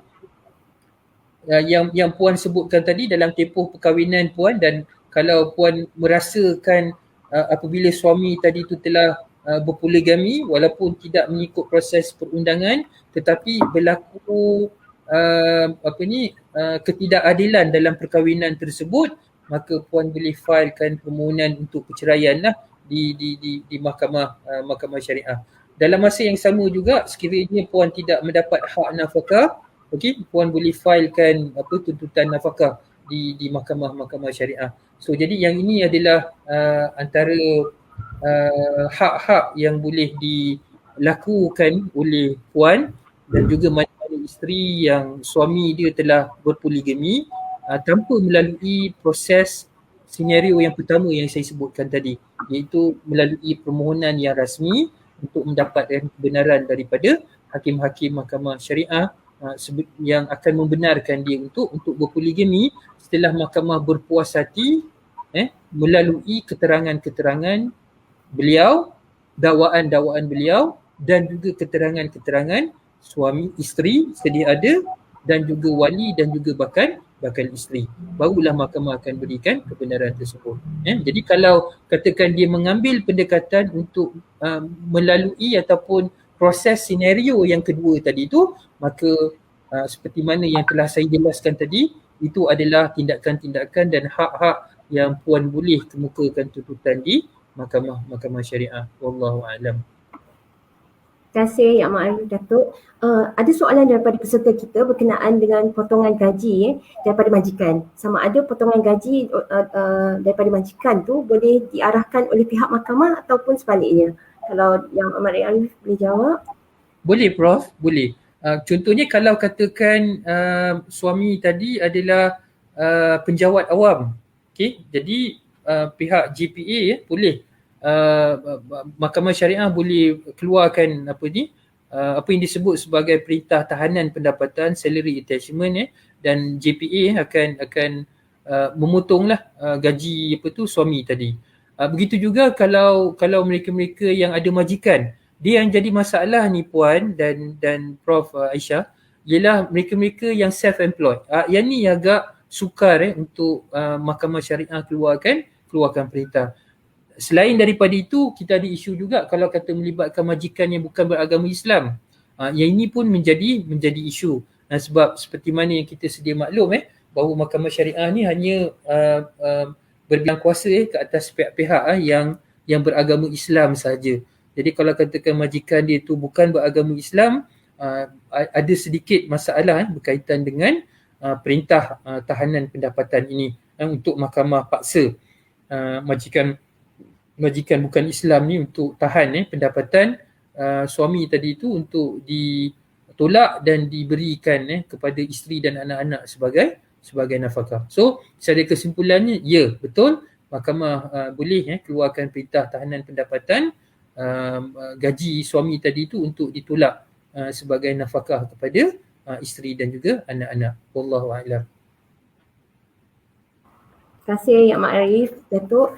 yang puan sebutkan tadi dalam tempoh perkahwinan puan, dan kalau puan merasakan apabila suami tadi tu telah berpoligami walaupun tidak mengikut proses perundangan tetapi berlaku ketidakadilan dalam perkahwinan tersebut, maka puan boleh filekan permohonan untuk perceraian lah di mahkamah syariah. Dalam masa yang sama juga, sekiranya puan tidak mendapat hak nafkah, puan boleh filekan tuntutan nafkah di mahkamah syariah. So jadi yang ini adalah antara hak-hak yang boleh dilakukan oleh puan dan juga mana-mana isteri yang suami dia telah berpoligami tanpa melalui proses senario yang pertama yang saya sebutkan tadi, iaitu melalui permohonan yang rasmi untuk mendapatkan kebenaran daripada hakim-hakim mahkamah syariah yang akan membenarkan dia untuk berpoligami setelah mahkamah berpuas hati melalui keterangan-keterangan beliau, dakwaan-dakwaan beliau dan juga keterangan-keterangan suami isteri sedia ada dan juga wali dan juga bakal isteri. Barulah mahkamah akan berikan kebenaran tersebut. Jadi kalau katakan dia mengambil pendekatan untuk melalui ataupun proses senario yang kedua tadi tu, maka seperti mana yang telah saya jelaskan tadi, itu adalah tindakan-tindakan dan hak-hak yang puan boleh kemukakan tuntutan di mahkamah syariah. Wallahu a'lam. Terima kasih Yang Ma'arif Datuk. Ada soalan daripada peserta kita berkenaan dengan potongan gaji daripada majikan. Sama ada potongan gaji daripada majikan tu boleh diarahkan oleh pihak mahkamah ataupun sebaliknya. Kalau Yang Ma'arif boleh jawab. Boleh Prof, boleh. Contohnya kalau katakan suami tadi adalah penjawat awam. Jadi pihak JPA boleh mahkamah syariah boleh keluarkan apa yang disebut sebagai perintah tahanan pendapatan, salary attachment dan JPA akan memotonglah gaji suami tadi. Begitu juga kalau mereka-mereka yang ada majikan, dia yang jadi masalah ni puan dan Prof Aisyah ialah mereka-mereka yang self-employed. Yang ni agak sukar untuk mahkamah syariah keluarkan perintah. Selain daripada itu, kita ada isu juga kalau kata melibatkan majikan yang bukan beragama Islam. Yang ini pun menjadi isu. Sebab seperti mana yang kita sedia maklum bahawa mahkamah syariah ni hanya berbilang kuasa ke atas pihak-pihak yang beragama Islam sahaja. Jadi kalau katakan majikan dia tu bukan beragama Islam, ada sedikit masalah berkaitan dengan perintah tahanan pendapatan ini untuk mahkamah paksa majikan bukan Islam ni untuk tahan pendapatan suami tadi itu untuk ditolak dan diberikan kepada isteri dan anak-anak sebagai nafkah. So secara kesimpulannya, ya betul mahkamah boleh keluarkan perintah tahanan pendapatan gaji suami tadi itu untuk ditolak sebagai nafkah kepada isteri dan juga anak-anak. Wallahu a'lam. Terima kasih Yang Ma'arif Datuk.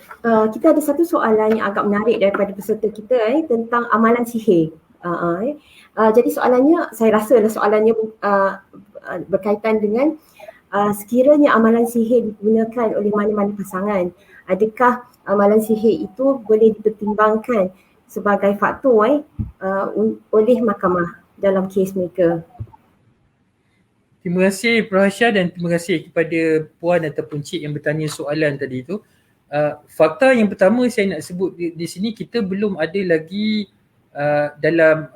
Kita ada satu soalan yang agak menarik daripada peserta kita tentang amalan sihir. Jadi soalannya, saya rasa soalannya berkaitan dengan sekiranya amalan sihir digunakan oleh mana-mana pasangan, adakah amalan sihir itu boleh dipertimbangkan sebagai faktor oleh mahkamah dalam kes mereka. Terima kasih Prof. Aisyah dan terima kasih kepada Puan ataupun Cik yang bertanya soalan tadi tu. Fakta yang pertama saya nak sebut di sini, kita belum ada lagi dalam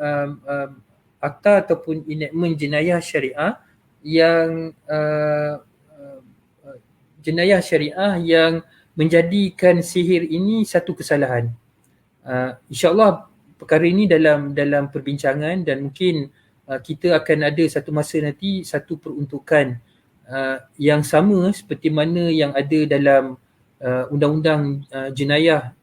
akta ataupun enactment jenayah syariah yang jenayah syariah yang menjadikan sihir ini satu kesalahan. InsyaAllah perkara ini dalam perbincangan dan mungkin kita akan ada satu masa nanti satu peruntukan yang sama seperti mana yang ada dalam undang-undang jenayah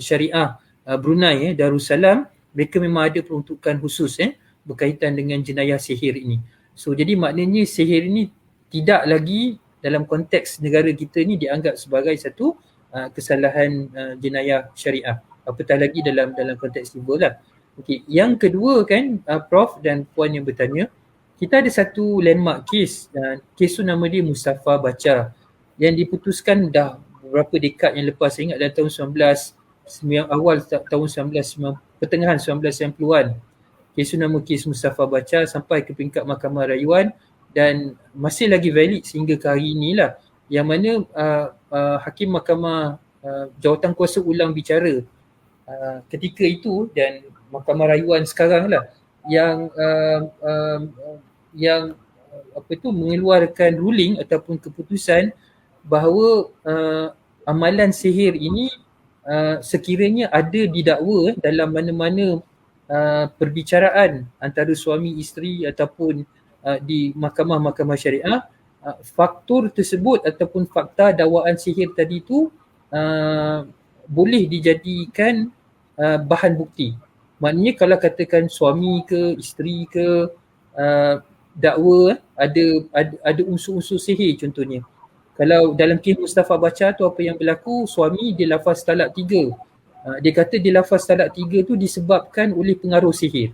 syariah Brunei Darussalam. Mereka memang ada peruntukan khusus berkaitan dengan jenayah sihir ini. So jadi maknanya sihir ini tidak lagi dalam konteks negara kita ni dianggap sebagai satu kesalahan jenayah syariah, apatah lagi dalam konteks civil lah. Okey, yang kedua kan Prof dan Puan yang bertanya, kita ada satu landmark case, kes tu nama dia Mustafa Bacha yang diputuskan dah beberapa dekad yang lepas. Saya ingat dalam tahun 1990, pertengahan 1990-an. Kes tu nama kes Mustafa Bacha sampai ke peringkat Mahkamah Rayuan dan masih lagi valid sehingga ke hari inilah, yang mana Hakim Mahkamah Jawatan Kuasa Ulang bicara ketika itu dan Mahkamah Rayuan sekarang lah yang mengeluarkan ruling ataupun keputusan bahawa amalan sihir ini sekiranya ada didakwa dalam mana-mana perbicaraan antara suami isteri ataupun di mahkamah-mahkamah syariah, faktor tersebut ataupun fakta dakwaan sihir tadi tu boleh dijadikan bahan bukti. Maknanya kalau katakan suami ke isteri ke dakwa ada unsur-unsur sihir contohnya. Kalau dalam kes Mustafa Bacha tu apa yang berlaku, suami dia lafaz talak 3. Dia kata dia lafaz talak 3 tu disebabkan oleh pengaruh sihir.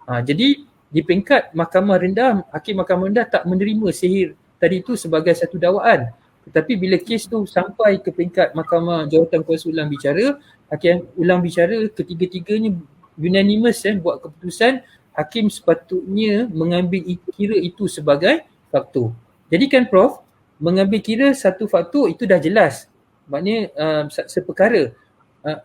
Jadi di peringkat mahkamah rendah, hakim mahkamah rendah tak menerima sihir tadi tu sebagai satu dakwaan. Tetapi bila kes tu sampai ke peringkat Mahkamah Jawatan Kuasa Ulang bicara, hakim ulang bicara, ketiga-tiganya unanimous buat keputusan hakim sepatutnya mengambil kira itu sebagai faktor. Jadi kan Prof, mengambil kira satu faktor itu dah jelas. Maknanya seperkara.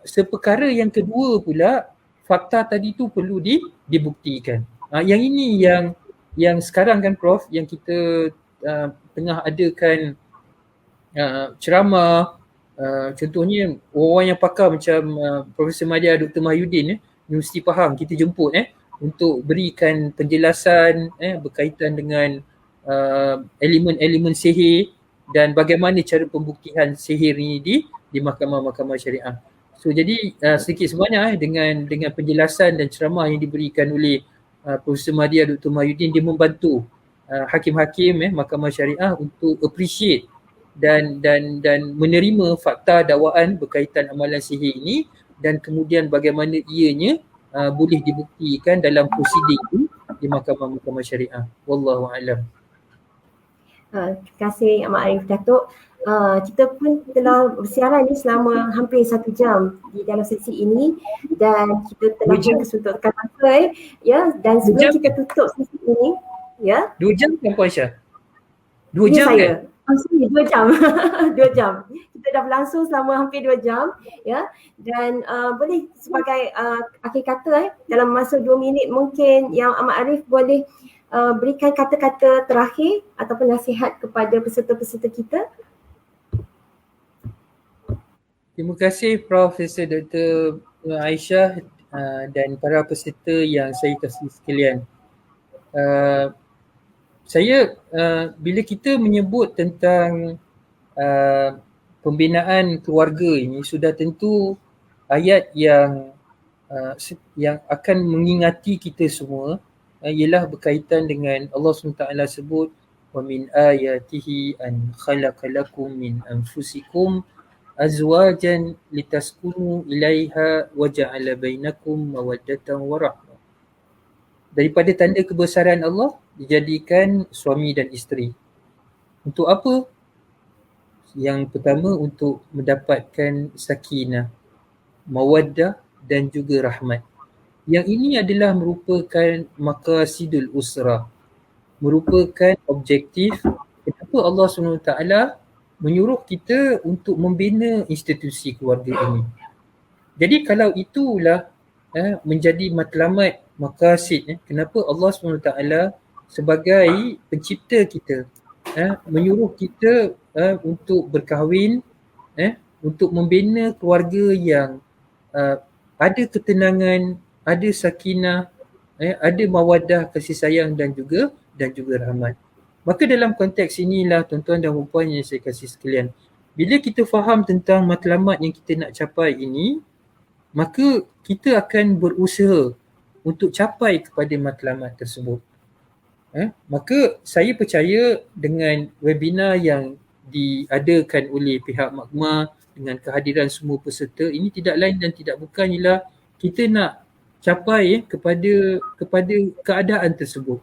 Seperkara yang kedua pula, fakta tadi tu perlu dibuktikan. Yang ini yang sekarang kan Prof, yang kita tengah adakan ceramah, contohnya orang yang pakar macam Profesor Madya Dr. Mahyudin Universiti Pahang kita jemput untuk berikan penjelasan berkaitan dengan elemen-elemen sihir dan bagaimana cara pembuktian sihir ini di mahkamah-mahkamah syariah. So jadi sedikit sebanyak dengan penjelasan dan ceramah yang diberikan oleh Profesor Madya Dr. Mahyudin, dia membantu hakim-hakim mahkamah syariah untuk appreciate dan menerima fakta dakwaan berkaitan amalan sihir ini dan kemudian bagaimana ianya boleh dibuktikan dalam prosiding di mahkamah-mahkamah syariah. Wallahu a'lam. Terima kasih Ahmad Arif Datuk. Kita pun telah bersiaran ni selama hampir 1 jam di dalam sesi ini dan kita telah pun kesuntukan masa dan sebelum kita tutup sesi ini 2 jam kan Puan Aisyah? 2 jam kan? 2 jam. 2 jam. Kita dah berlangsung selama hampir 2 jam dan boleh sebagai akhir kata dalam masa 2 minit mungkin yang Ahmad Arif boleh berikan kata-kata terakhir ataupun nasihat kepada peserta-peserta kita. Terima kasih Profesor Dr. Aisyah dan para peserta yang saya kasih sekalian. Saya bila kita menyebut tentang pembinaan keluarga ini, sudah tentu ayat yang akan mengingati kita semua ialah berkaitan dengan Allah SWT sebut wa min ayatihi an khalaqalakum min anfusikum azwajan litaskunu ilaiha wa ja'ala bainakum mawaddatan wa rahmah. Daripada tanda kebesaran Allah dijadikan suami dan isteri. Untuk apa? Yang pertama untuk mendapatkan sakinah, mawaddah dan juga rahmat. Yang ini adalah merupakan maqasidul usrah, merupakan objektif kenapa Allah SWT menyuruh kita untuk membina institusi keluarga ini. Jadi kalau itulah menjadi matlamat maqasid kenapa Allah SWT sebagai pencipta kita menyuruh kita untuk berkahwin, untuk membina keluarga yang ada ketenangan, ada sakinah, ada mawaddah, kasih sayang dan juga rahmat. Maka dalam konteks inilah tuan-tuan dan puan yang saya kasih sekalian, bila kita faham tentang matlamat yang kita nak capai ini, maka kita akan berusaha untuk capai kepada matlamat tersebut. Maka saya percaya dengan webinar yang diadakan oleh pihak Makmah dengan kehadiran semua peserta ini tidak lain dan tidak bukan ialah kita nak capai kepada keadaan tersebut.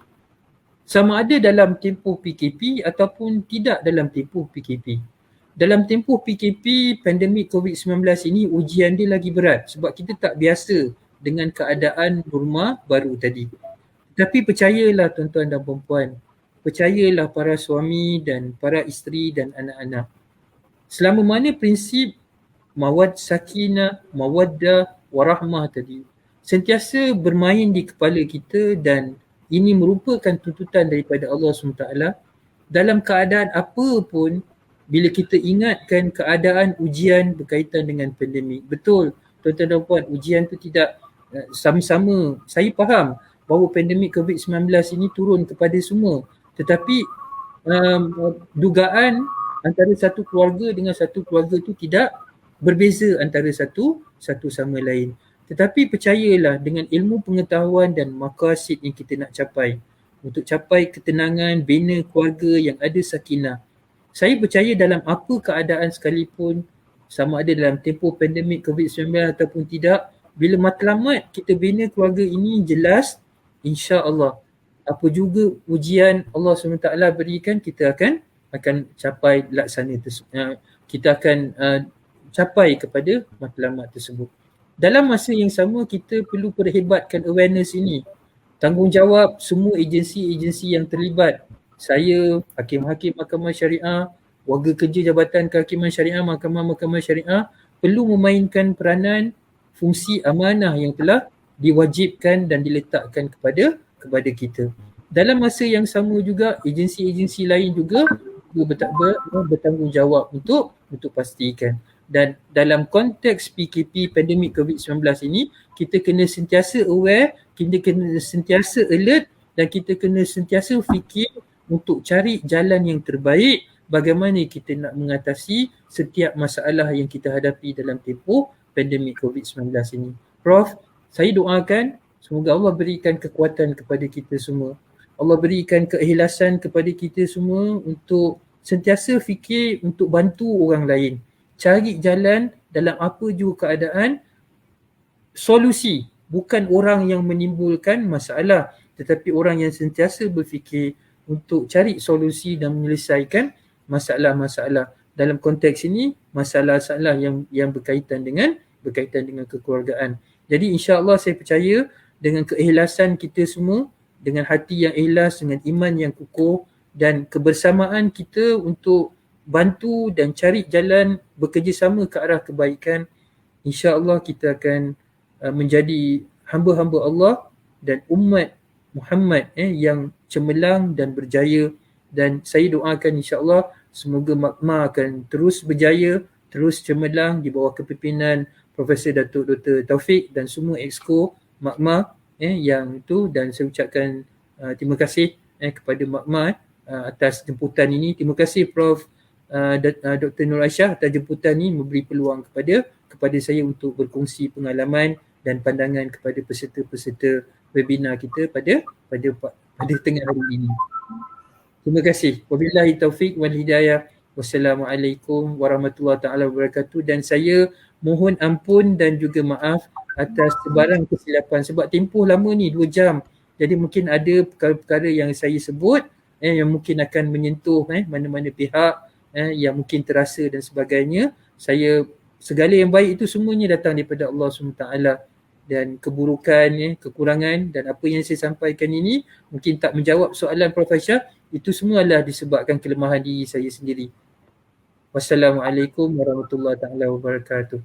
Sama ada dalam tempoh PKP ataupun tidak dalam tempoh PKP. Dalam tempoh PKP, pandemik COVID-19 ini ujian dia lagi berat sebab kita tak biasa dengan keadaan norma baru tadi. Tapi percayalah tuan-tuan dan puan-puan, percayalah para suami dan para isteri dan anak-anak. Selama mana prinsip sakinah, mawaddah, warahmah tadi sentiasa bermain di kepala kita dan ini merupakan tuntutan daripada Allah SWT dalam keadaan apa pun. Bila kita ingatkan keadaan ujian berkaitan dengan pandemik, betul tuan-tuan dan puan, ujian tu tidak sama-sama. Saya faham bahawa pandemik COVID-19 ini turun kepada semua, tetapi dugaan antara satu keluarga dengan satu keluarga tu tidak berbeza antara satu sama lain. Tetapi percayalah dengan ilmu pengetahuan dan maqasid yang kita nak capai, untuk capai ketenangan, bina keluarga yang ada sakinah. Saya percaya dalam apa keadaan sekalipun, sama ada dalam tempoh pandemik COVID-19 ataupun tidak, bila matlamat kita bina keluarga ini jelas, insya-Allah apa juga ujian Allah SWT berikan, kita akan capai laksana tersebut. Kita akan capai kepada matlamat tersebut. Dalam masa yang sama, kita perlu perhebatkan awareness ini. Tanggungjawab semua agensi-agensi yang terlibat. Saya, hakim-hakim mahkamah syariah, warga kerja Jabatan Kehakiman Syariah, mahkamah-mahkamah syariah perlu memainkan peranan fungsi amanah yang telah diwajibkan dan diletakkan kepada kita. Dalam masa yang sama juga, agensi-agensi lain juga bertanggungjawab untuk pastikan. Dan dalam konteks PKP, pandemik COVID-19 ini, kita kena sentiasa aware, kita kena sentiasa alert dan kita kena sentiasa fikir untuk cari jalan yang terbaik bagaimana kita nak mengatasi setiap masalah yang kita hadapi dalam tempoh pandemik COVID-19 ini. Prof, saya doakan semoga Allah berikan kekuatan kepada kita semua. Allah berikan keikhlasan kepada kita semua untuk sentiasa fikir untuk bantu orang lain. Cari jalan dalam apa juga keadaan, solusi. Bukan orang yang menimbulkan masalah, tetapi orang yang sentiasa berfikir untuk cari solusi dan menyelesaikan masalah-masalah. Dalam konteks ini, masalah-masalah yang berkaitan dengan kekeluargaan. Jadi insya-Allah saya percaya dengan keikhlasan kita semua, dengan hati yang ikhlas, dengan iman yang kukuh dan kebersamaan kita untuk bantu dan cari jalan bekerjasama ke arah kebaikan, insya-Allah kita akan menjadi hamba-hamba Allah dan umat Muhammad yang cemerlang dan berjaya. Dan saya doakan insya-Allah semoga Makmah akan terus berjaya, terus cemerlang di bawah kepimpinan Profesor Datuk Dr. Taufik dan semua exco Makmah yang itu. Dan saya ucapkan terima kasih kepada Makmah atas jemputan ini. Terima kasih Prof Dr. Nur Aisyah atas jemputan ini, memberi peluang kepada saya untuk berkongsi pengalaman dan pandangan kepada peserta-peserta webinar kita pada tengah hari ini. Terima kasih. Wabillahi taufiq wal hidayah. Wassalamualaikum warahmatullahi taala wabarakatuh. Dan saya mohon ampun dan juga maaf atas sebarang kesilapan sebab tempoh lama ni 2 jam. Jadi mungkin ada perkara-perkara yang saya sebut yang mungkin akan menyentuh mana-mana pihak yang mungkin terasa dan sebagainya. Segala yang baik itu semuanya datang daripada Allah SWT. dan keburukan, kekurangan, dan apa yang saya sampaikan ini mungkin tak menjawab soalan Prof. Aisyah, itu semualah disebabkan kelemahan diri saya sendiri. Wassalamualaikum warahmatullahi taala wabarakatuh.